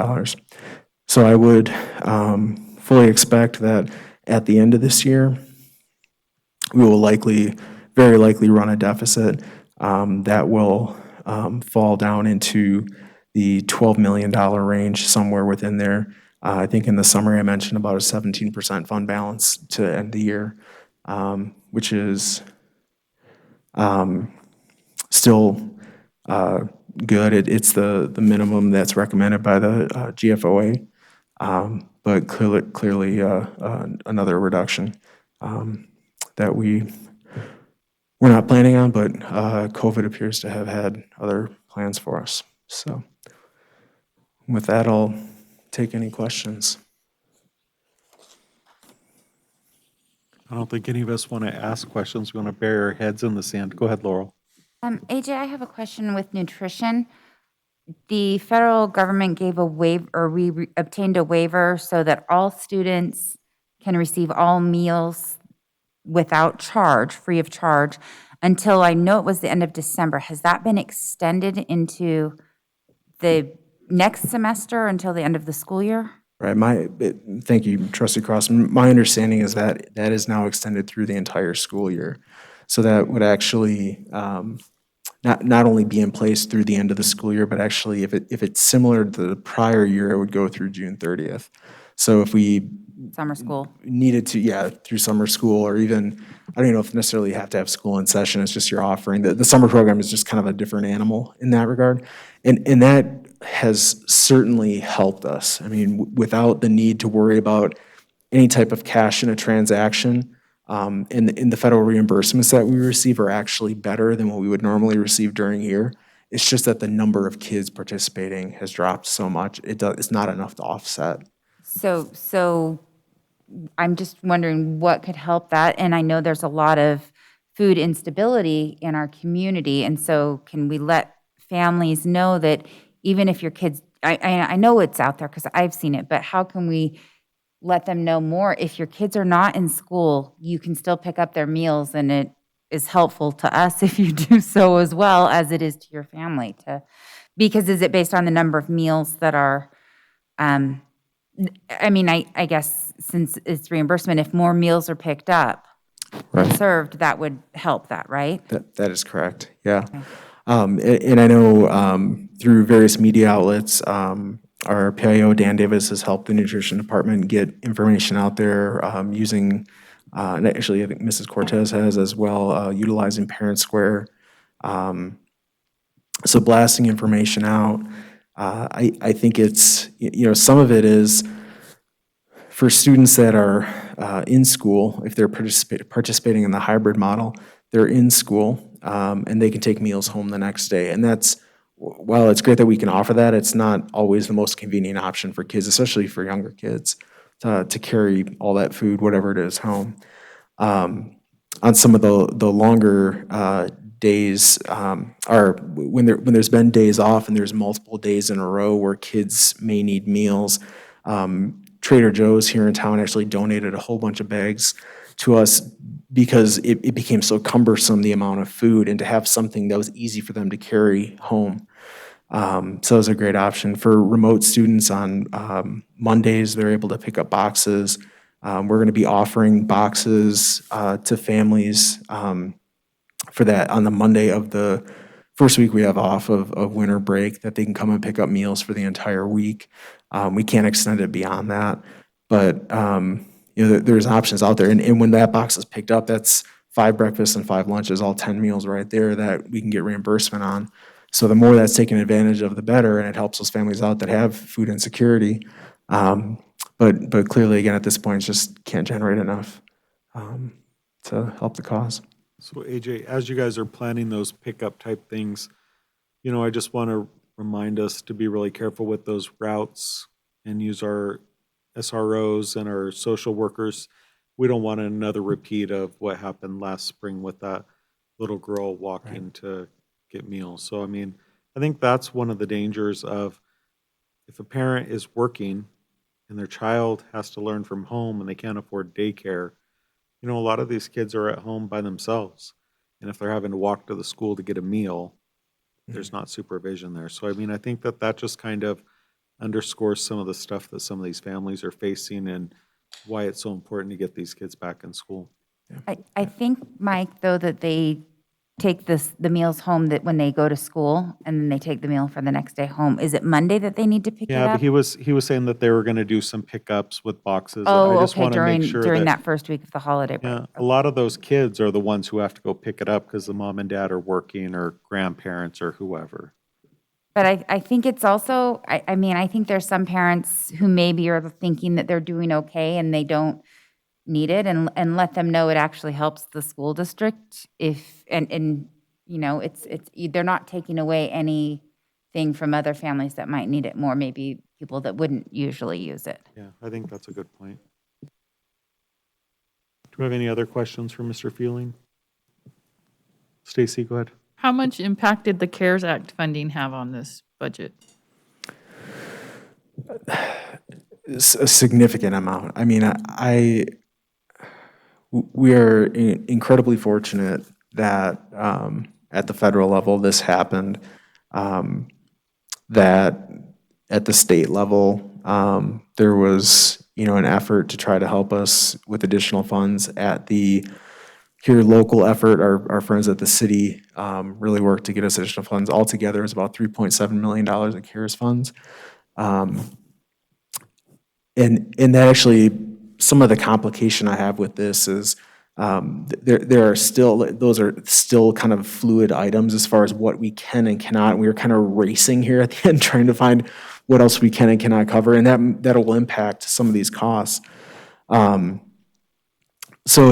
So I would fully expect that at the end of this year, we will very likely run a deficit that will fall down into the $12 million range, somewhere within there. I think in the summary I mentioned about a 17% fund balance to end the year, which is still good. It's the minimum that's recommended by the GFOA, but clearly another reduction that we're not planning on, but COVID appears to have had other plans for us. So with that, I'll take any questions. I don't think any of us want to ask questions. We want to bury our heads in the sand. Go ahead, Laurel. AJ, I have a question with nutrition. The federal government gave a waiver, or we obtained a waiver so that all students can receive all meals without charge, free of charge, until I know it was the end of December. Has that been extended into the next semester until the end of the school year? Right, thank you, Trustee Cross. My understanding is that that is now extended through the entire school year. So that would actually not only be in place through the end of the school year, but actually if it's similar to the prior year, it would go through June 30th. So if we Summer school. needed to, yeah, through summer school, or even, I don't even know if necessarily you have to have school in session, it's just your offering. The summer program is just kind of a different animal in that regard. And that has certainly helped us. I mean, without the need to worry about any type of cash in a transaction, and the federal reimbursements that we receive are actually better than what we would normally receive during a year. It's just that the number of kids participating has dropped so much, it's not enough to offset. So I'm just wondering what could help that. And I know there's a lot of food instability in our community. And so can we let families know that even if your kids, I know it's out there because I've seen it, but how can we let them know more? If your kids are not in school, you can still pick up their meals, and it is helpful to us if you do so as well as it is to your family. Because is it based on the number of meals that are, I guess since it's reimbursement, if more meals are picked up, Right. served, that would help that, right? That is correct, yeah. And I know through various media outlets, our PIO, Dan Davis, has helped the nutrition department get information out there using, and actually I think Mrs. Cortez has as well, utilizing Parent Square. So blasting information out. I think it's, some of it is for students that are in school, if they're participating in the hybrid model, they're in school and they can take meals home the next day. And that's, while it's great that we can offer that, it's not always the most convenient option for kids, especially for younger kids, to carry all that food, whatever it is, home. On some of the longer days, or when there's been days off and there's multiple days in a row where kids may need meals, Trader Joe's here in town actually donated a whole bunch of bags to us because it became so cumbersome, the amount of food, and to have something that was easy for them to carry home. So it was a great option. For remote students on Mondays, they're able to pick up boxes. We're going to be offering boxes to families for that on the Monday of the first week we have off of winter break, that they can come and pick up meals for the entire week. We can't extend it beyond that, but there's options out there. And when that box is picked up, that's 5 breakfasts and 5 lunches, all 10 meals right there that we can get reimbursement on. So the more that's taken advantage of, the better, and it helps those families out that have food insecurity. But clearly, again, at this point, it just can't generate enough to help the cause. So AJ, as you guys are planning those pickup type things, I just want to remind us to be really careful with those routes and use our SROs and our social workers. We don't want another repeat of what happened last spring with that little girl walking to get meals. So, I think that's one of the dangers of if a parent is working and their child has to learn from home and they can't afford daycare, a lot of these kids are at home by themselves. And if they're having to walk to the school to get a meal, there's not supervision there. So, I think that just kind of underscores some of the stuff that some of these families are facing and why it's so important to get these kids back in school. I think, Mike, though, that they take the meals home that when they go to school, and then they take the meal for the next day home. Is it Monday that they need to pick it Yeah, up? but he was saying that they were going to do some pickups with boxes. Oh, I just okay, want to make sure during that first week of the holiday break. Yeah, a lot of those kids are the ones who have to go pick it up because the mom and dad are working or grandparents or whoever. But I think it's also, I think there's some parents who maybe are thinking that they're doing okay and they don't need it, and let them know it actually helps the school district if, and it's they're not taking away anything from other families that might need it more, maybe people that wouldn't usually use it. Yeah, I think that's a good point. Do we have any other questions for Mr. Feeling? Stacy, go ahead. How much impact did the CARES Act funding have on this budget? A significant amount. I mean, we are incredibly fortunate that at the federal level this happened, that at the state level there was, an effort to try to help us with additional funds. At the here local effort, our friends at the city really worked to get us additional funds. Altogether, it's about $3.7 million in CARES funds. And that actually, some of the complication I have with this is there are still, those are still kind of fluid items as far as what we can and cannot. We are kind of racing here at the end, trying to find what else we can and cannot cover, and that will impact some of these costs. So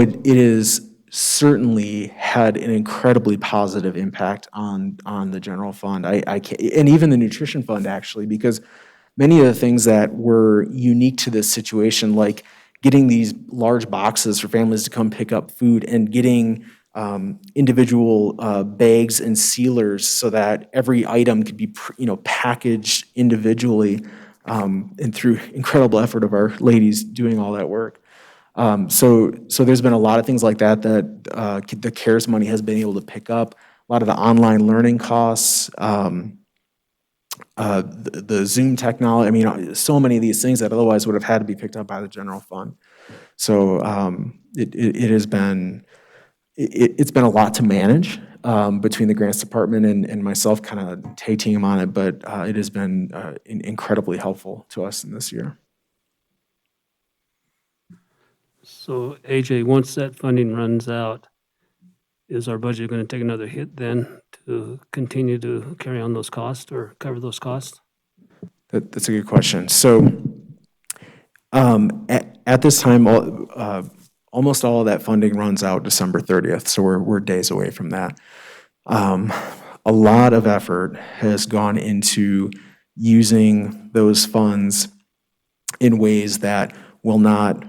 it is certainly had an incredibly positive impact on the general fund. I can't, and even the nutrition fund actually, because many of the things that were unique to this situation, like getting these large boxes for families to come pick up food and getting individual bags and sealers so that every item could be packaged individually, and through incredible effort of our ladies doing all that work. So there's been a lot of things like that the CARES money has been able to pick up. A lot of the online learning costs, the Zoom technology. I mean, so many of these things that otherwise would have had to be picked up by the general fund. So it has been it's been a lot to manage between the grants department and myself, kind of tag team on it. But it has been incredibly helpful to us in this year. So AJ, once that funding runs out, is our budget going to take another hit then to continue to carry on those costs or cover those costs? That's a good question. So at this time, almost all of that funding runs out December 30th, so we're days away from that. A lot of effort has gone into using those funds in ways that will not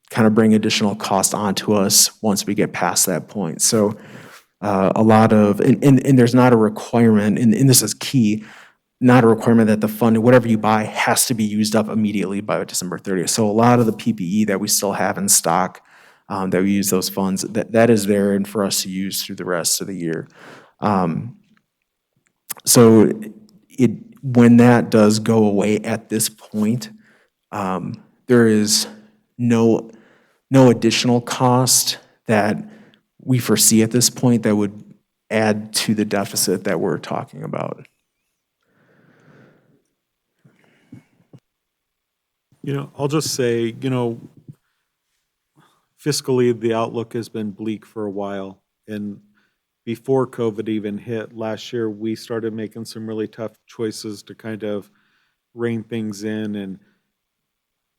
kind of bring additional cost onto us once we get past that point. So a lot of, and there's not a requirement, and this is key, not a requirement that the fund, whatever you buy, has to be used up immediately by December 30th. So a lot of the PPE that we still have in stock, that we use those funds, that is there and for us to use through the rest of the year. So when that does go away at this point, there is no additional cost that we foresee at this point that would add to the deficit that we're talking about. I'll just say, fiscally, the outlook has been bleak for a while. And before COVID even hit last year, we started making some really tough choices to kind of rein things in and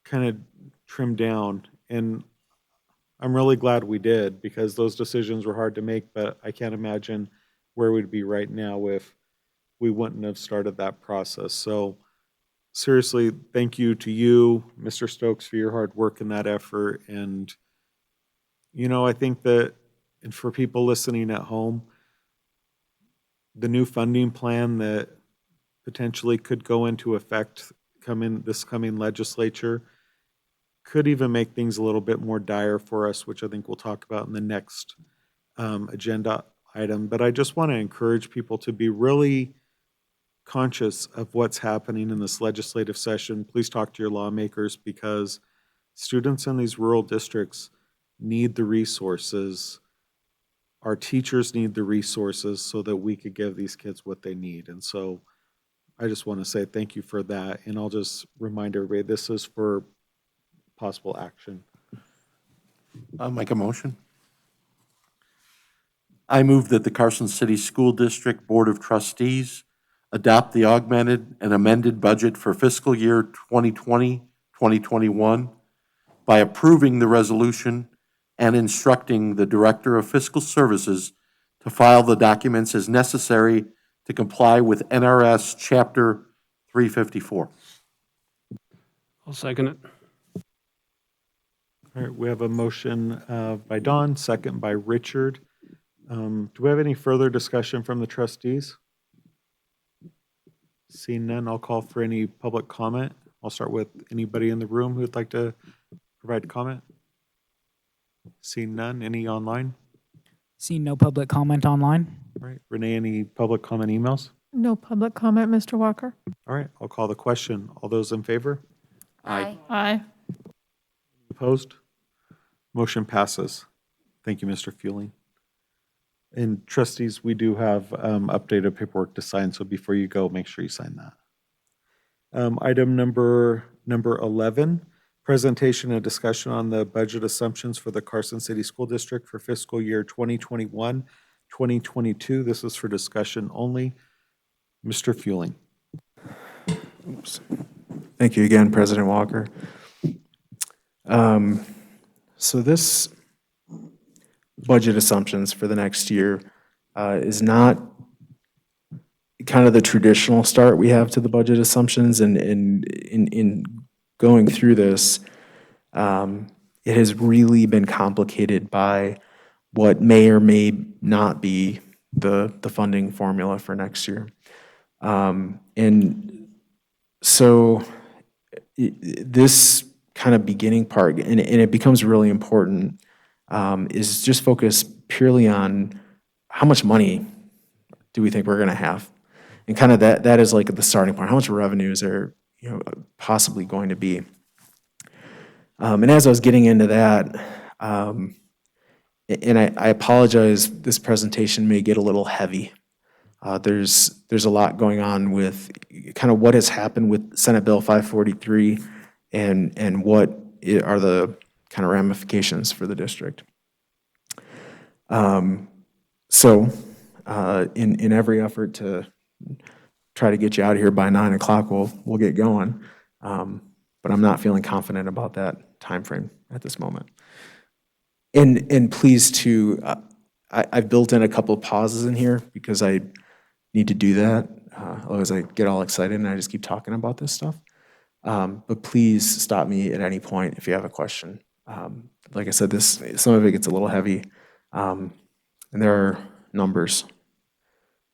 kind of trim down. And I'm really glad we did, because those decisions were hard to make, but I can't imagine where we'd be right now if we wouldn't have started that process. So seriously, thank you to you, Mr. Stokes, for your hard work in that effort. And, I think that, and for people listening at home, the new funding plan that potentially could go into effect this coming legislature could even make things a little bit more dire for us, which I think we'll talk about in the next agenda item. But I just want to encourage people to be really conscious of what's happening in this legislative session. Please talk to your lawmakers, because students in these rural districts need the resources. Our teachers need the resources so that we could give these kids what they need. And so I just want to say thank you for that. And I'll just remind everybody, this is for possible action. I'll make a motion. I move that the Carson City School District Board of Trustees adopt the augmented and amended budget for fiscal year 2020-2021 by approving the resolution and instructing the Director of Fiscal Services to file the documents as necessary to comply with NRS Chapter 354. I'll second it. All All right, we have a motion by Don, second by Richard. Do we have any further discussion from the trustees? Seeing none, I'll call for any public comment. I'll start with anybody in the room who would like to provide comment. Seeing none, any online? Seeing no public comment online. All right, Renee, any public comment emails? No public comment, Mr. Walker. All right, I'll call the question. All those in favor? Aye. Aye. Opposed? Motion passes. Thank you, Mr. Fueling. And trustees, we do have updated paperwork to sign, so before you go, make sure you sign that. Item number 11, presentation and discussion on the budget assumptions for the Carson City School District for fiscal year 2021, 2022. This is for discussion only. Mr. Fueling. Oops. Thank you again, President Walker. So this budget assumptions for the next year is not kind of the traditional start we have to the budget assumptions. And in going through this, it has really been complicated by what may or may not be the funding formula for next year. And so this kind of beginning part, and it becomes really important, is just focus purely on how much money do we think we're going to have, and kind of that is like the starting point. How much revenues are possibly going to be? And as I was getting into that, and I apologize, this presentation may get a little heavy. There's a lot going on with kind of what has happened with Senate Bill 543 and what are the kind of ramifications for the district. So in every effort to try to get you out of here by 9 o'clock, we'll get going. But I'm not feeling confident about that time frame at this moment. And please too, I've built in a couple of pauses in here because I need to do that. Otherwise I get all excited and I just keep talking about this stuff. But please stop me at any point if you have a question. Like I said, some of it gets a little heavy, and there are numbers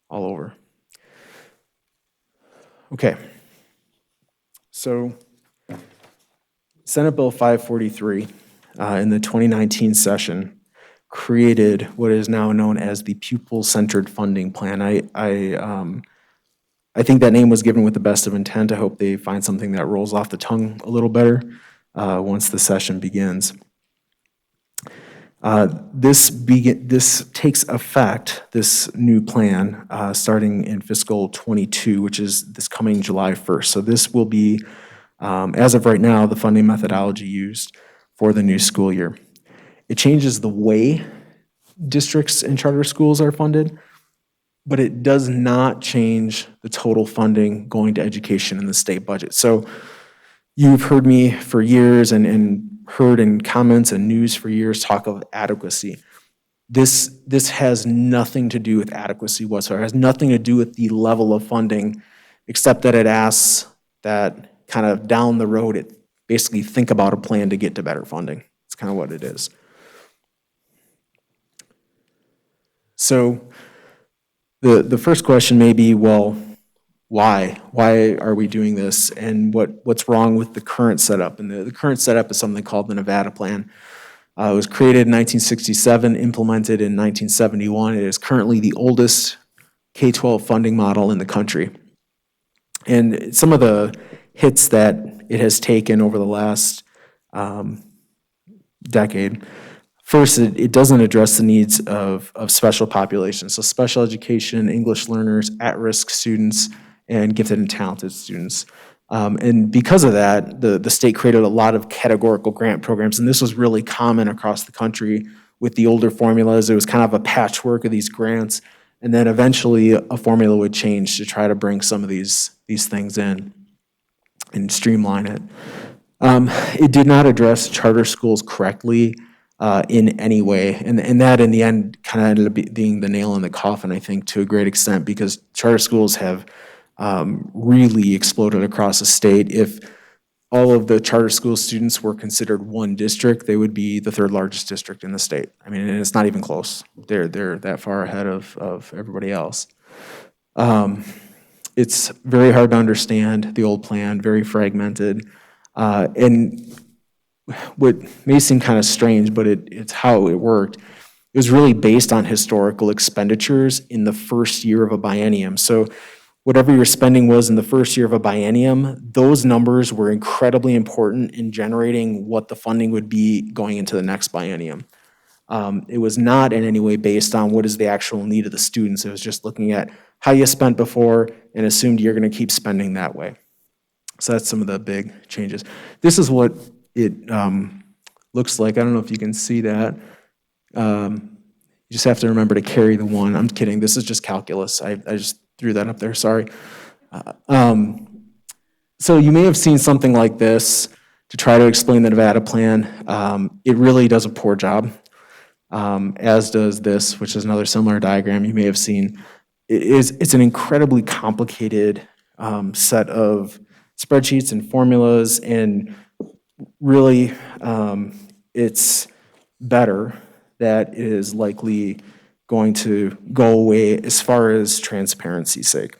all over. Okay. So Senate Bill 543 in the 2019 session created what is now known as the Pupil-Centered Funding Plan. I think that name was given with the best of intent. I hope they find something that rolls off the tongue a little better once the session begins. This takes effect, this new plan, starting in fiscal 22, which is this coming July 1st. So this will be, as of right now, the funding methodology used for the new school year. It changes the way districts and charter schools are funded, but it does not change the total funding going to education in the state budget. So you've heard me for years and heard in comments and news for years talk of adequacy. This has nothing to do with adequacy whatsoever. It has nothing to do with the level of funding, except that it asks that kind of down the road, it basically think about a plan to get to better funding. It's kind of what it is. So the first question may be, well, why? Why are we doing this? And what's wrong with the current setup? And the current setup is something called the Nevada Plan. It was created in 1967, implemented in 1971. It is currently the oldest K-12 funding model in the country. And some of the hits that it has taken over the last decade. First, it doesn't address the needs of special populations. So special education, English learners, at-risk students, and gifted and talented students. And because of that, the state created a lot of categorical grant programs, and this was really common across the country with the older formulas. It was kind of a patchwork of these grants, and then eventually a formula would change to try to bring some of these things in and streamline it. It did not address charter schools correctly in any way, and that in the end kind of ended up being the nail in the coffin, I think, to a great extent, because charter schools have really exploded across the state. If all of the charter school students were considered one district, they would be the third largest district in the state. I mean, and it's not even close. They're that far ahead of everybody else. It's very hard to understand, the old plan, very fragmented. And what may seem kind of strange, but it's how it worked. It was really based on historical expenditures in the first year of a biennium. So whatever your spending was in the first year of a biennium, those numbers were incredibly important in generating what the funding would be going into the next biennium. It was not in any way based on what is the actual need of the students. It was just looking at how you spent before and assumed you're going to keep spending that way. So that's some of the big changes. This is what it looks like. I don't know if you can see that. You just have to remember to carry the one. I'm kidding. This is just calculus. I just threw that up there. Sorry. So you may have seen something like this to try to explain the Nevada plan. It really does a poor job, as does this, which is another similar diagram you may have seen. It's an incredibly complicated set of spreadsheets and formulas, and really it's better that it is likely going to go away as far as transparency's sake.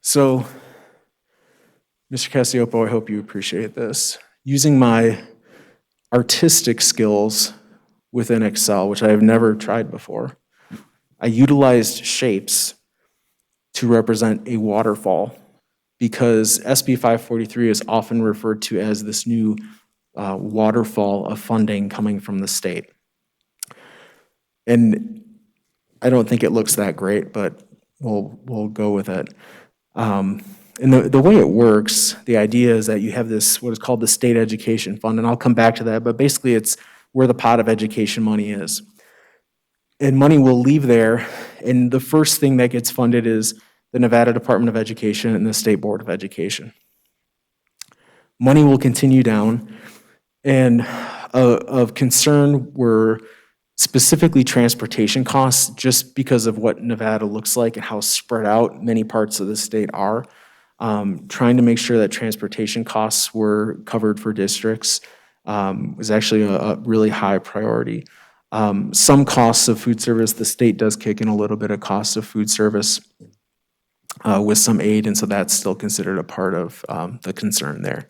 So, Mr. Casiopo, I hope you appreciate this. Using my artistic skills within Excel, which I have never tried before, I utilized shapes to represent a waterfall because SB 543 is often referred to as this new waterfall of funding coming from the state. And I don't think it looks that great, but we'll go with it. And the way it works, the idea is that you have this, what is called the State Education Fund, and I'll come back to that, but basically it's where the pot of education money is. And money will leave there, and the first thing that gets funded is the Nevada Department of Education and the State Board of Education. Money will continue down, and of concern were specifically transportation costs, just because of what Nevada looks like and how spread out many parts of the state are. Trying to make sure that transportation costs were covered for districts was actually a really high priority. Some costs of food service, the state does kick in a little bit of cost of food service with some aid, and so that's still considered a part of the concern there.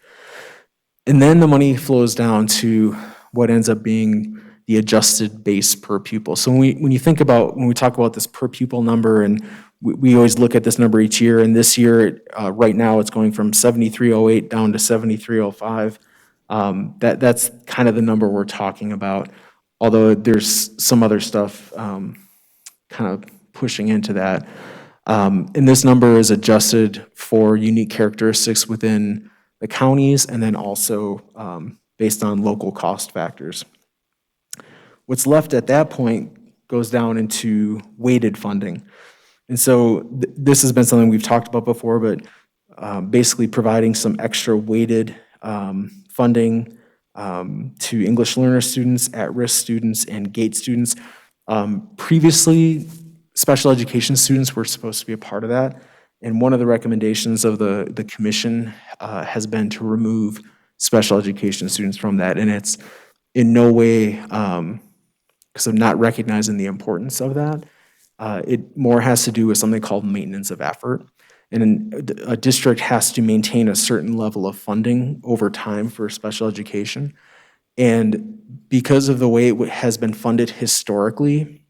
And then the money flows down to what ends up being the adjusted base per pupil. So when we talk about this per pupil number, and we always look at this number each year, and this year, right now, it's going from 7308 down to 7305. That's kind of the number we're talking about, although there's some other stuff kind of pushing into that. And this number is adjusted for unique characteristics within the counties, and then also based on local cost factors. What's left at that point goes down into weighted funding. And so this has been something we've talked about before, but basically providing some extra weighted funding to English learner students, at-risk students, and GATE students. Previously, special education students were supposed to be a part of that, and one of the recommendations of the commission has been to remove special education students from that, and it's in no way because of not recognizing the importance of that. It more has to do with something called maintenance of effort. And a district has to maintain a certain level of funding over time for special education. And because of the way it has been funded historically,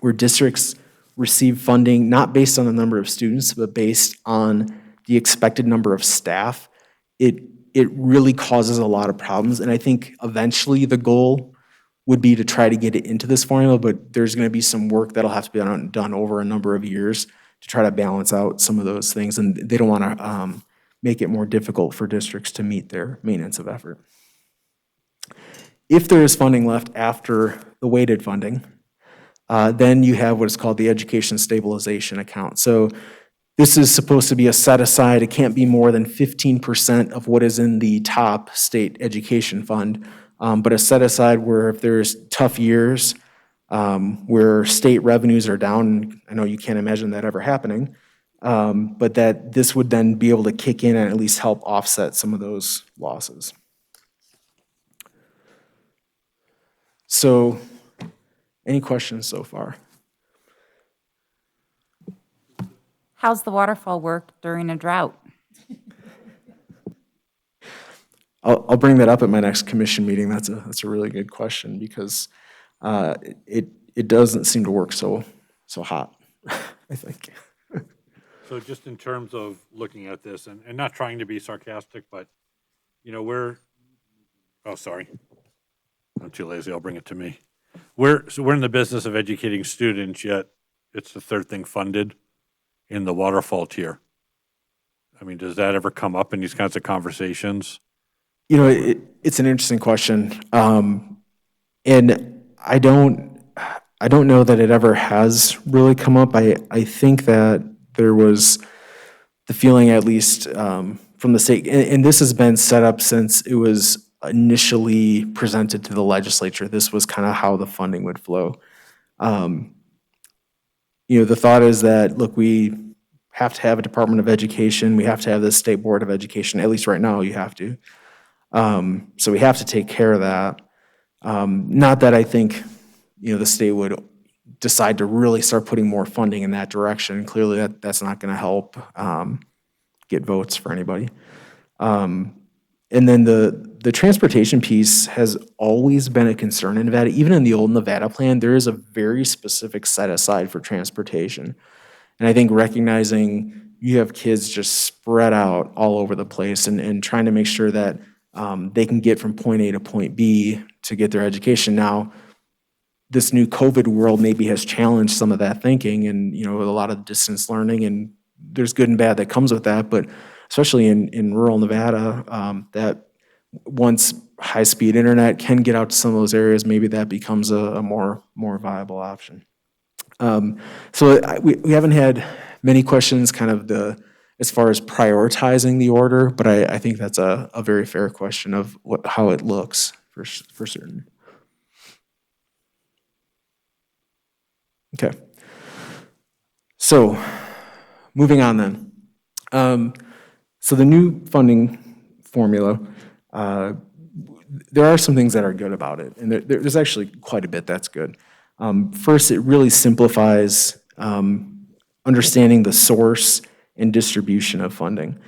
where districts receive funding not based on the number of students, but based on the expected number of staff, it really causes a lot of problems. And I think eventually the goal would be to try to get it into this formula, but there's going to be some work that'll have to be done over a number of years to try to balance out some of those things. And they don't want to make it more difficult for districts to meet their maintenance of effort. If there is funding left after the weighted funding, then you have what is called the Education Stabilization Account. So this is supposed to be a set aside. It can't be more than 15% of what is in the top state education fund, but a set aside where if there's tough years, where state revenues are down, and I know you can't imagine that ever happening, but that this would then be able to kick in and at least help offset some of those losses. So, any questions so far? How's the waterfall work during a drought? I'll bring that up at my next commission meeting. That's a really good question because it doesn't seem to work so hot, I think. So just in terms of looking at this, and not trying to be sarcastic, but, oh, sorry. I'm too lazy, I'll bring it to me. We're in the business of educating students, yet it's the third thing funded in the waterfall tier. I mean, does that ever come up in these kinds of conversations? It's an interesting question. And I don't know that it ever has really come up. I think that there was the feeling, at least from the state, and this has been set up since it was initially presented to the legislature. This was kind of how the funding would flow. The thought is that, look, we have to have a Department of Education. We have to have the State Board of Education. At least right now, you have to. So we have to take care of that. Not that I think, the state would decide to really start putting more funding in that direction. Clearly, that's not going to help get votes for anybody. And then the transportation piece has always been a concern in Nevada. Even in the old Nevada plan, there is a very specific set aside for transportation. And I think recognizing you have kids just spread out all over the place and trying to make sure that they can get from point A to point B to get their education. Now, this new COVID world maybe has challenged some of that thinking and, a lot of distance learning, and there's good and bad that comes with that. But especially in rural Nevada, that once high-speed internet can get out to some of those areas, maybe that becomes a more viable option. So we haven't had many questions kind of as far as prioritizing the order, but I think that's a very fair question of how it looks for certain. Okay. So moving on then. So the new funding formula, there are some things that are good about it, and there's actually quite a bit that's good. First, it really simplifies understanding the source and distribution of funding.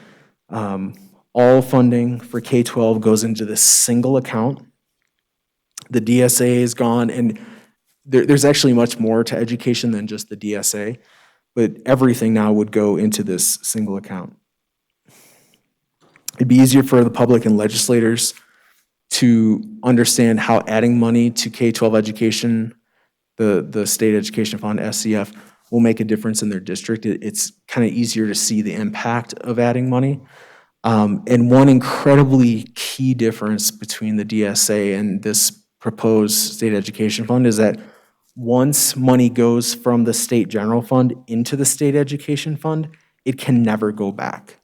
All funding for K-12 goes into this single account. The DSA is gone, and there's actually much more to education than just the DSA, but everything now would go into this single account. It'd be easier for the public and legislators to understand how adding money to K-12 education, the State Education Fund, SCF, will make a difference in their district. It's kind of easier to see the impact of adding money. And one incredibly key difference between the DSA and this proposed State Education Fund is that once money goes from the State General Fund into the State Education Fund, it can never go back.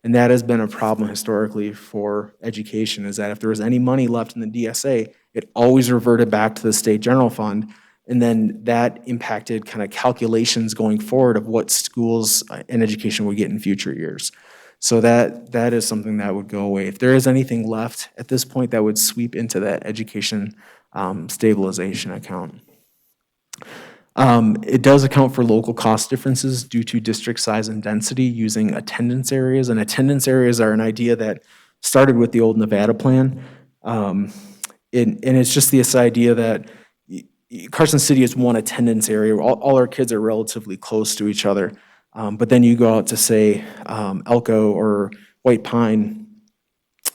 And that has been a problem historically for education, is that if there was any money left in the DSA, it always reverted back to the State General Fund. And then that impacted kind of calculations going forward of what schools and education would get in future years. So that is something that would go away. If there is anything left at this point, that would sweep into that education stabilization account. It does account for local cost differences due to district size and density using attendance areas. And attendance areas are an idea that started with the old Nevada plan. And it's just this idea that Carson City is one attendance area. All our kids are relatively close to each other. But then you go out to, say, Elko or White Pine,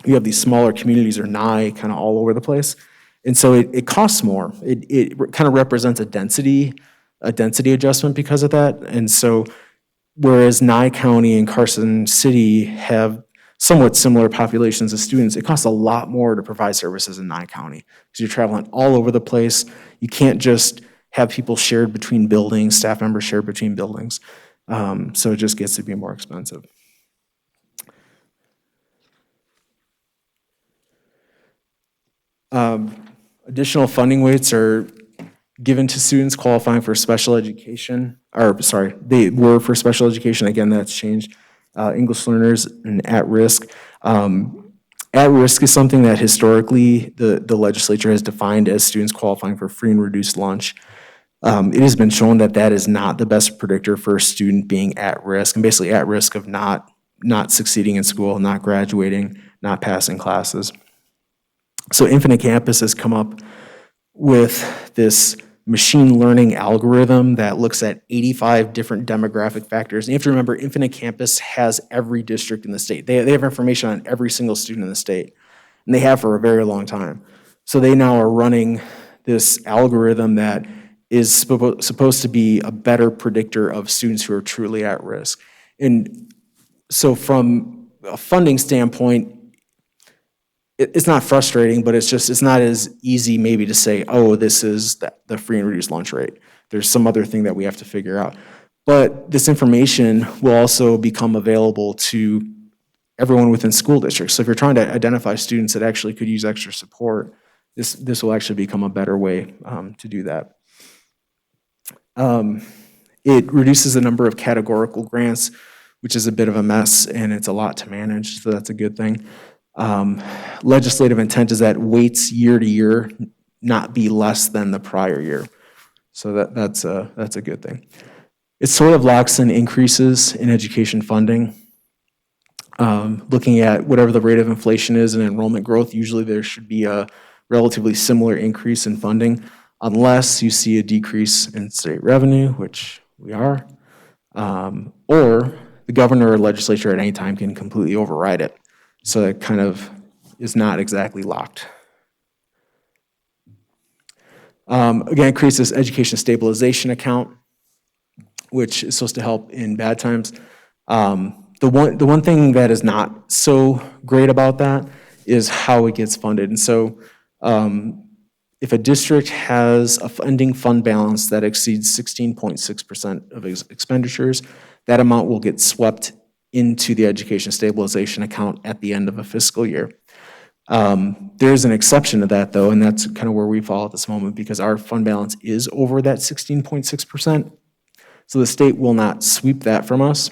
you have these smaller communities, or Nye, kind of all over the place. And so it costs more. It kind of represents a density adjustment because of that. And so whereas Nye County and Carson City have somewhat similar populations of students, it costs a lot more to provide services in Nye County because you're traveling all over the place. You can't just have people shared between buildings, staff members shared between buildings. So it just gets to be more expensive. Additional funding weights are given to students qualifying for special education, or sorry, they were for special education. Again, that's changed. English learners and at risk. At risk is something that historically the legislature has defined as students qualifying for free and reduced lunch. It has been shown that that is not the best predictor for a student being at risk, and basically at risk of not succeeding in school, not graduating, not passing classes. So Infinite Campus has come up with this machine learning algorithm that looks at 85 different demographic factors. And you have to remember, Infinite Campus has every district in the state. They have information on every single student in the state, and they have for a very long time. So they now are running this algorithm that is supposed to be a better predictor of students who are truly at risk. And so from a funding standpoint, it's not frustrating, but it's not as easy maybe to say, oh, this is the free and reduced lunch rate. There's some other thing that we have to figure out. But this information will also become available to everyone within school districts. So if you're trying to identify students that actually could use extra support, this will actually become a better way to do that. It reduces the number of categorical grants, which is a bit of a mess, and it's a lot to manage, so that's a good thing. Legislative intent is that weights year to year not be less than the prior year. So that's a good thing. It sort of locks in increases in education funding. Looking at whatever the rate of inflation is and enrollment growth, usually there should be a relatively similar increase in funding, unless you see a decrease in state revenue, which we are, or the governor or legislature at any time can completely override it. So it kind of is not exactly locked. Again, it creates this education stabilization account, which is supposed to help in bad times. The one thing that is not so great about that is how it gets funded. And so if a district has a funding fund balance that exceeds 16.6% of expenditures, that amount will get swept into the education stabilization account at the end of a fiscal year. There's an exception to that, though, and that's kind of where we fall at this moment, because our fund balance is over that 16.6%. So the state will not sweep that from us.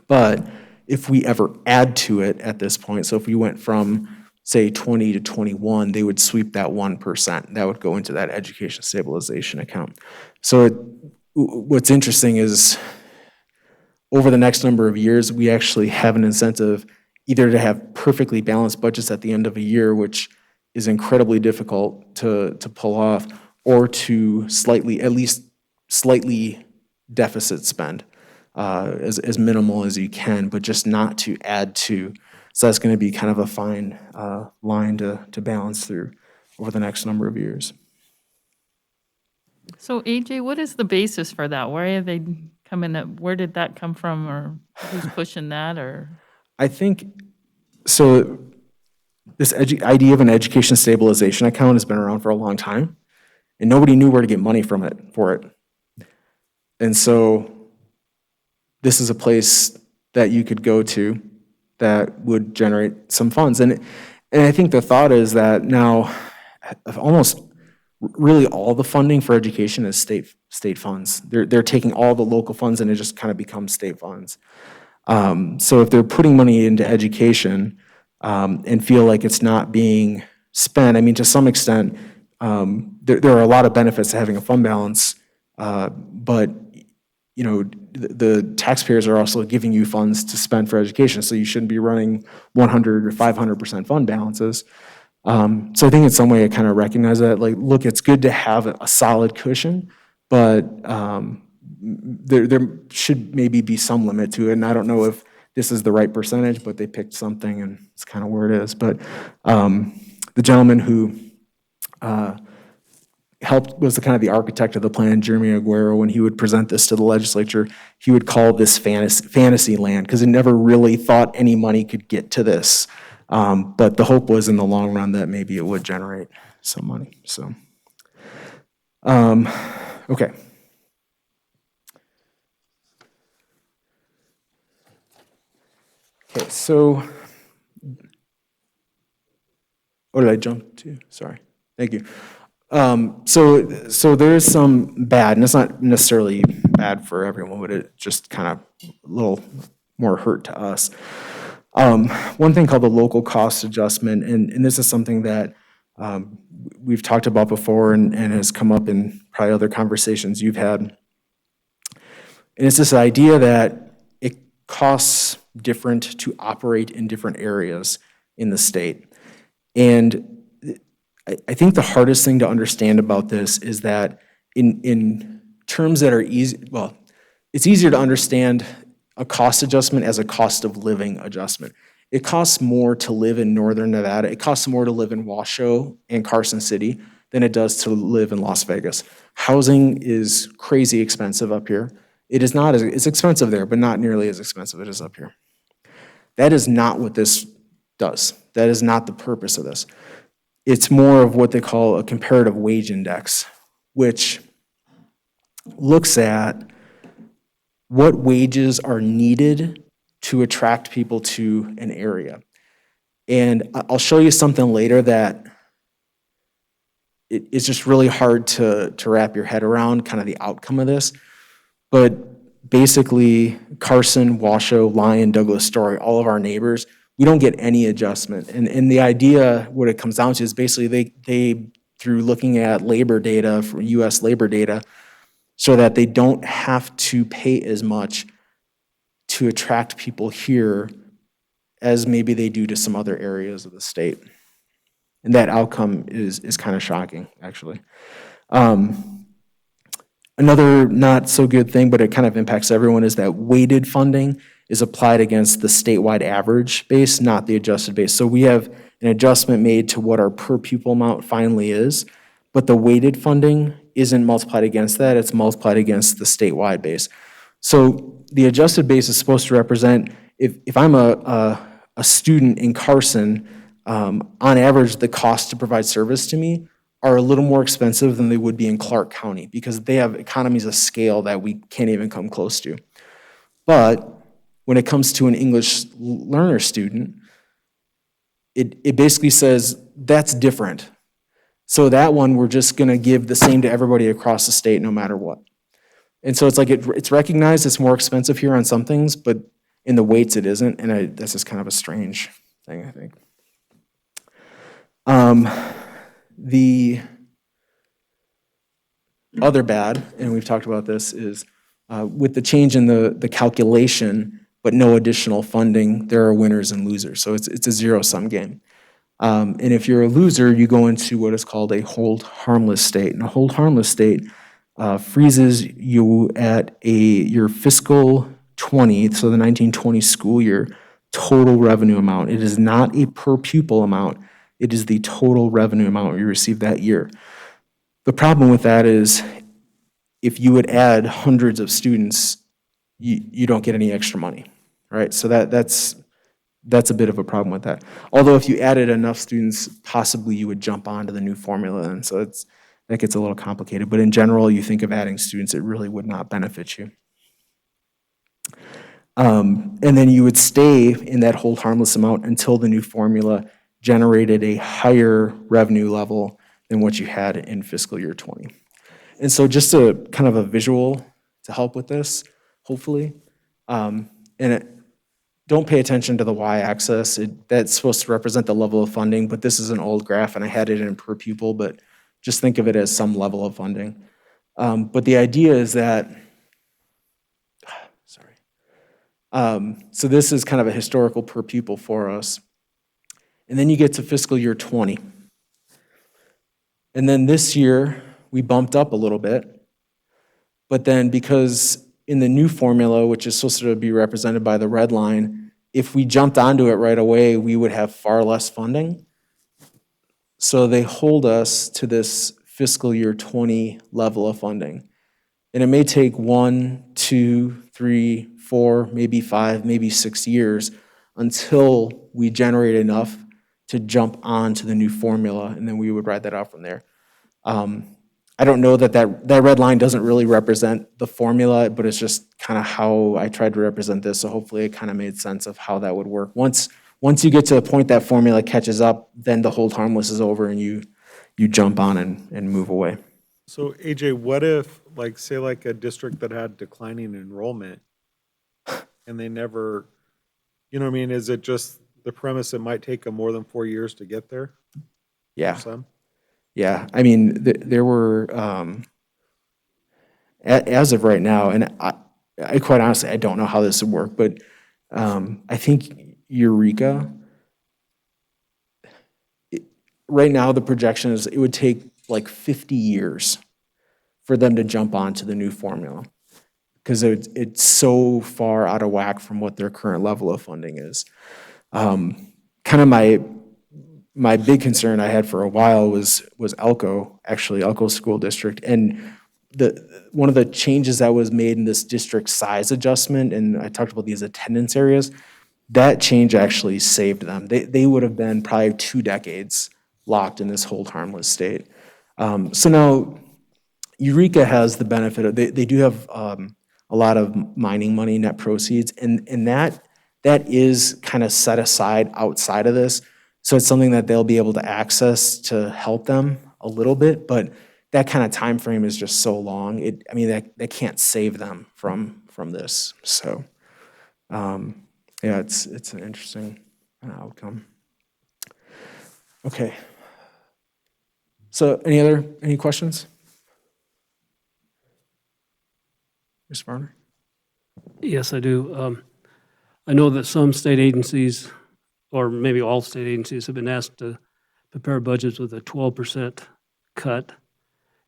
But if we ever add to it at this point, so if we went from, say, 20 to 21, they would sweep that 1%. That would go into that education stabilization account. So what's interesting is, over the next number of years, we actually have an incentive either to have perfectly balanced budgets at the end of a year, which is incredibly difficult to pull off, or to at least slightly deficit spend, as minimal as you can, but just not to add to. So that's going to be kind of a fine line to balance through over the next number of years. So AJ, what is the basis for that? Why are they coming up? Where did that come from, or who's pushing that, or? I think, so this idea of an education stabilization account has been around for a long time, and nobody knew where to get money for it. And so this is a place that you could go to that would generate some funds. And I think the thought is that now almost really all the funding for education is state funds. They're taking all the local funds and it just kind of becomes state funds. So if they're putting money into education and feel like it's not being spent, I mean, to some extent, there are a lot of benefits to having a fund balance, but you know, the taxpayers are also giving you funds to spend for education, so you shouldn't be running 100 or 500% fund balances. So I think in some way I kind of recognize that, like, look, it's good to have a solid cushion, but there should maybe be some limit to it, and I don't know if this is the right percentage, but they picked something and it's kind of where it is. But the gentleman who was the kind of the architect of the plan, Jeremy Aguero, when he would present this to the legislature, he would call this fantasy land, because it never really thought any money could get to this. But the hope was in the long run that maybe it would generate some money. So, okay. Okay, so, what did I jump to? Sorry. Thank you. So there is some bad, and it's not necessarily bad for everyone, but it just kind of a little more hurt to us. One thing called the local cost adjustment, and this is something that we've talked about before and has come up in probably other conversations you've had. And it's this idea that it costs different to operate in different areas in the state. And I think the hardest thing to understand about this is that in terms that are easy, well, it's easier to understand a cost adjustment as a cost of living adjustment. It costs more to live in northern Nevada. It costs more to live in Washoe and Carson City than it does to live in Las Vegas. Housing is crazy expensive up here. It is not as, it's expensive there, but not nearly as expensive as it is up here. That is not what this does. That is not the purpose of this. It's more of what they call a comparative wage index, which looks at what wages are needed to attract people to an area. And I'll show you something later that it's just really hard to wrap your head around kind of the outcome of this. But basically, Carson, Washoe, Lyon, Douglas, Story, all of our neighbors, we don't get any adjustment. And the idea, what it comes down to is basically they through looking at labor data, from US labor data, so that they don't have to pay as much to attract people here as maybe they do to some other areas of the state. And that outcome is kind of shocking, actually. Another not so good thing, but it kind of impacts everyone, is that weighted funding is applied against the statewide average base, not the adjusted base. So we have an adjustment made to what our per pupil amount finally is, but the weighted funding isn't multiplied against that, it's multiplied against the statewide base. So the adjusted base is supposed to represent, if I'm a student in Carson, on average, the cost to provide service to me are a little more expensive than they would be in Clark County because they have economies of scale that we can't even come close to. But when it comes to an English learner student, it basically says that's different. So that one, we're just going to give the same to everybody across the state no matter what. And so it's like it's recognized it's more expensive here on some things, but in the weights it isn't, and that's just kind of a strange thing, I think. The other bad, and we've talked about this, is with the change in the calculation, but no additional funding, there are winners and losers. So it's a zero-sum game. And if you're a loser, you go into what is called a hold harmless state. And a hold harmless state freezes you at your fiscal 20, so the 1920 school year, total revenue amount. It is not a per pupil amount. It is the total revenue amount you receive that year. The problem with that is if you would add hundreds of students, you don't get any extra money, right? So that's a bit of a problem with that. Although if you added enough students, possibly you would jump onto the new formula, and so that gets a little complicated. But in general, you think of adding students, it really would not benefit you. And then you would stay in that hold harmless amount until the new formula generated a higher revenue level than what you had in fiscal year 20. And so just a kind of a visual to help with this, hopefully. Don't pay attention to the y-axis. That's supposed to represent the level of funding, but this is an old graph and I had it in per pupil, but just think of it as some level of funding. But the idea is that, so this is kind of a historical per pupil for us. And then you get to fiscal year 20. And then this year, we bumped up a little bit. But then because in the new formula, which is supposed to be represented by the red line, if we jumped onto it right away, we would have far less funding. So they hold us to this fiscal year 20 level of funding. And it may take 1, 2, 3, 4, maybe 5, maybe 6 years until we generate enough to jump on to the new formula, and then we would ride that out from there. I don't know that red line doesn't really represent the formula, but it's just kind of how I tried to represent this, so hopefully it kind of made sense of how that would work. Once you get to the point that formula catches up, then the hold harmless is over and you you jump on and move away. So AJ, what if, like, say like a district that had declining enrollment and they never, you know what I mean? Is it just the premise it might take them more than 4 years to get there? Yeah. For some? Yeah, I mean, there were, as of right now, and I quite honestly, I don't know how this would work, but I think Eureka, right now, the projection is it would take like 50 years for them to jump onto the new formula because it's so far out of whack from what their current level of funding is. Kind of my big concern I had for a while was Elko, actually Elko School District, and one of the changes that was made in this district size adjustment, and I talked about these attendance areas, that change actually saved them. They would have been probably 2 decades locked in this hold harmless state. So now Eureka has the benefit of, they do have a lot of mining money, net proceeds, and that is kind of set aside outside of this. So it's something that they'll be able to access to help them a little bit, but that kind of time frame is just so long. I mean, that can't save them from this. So, yeah, it's an interesting outcome. Okay. So any questions? Mr. Varner? Yes, I do. I know that some state agencies, or maybe all state agencies, have been asked to prepare budgets with a 12% cut.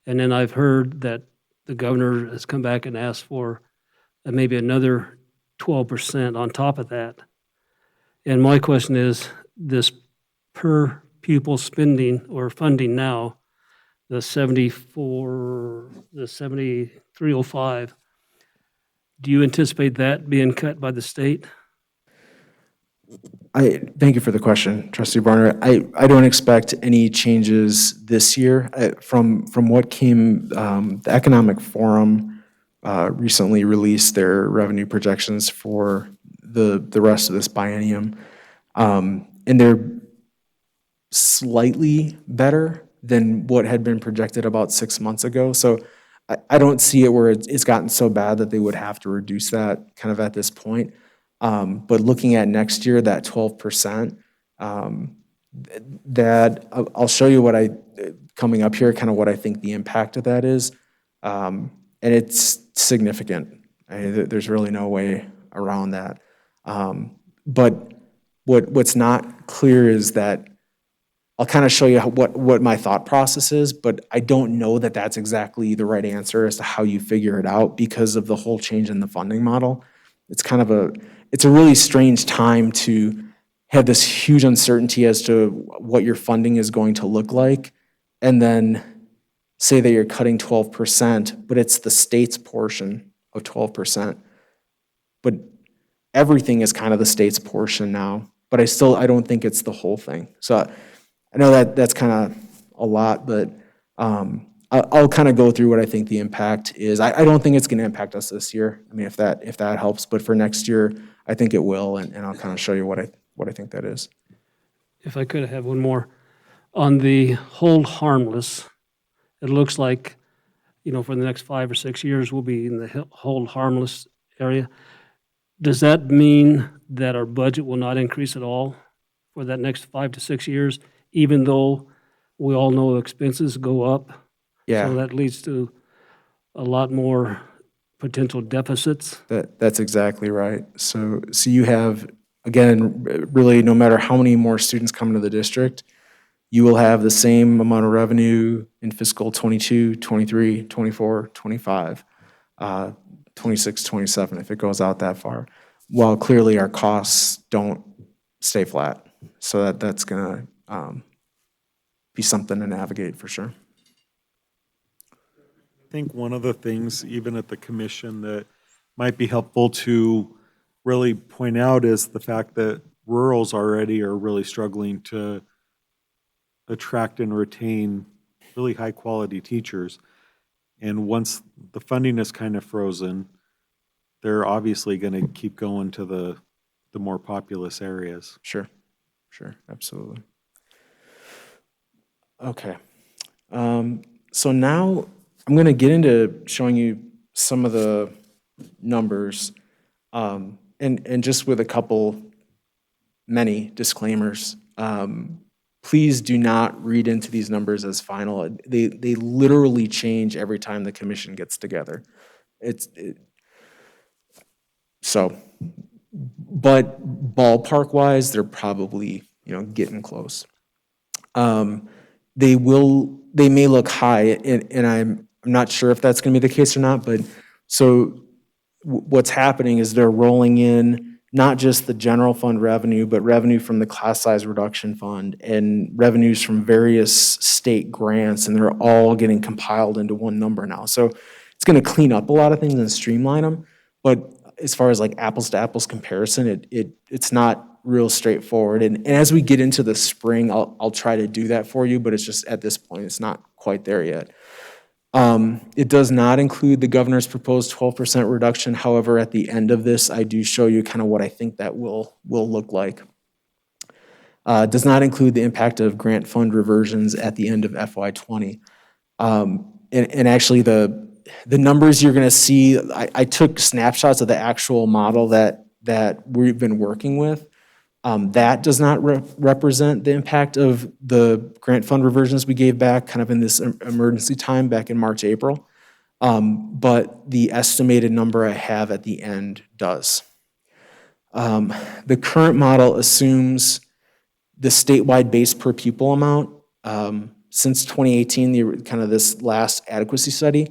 And then I've heard that the governor has come back and asked for maybe another 12% on top of that. And my question is, this per pupil spending or funding now, the 7305, do you anticipate that being cut by the state? Thank you for the question, Trustee Barner. I don't expect any changes this year. From what came, the Economic Forum recently released their revenue projections for the rest of this biennium, and they're slightly better than what had been projected about 6 months ago. So I don't see it where it's gotten so bad that they would have to reduce that kind of at this point. But looking at next year, that 12%, that I'll show you coming up here, kind of what I think the impact of that is. And it's significant. There's really no way around that. But what's not clear is that I'll kind of show you what my thought process is, but I don't know that that's exactly the right answer as to how you figure it out because of the whole change in the funding model. It's kind of it's a really strange time to have this huge uncertainty as to what your funding is going to look like, and then say that you're cutting 12%, but it's the state's portion of 12%. But everything is kind of the state's portion now, but I don't think it's the whole thing. So I know that's kind of a lot, but I'll kind of go through what I think the impact is. I don't think it's going to impact us this year. I mean, if that helps, but for next year, I think it will, and I'll kind of show you what I think that is. If I could have one more. On the hold harmless, it looks like, for the next 5 or 6 years, we'll be in the hold harmless area. Does that mean that our budget will not increase at all for that next 5 to 6 years, even though we all know expenses go up? Yeah. So that leads to a lot more potential deficits? That's exactly right. So you have, again, really no matter how many more students come into the district, you will have the same amount of revenue in fiscal 22, 23, 24, 25, 26, 27, if it goes out that far. While clearly our costs don't stay flat. So that's going to be something to navigate for sure. I think one of the things, even at the commission, that might be helpful to really point out is the fact that rurals already are really struggling to attract and retain really high-quality teachers. And once the funding is kind of frozen, they're obviously going to keep going to the more populous areas. Sure, absolutely. Okay. So now I'm going to get into showing you some of the numbers, and just with a couple, many disclaimers. Please do not read into these numbers as final. They literally change every time the commission gets together. But ballpark wise, they're probably, getting close. They may look high, and I'm not sure if that's going to be the case or not, but so what's happening is they're rolling in not just the general fund revenue, but revenue from the class size reduction fund and revenues from various state grants, and they're all getting compiled into one number now. So it's going to clean up a lot of things and streamline them, but as far as like apples to apples comparison, it's not real straightforward. And as we get into the spring, I'll try to do that for you, but it's just at this point, it's not quite there yet. It does not include the governor's proposed 12% reduction. However, at the end of this, I do show you kind of what I think that will look like. Does not include the impact of grant fund reversions at the end of FY20. And actually the numbers you're going to see, I took snapshots of the actual model that we've been working with. That does not represent the impact of the grant fund reversions we gave back kind of in this emergency time back in March, April. But the estimated number I have at the end does. The current model assumes the statewide base per pupil amount. Since 2018, kind of this last adequacy study,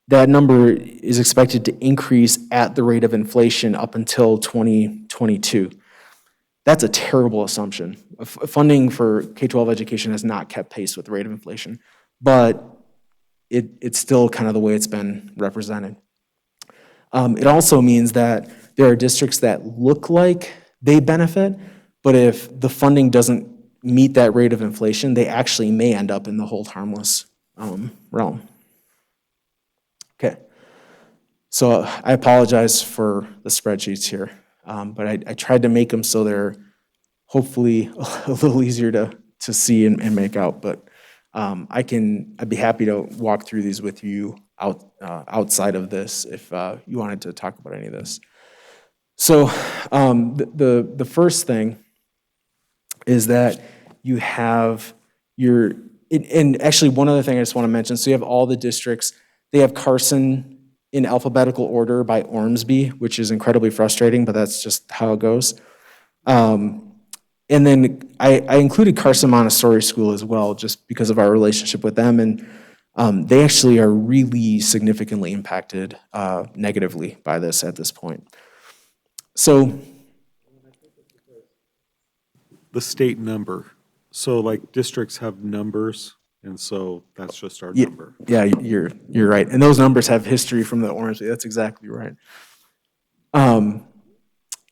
that number is expected to increase at the rate of inflation up until 2022. That's a terrible assumption. Funding for K-12 education has not kept pace with the rate of inflation, but it's still kind of the way it's been represented. It also means that there are districts that look like they benefit, but if the funding doesn't meet that rate of inflation, they actually may end up in the hold harmless realm. Okay, so I apologize for the spreadsheets here. But I tried to make them so they're hopefully a little easier to see and make out. But I'd be happy to walk through these with you outside of this if you wanted to talk about any of this. So the first thing is that you have and actually one other thing I just want to mention. So you have all the districts. They have Carson in alphabetical order by Ormsby, which is incredibly frustrating, but that's just how it goes. And then I included Carson Montessori School as well, just because of our relationship with them. And they actually are really significantly impacted negatively by this at this point. So The state number. So like districts have numbers, and so that's just our number. Yeah, you're right. And those numbers have history from the Ormsby. That's exactly right.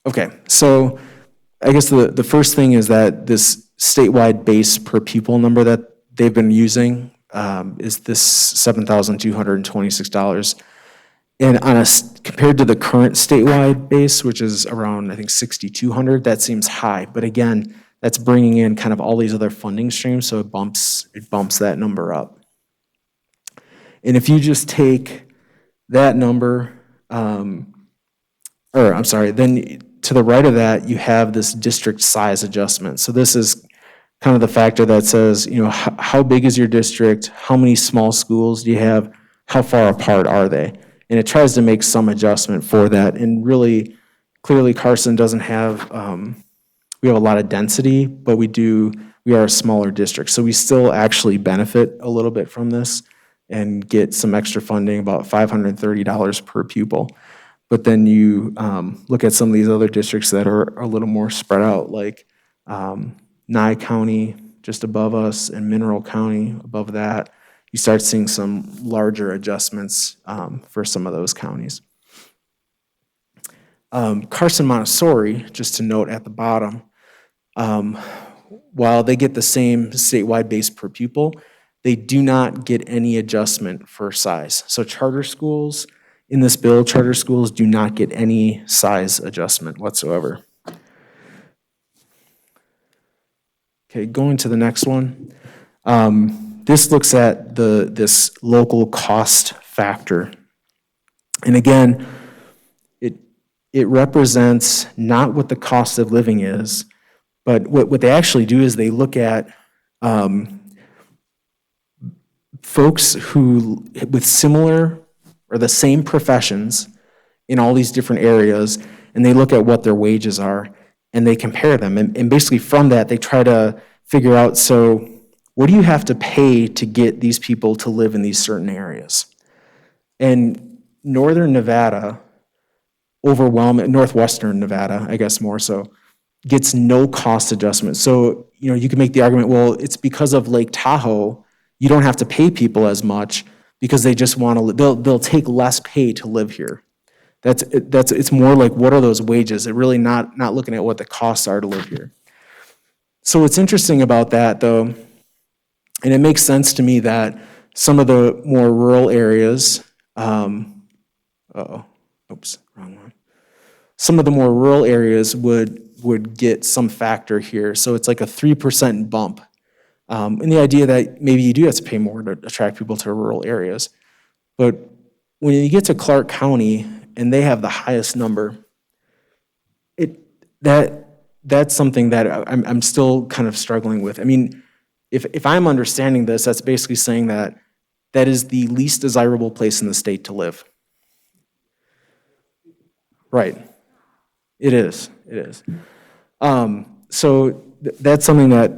Okay, so I guess the first thing is that this statewide base per pupil number that they've been using is this $7,226. And compared to the current statewide base, which is around, I think, $6,200, that seems high. But again, that's bringing in kind of all these other funding streams, so it bumps that number up. And if you just take that number, then to the right of that, you have this district size adjustment. So this is kind of the factor that says, how big is your district? How many small schools do you have? How far apart are they? And it tries to make some adjustment for that. And really, clearly Carson doesn't have, we have a lot of density, but we are a smaller district. So we still actually benefit a little bit from this and get some extra funding, about $530 per pupil. But then you look at some of these other districts that are a little more spread out, like Nye County just above us and Mineral County above that. You start seeing some larger adjustments for some of those counties. Carson Montessori, just to note at the bottom, while they get the same statewide base per pupil, they do not get any adjustment for size. So charter schools, in this bill, charter schools do not get any size adjustment whatsoever. Okay, going to the next one. This looks at this local cost factor. And again, it represents not what the cost of living is, but what they actually do is they look at folks who, with similar or the same professions in all these different areas, and they look at what their wages are, and they compare them. And basically from that, they try to figure out, so what do you have to pay to get these people to live in these certain areas? And Northern Nevada, Northwestern Nevada, I guess more so, gets no cost adjustment. So, you can make the argument, well, it's because of Lake Tahoe, you don't have to pay people as much because they just want to, they'll take less pay to live here. It's more like, what are those wages? They're really not looking at what the costs are to live here. So what's interesting about that, though, and it makes sense to me that some of the more rural areas, oops, wrong one. Some of the more rural areas would get some factor here. So it's like a 3% bump. And the idea that maybe you do have to pay more to attract people to rural areas. But when you get to Clark County and they have the highest number, that's something that I'm still kind of struggling with. I mean, if I'm understanding this, that's basically saying that that is the least desirable place in the state to live. Right. It is. So that's something that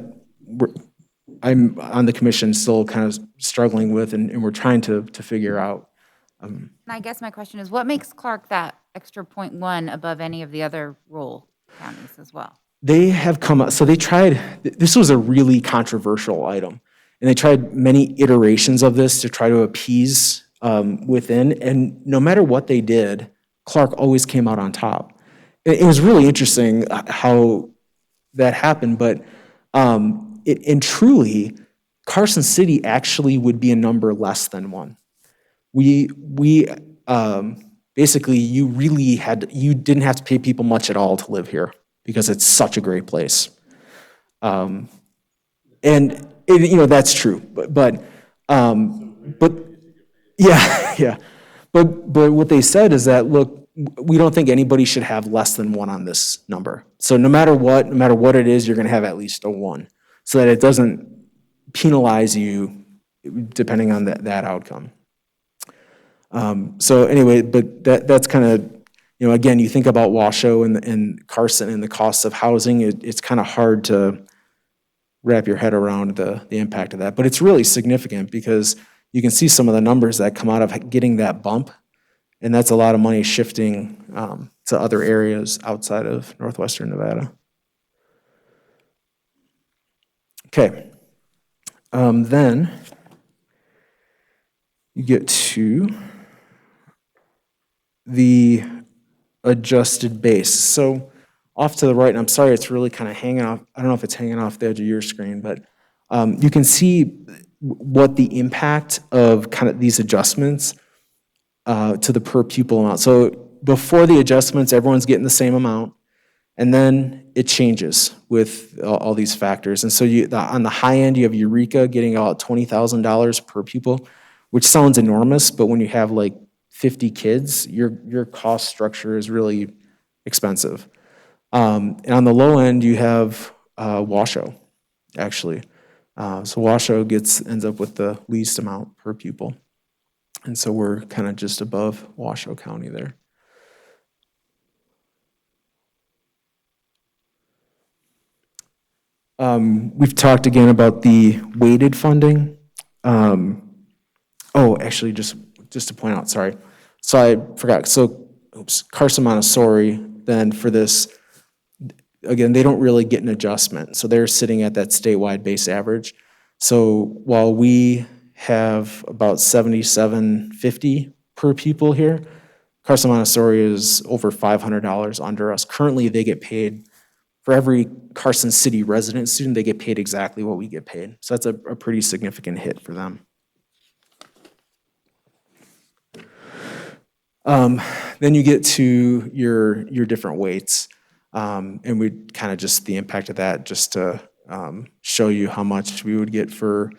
I'm on the commission still kind of struggling with, and we're trying to figure out. And I guess my question is, what makes Clark that extra 0.1 above any of the other rural counties as well? They have come up, so they tried, this was a really controversial item, and they tried many iterations of this to try to appease within, and no matter what they did, Clark always came out on top. It was really interesting how that happened, but and truly, Carson City actually would be a number less than 1. We basically, you didn't have to pay people much at all to live here because it's such a great place. And that's true, but yeah. But what they said is that, look, we don't think anybody should have less than 1 on this number. So no matter what it is, you're going to have at least a 1, so that it doesn't penalize you depending on that outcome. So anyway, but that's kind of, again, you think about Washoe and Carson and the costs of housing, it's kind of hard to wrap your head around the impact of that. But it's really significant because you can see some of the numbers that come out of getting that bump, and that's a lot of money shifting to other areas outside of Northwestern Nevada. Okay. Then you get to the adjusted base. So off to the right, and I'm sorry, it's really kind of hanging off. I don't know if it's hanging off the edge of your screen, but you can see what the impact of kind of these adjustments to the per pupil amount. So before the adjustments, everyone's getting the same amount, and then it changes with all these factors. And so on the high end, you have Eureka getting about $20,000 per pupil, which sounds enormous, but when you have like 50 kids, your cost structure is really expensive. And on the low end, you have Washoe, actually. So Washoe ends up with the least amount per pupil. And so we're kind of just above Washoe County there. We've talked again about the weighted funding. Actually, just to point out, sorry. So I forgot. So, Carson Montessori, then for this, again, they don't really get an adjustment. So they're sitting at that statewide base average. So while we have about $77.50 per pupil here, Carson Montessori is over $500 under us. Currently, they get paid, for every Carson City resident student, they get paid exactly what we get paid. So that's a pretty significant hit for them. Then you get to your different weights, and we kind of just the impact of that just to show you how much we would get for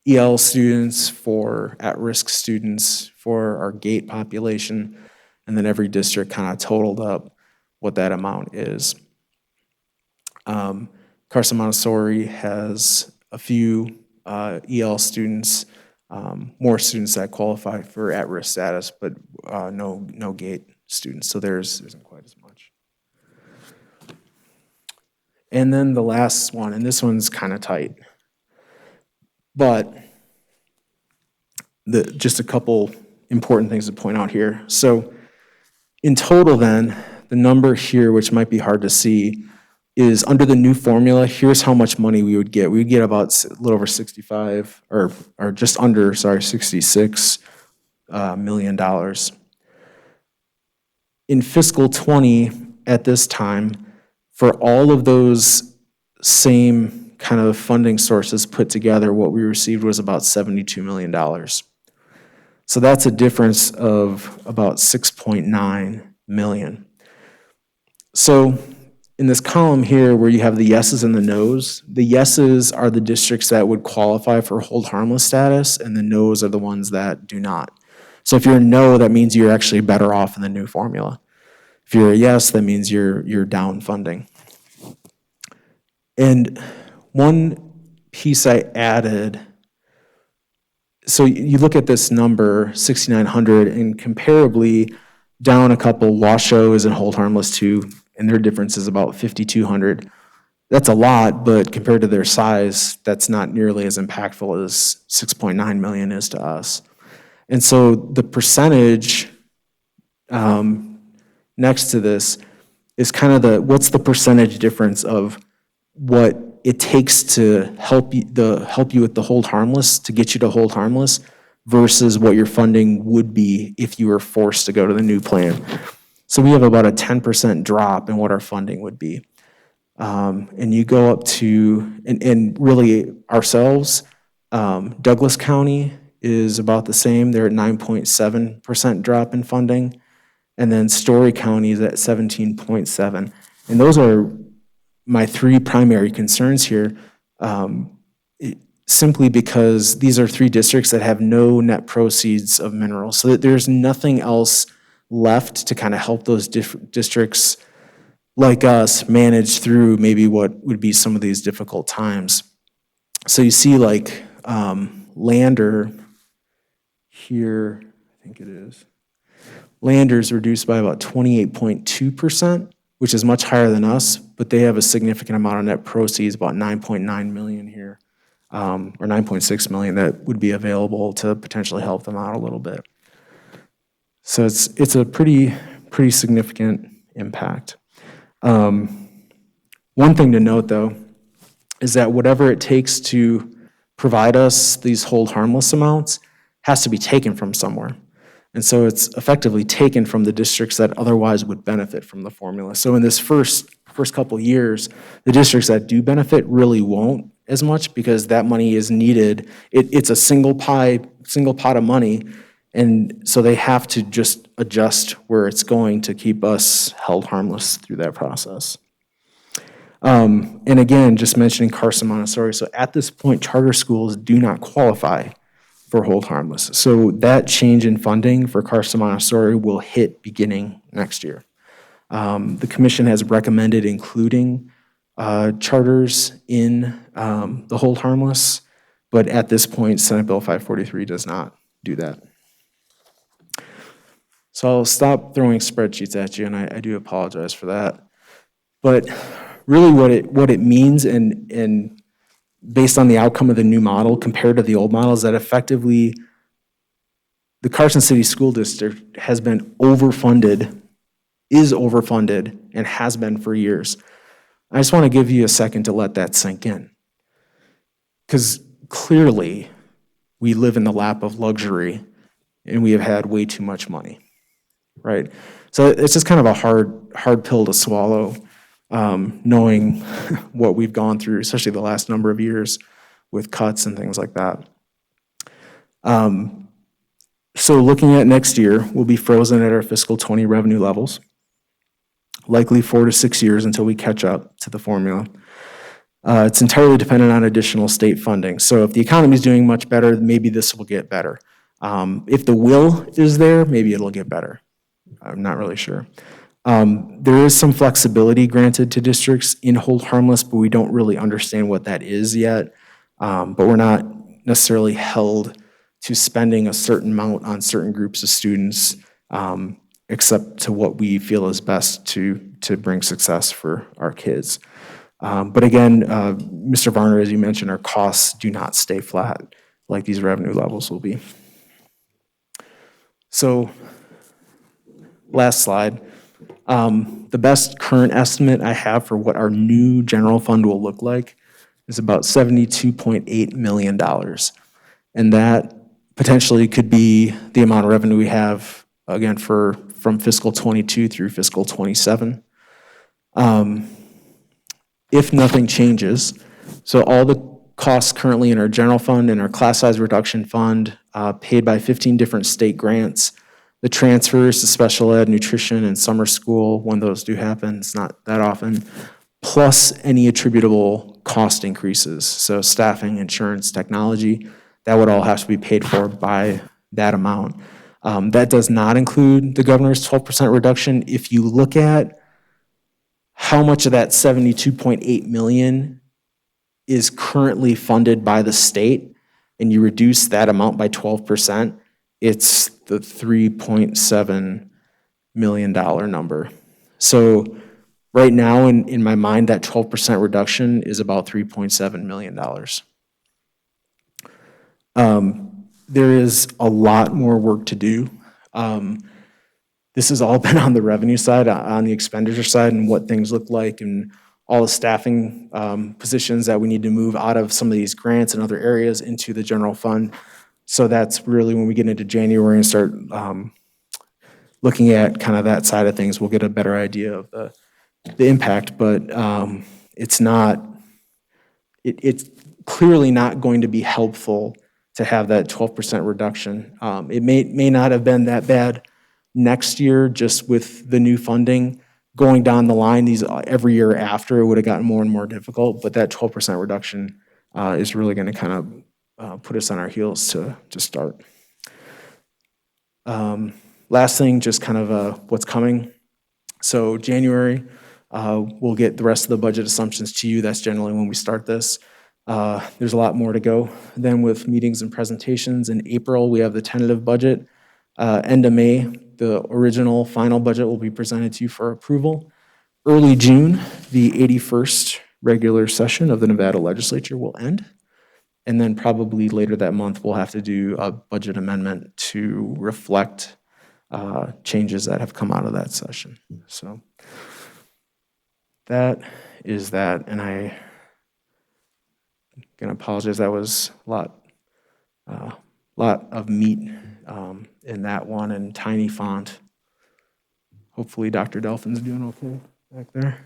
EL students, for at-risk students, for our GATE population, and then every district kind of totaled up what that amount is. Carson Montessori has a few EL students, more students that qualify for at-risk status, but no GATE students, so theirs isn't quite as much. And then the last one, and this one's kind of tight, but just a couple important things to point out here. So in total then, the number here, which might be hard to see, is under the new formula, here's how much money we would get. We would get about a little over 65, or just under, sorry, $66 million. In fiscal 20, at this time, for all of those same kind of funding sources put together, what we received was about $72 million. So that's a difference of about $6.9 million. So in this column here where you have the yeses and the nos, the yeses are the districts that would qualify for hold harmless status, and the nos are the ones that do not. So if you're a no, that means you're actually better off in the new formula. If you're a yes, that means you're down funding. And one piece I added, so you look at this number, 6,900, and comparably down a couple, Washoe is in hold harmless too, and their difference is about 5,200. That's a lot, but compared to their size, that's not nearly as impactful as 6.9 million is to us. And so the percentage next to this is kind of what's the percentage difference of what it takes to help you with the hold harmless, to get you to hold harmless, versus what your funding would be if you were forced to go to the new plan. So we have about a 10% drop in what our funding would be. And you go up to, and really ourselves, Douglas County is about the same. They're at 9.7% drop in funding. And then Story County is at 17.7. And those are my three primary concerns here, simply because these are three districts that have no net proceeds of minerals. So that there's nothing else left to kind of help those districts like us manage through maybe what would be some of these difficult times. So you see like Lander here, I think it is. Lander's reduced by about 28.2%, which is much higher than us, but they have a significant amount of net proceeds, about 9.9 million here, or 9.6 million that would be available to potentially help them out a little bit. So it's a pretty significant impact. One thing to note though, is that whatever it takes to provide us these hold harmless amounts has to be taken from somewhere. And so it's effectively taken from the districts that otherwise would benefit from the formula. So in this first couple years, the districts that do benefit really won't as much because that money is needed. It's a single pot of money, and so they have to just adjust where it's going to keep us held harmless through that process. And again, just mentioning Carson Montessori, so at this point, charter schools do not qualify for hold harmless. So that change in funding for Carson Montessori will hit beginning next year. The commission has recommended including charters in the hold harmless, but at this point, Senate Bill 543 does not do that. So I'll stop throwing spreadsheets at you, and I do apologize for that. But really what it means, and based on the outcome of the new model compared to the old model, is that effectively the Carson City School District has been overfunded, is overfunded, and has been for years. I just want to give you a second to let that sink in. Because clearly we live in the lap of luxury and we have had way too much money, right? So it's just kind of a hard pill to swallow, knowing what we've gone through, especially the last number of years with cuts and things like that. So looking at next year, we'll be frozen at our fiscal 20 revenue levels, likely 4 to 6 years until we catch up to the formula. It's entirely dependent on additional state funding. So if the economy is doing much better, maybe this will get better. If the will is there, maybe it'll get better. I'm not really sure. There is some flexibility granted to districts in hold harmless, but we don't really understand what that is yet. But we're not necessarily held to spending a certain amount on certain groups of students, except to what we feel is best to bring success for our kids. But again, Mr. Varner, as you mentioned, our costs do not stay flat like these revenue levels will be. So, last slide. The best current estimate I have for what our new general fund will look like is about $72.8 million. And that potentially could be the amount of revenue we have, again, from fiscal 22 through fiscal 27. If nothing changes, so all the costs currently in our general fund and our class size reduction fund, paid by 15 different state grants, the transfers to special ed, nutrition, and summer school, when those do happen, it's not that often, plus any attributable cost increases, so staffing, insurance, technology, that would all have to be paid for by that amount. That does not include the governor's 12% reduction. If you look at how much of that 72.8 million is currently funded by the state, and you reduce that amount by 12%, it's the $3.7 million number. So right now, in my mind, that 12% reduction is about $3.7 million. There is a lot more work to do. This has all been on the revenue side, on the expenditure side, and what things look like, and all the staffing positions that we need to move out of some of these grants and other areas into the general fund. So that's really when we get into January and start looking at kind of that side of things, we'll get a better idea of the impact. But it's clearly not going to be helpful to have that 12% reduction. It may not have been that bad next year, just with the new funding going down the line. These every year after, it would have gotten more and more difficult. But that 12% reduction is really going to kind of put us on our heels to start. Last thing, just kind of what's coming. So January, we'll get the rest of the budget assumptions to you. That's generally when we start this. There's a lot more to go. Then with meetings and presentations in April, we have the tentative budget. End of May, the original final budget will be presented to you for approval. Early June, the 81st regular session of the Nevada legislature will end. And then probably later that month, we'll have to do a budget amendment to reflect changes that have come out of that session. So that is that. And I'm going to apologize. That was a lot of meat in that one, and tiny font. Hopefully Dr. Delphin's doing okay back there.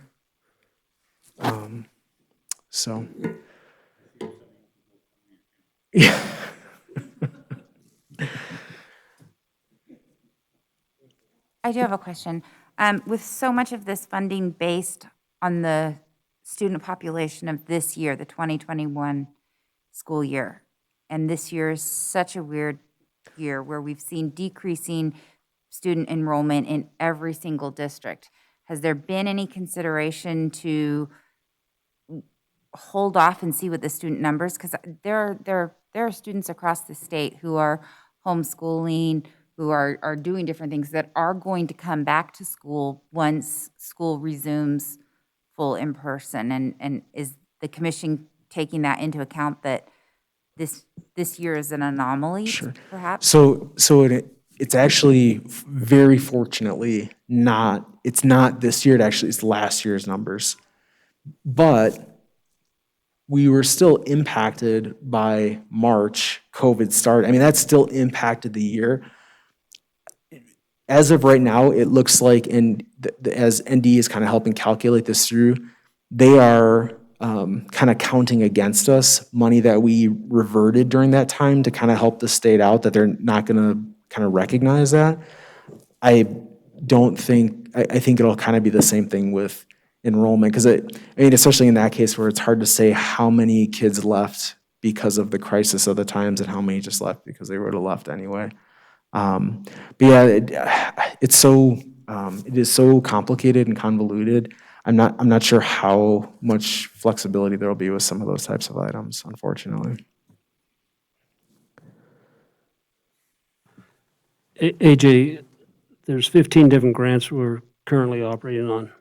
So, yeah. I do have a question. With so much of this funding based on the student population of this year, the 2021 school year, and this year is such a weird year where we've seen decreasing student enrollment in every single district, has there been any consideration to hold off and see what the student numbers, because there are students across the state who are homeschooling, who are doing different things that are going to come back to school once school resumes full in person, and is the commission taking that into account, that this year is an anomaly, Sure. perhaps? So it's actually very fortunately not. It's not this year. It actually is last year's numbers, but we were still impacted by March. COVID started. I mean, that still impacted the year. As of right now, it looks like, and as ND is kind of helping calculate this through, they are kind of counting against us money that we reverted during that time to kind of help the state out, that they're not going to kind of recognize that. I think it'll kind of be the same thing with enrollment. Because I mean, especially in that case where it's hard to say how many kids left because of the crisis of the times and how many just left because they would have left anyway. But yeah, it's so, it is so complicated and convoluted. I'm not sure how much flexibility there will be with some of those types of items, unfortunately. AJ, there's 15 different grants we're currently operating on.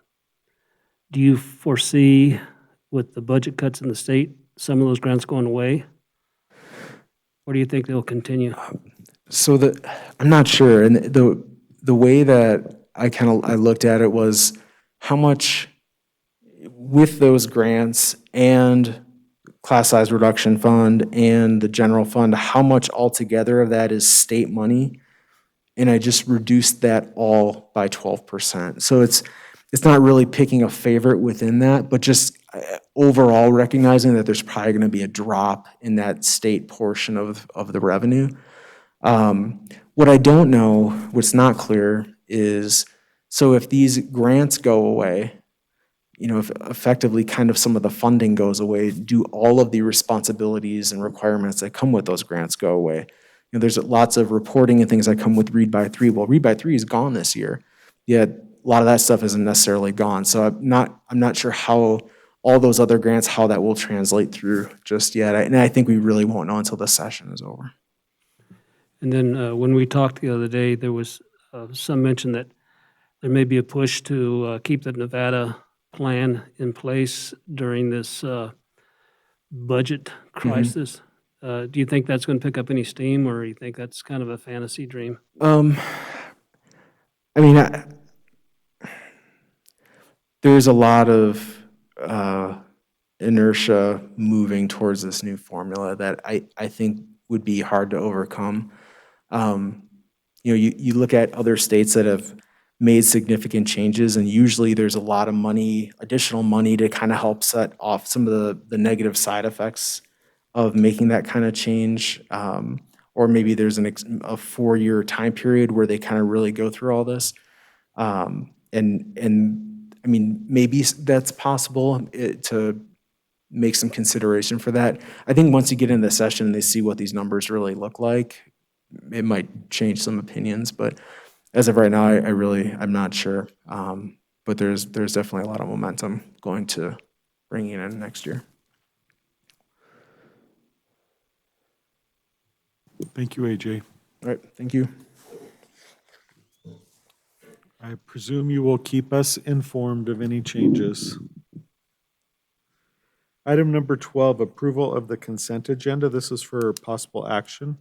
Do you foresee, with the budget cuts in the state, some of those grants going away? Or do you think they'll continue? So I'm not sure, and the way that I looked at it was how much with those grants and class size reduction fund and the general fund, how much altogether of that is state money? And I just reduced that all by 12%. So it's not really picking a favorite within that, but just overall recognizing that there's probably going to be a drop in that state portion of the revenue. What I don't know, what's not clear is, so if these grants go away, you know, if effectively kind of some of the funding goes away, do all of the responsibilities and requirements that come with those grants go away? You know, there's lots of reporting and things that come with Read by 3. Well, Read by 3 is gone this year, yet a lot of that stuff isn't necessarily gone. So I'm not sure how all those other grants, how that will translate through just yet. And I think we really won't know until the session is over. And then when we talked the other day, there was some mention that there may be a push to keep the Nevada plan in place during this budget crisis. Do you think that's going to pick up any steam, or do you think that's kind of a fantasy dream? I mean, there's a lot of inertia moving towards this new formula that I think would be hard to overcome. You know, you look at other states that have made significant changes, and usually there's a lot of money, additional money to kind of help set off some of the negative side effects of making that kind of change. Or maybe there's a 4-year time period where they kind of really go through all this. And I mean, maybe that's possible to make some consideration for that. I think once you get into the session and they see what these numbers really look like, it might change some opinions. But as of right now, I'm not sure. But there's definitely a lot of momentum going to bringing it in next year. Thank you, AJ. All right, thank you. I presume you will keep us informed of any changes. Item number 12, approval of the consent agenda. This is for possible action.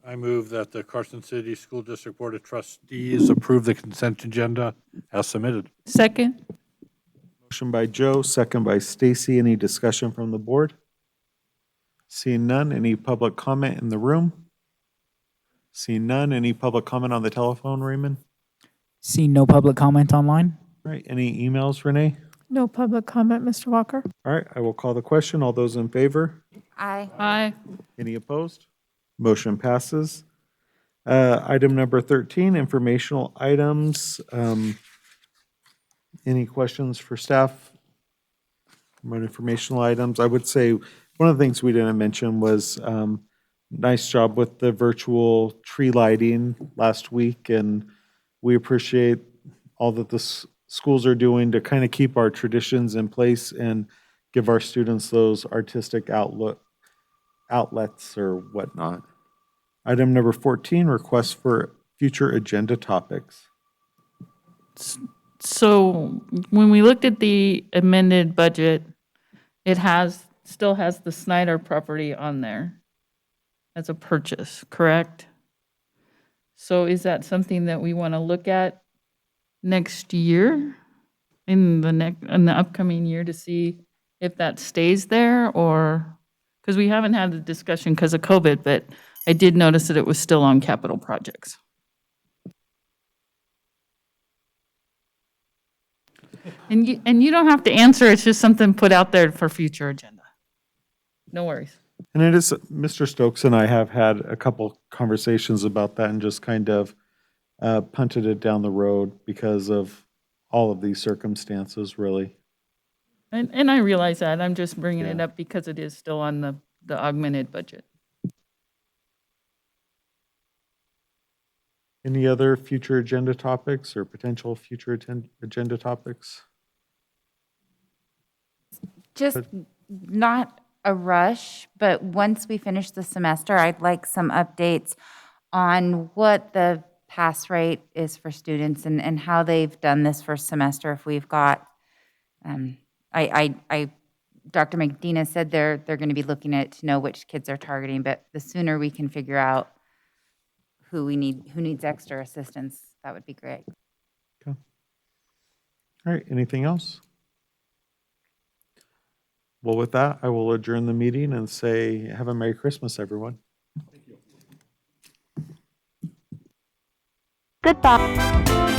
I move that the Carson City School District Board of Trustees approve the consent agenda as submitted. Second? Motion by Joe, second by Stacy. Any discussion from the board? Seeing none, any public comment in the room? Seeing none, any public comment on the telephone, Raymond? Seeing no public comment online? All right, any emails, Renee? No public comment, Mr. Walker. All right, I will call the question. All those in favor? Aye. Aye. Any opposed? Motion passes. Item number 13, informational items. Any questions for staff about informational items? I would say one of the things we didn't mention was nice job with the virtual tree lighting last week, and we appreciate all that the schools are doing to kind of keep our traditions in place and give our students those artistic outlets or whatnot. Item number 14, request for future agenda topics. So when we looked at the amended budget, it still has the Snyder property on there as a purchase, correct? So is that something that we want to look at next year, in the upcoming year, to see if that stays there, or, because we haven't had the discussion because of COVID, but I did notice that it was still on capital projects. And you don't have to answer, it's just something put out there for future agenda. No worries. And it is, Mr. Stokes and I have had a couple conversations about that and just kind of punted it down the road because of all of these circumstances, really. And I realize that. I'm just bringing it Yeah. up because it is still on the augmented budget. Any other future agenda topics or potential future agenda topics? Just not a rush, but once we finish the semester, I'd like some updates on what the pass rate is for students and how they've done this first semester. If we've got, Dr. McDina said they're going to be looking at to know which kids they're targeting, but the sooner we can figure out who needs extra assistance, that would be great. All right, anything else? Well, with that, I will adjourn the meeting and say, have a Merry Christmas, everyone. Goodbye.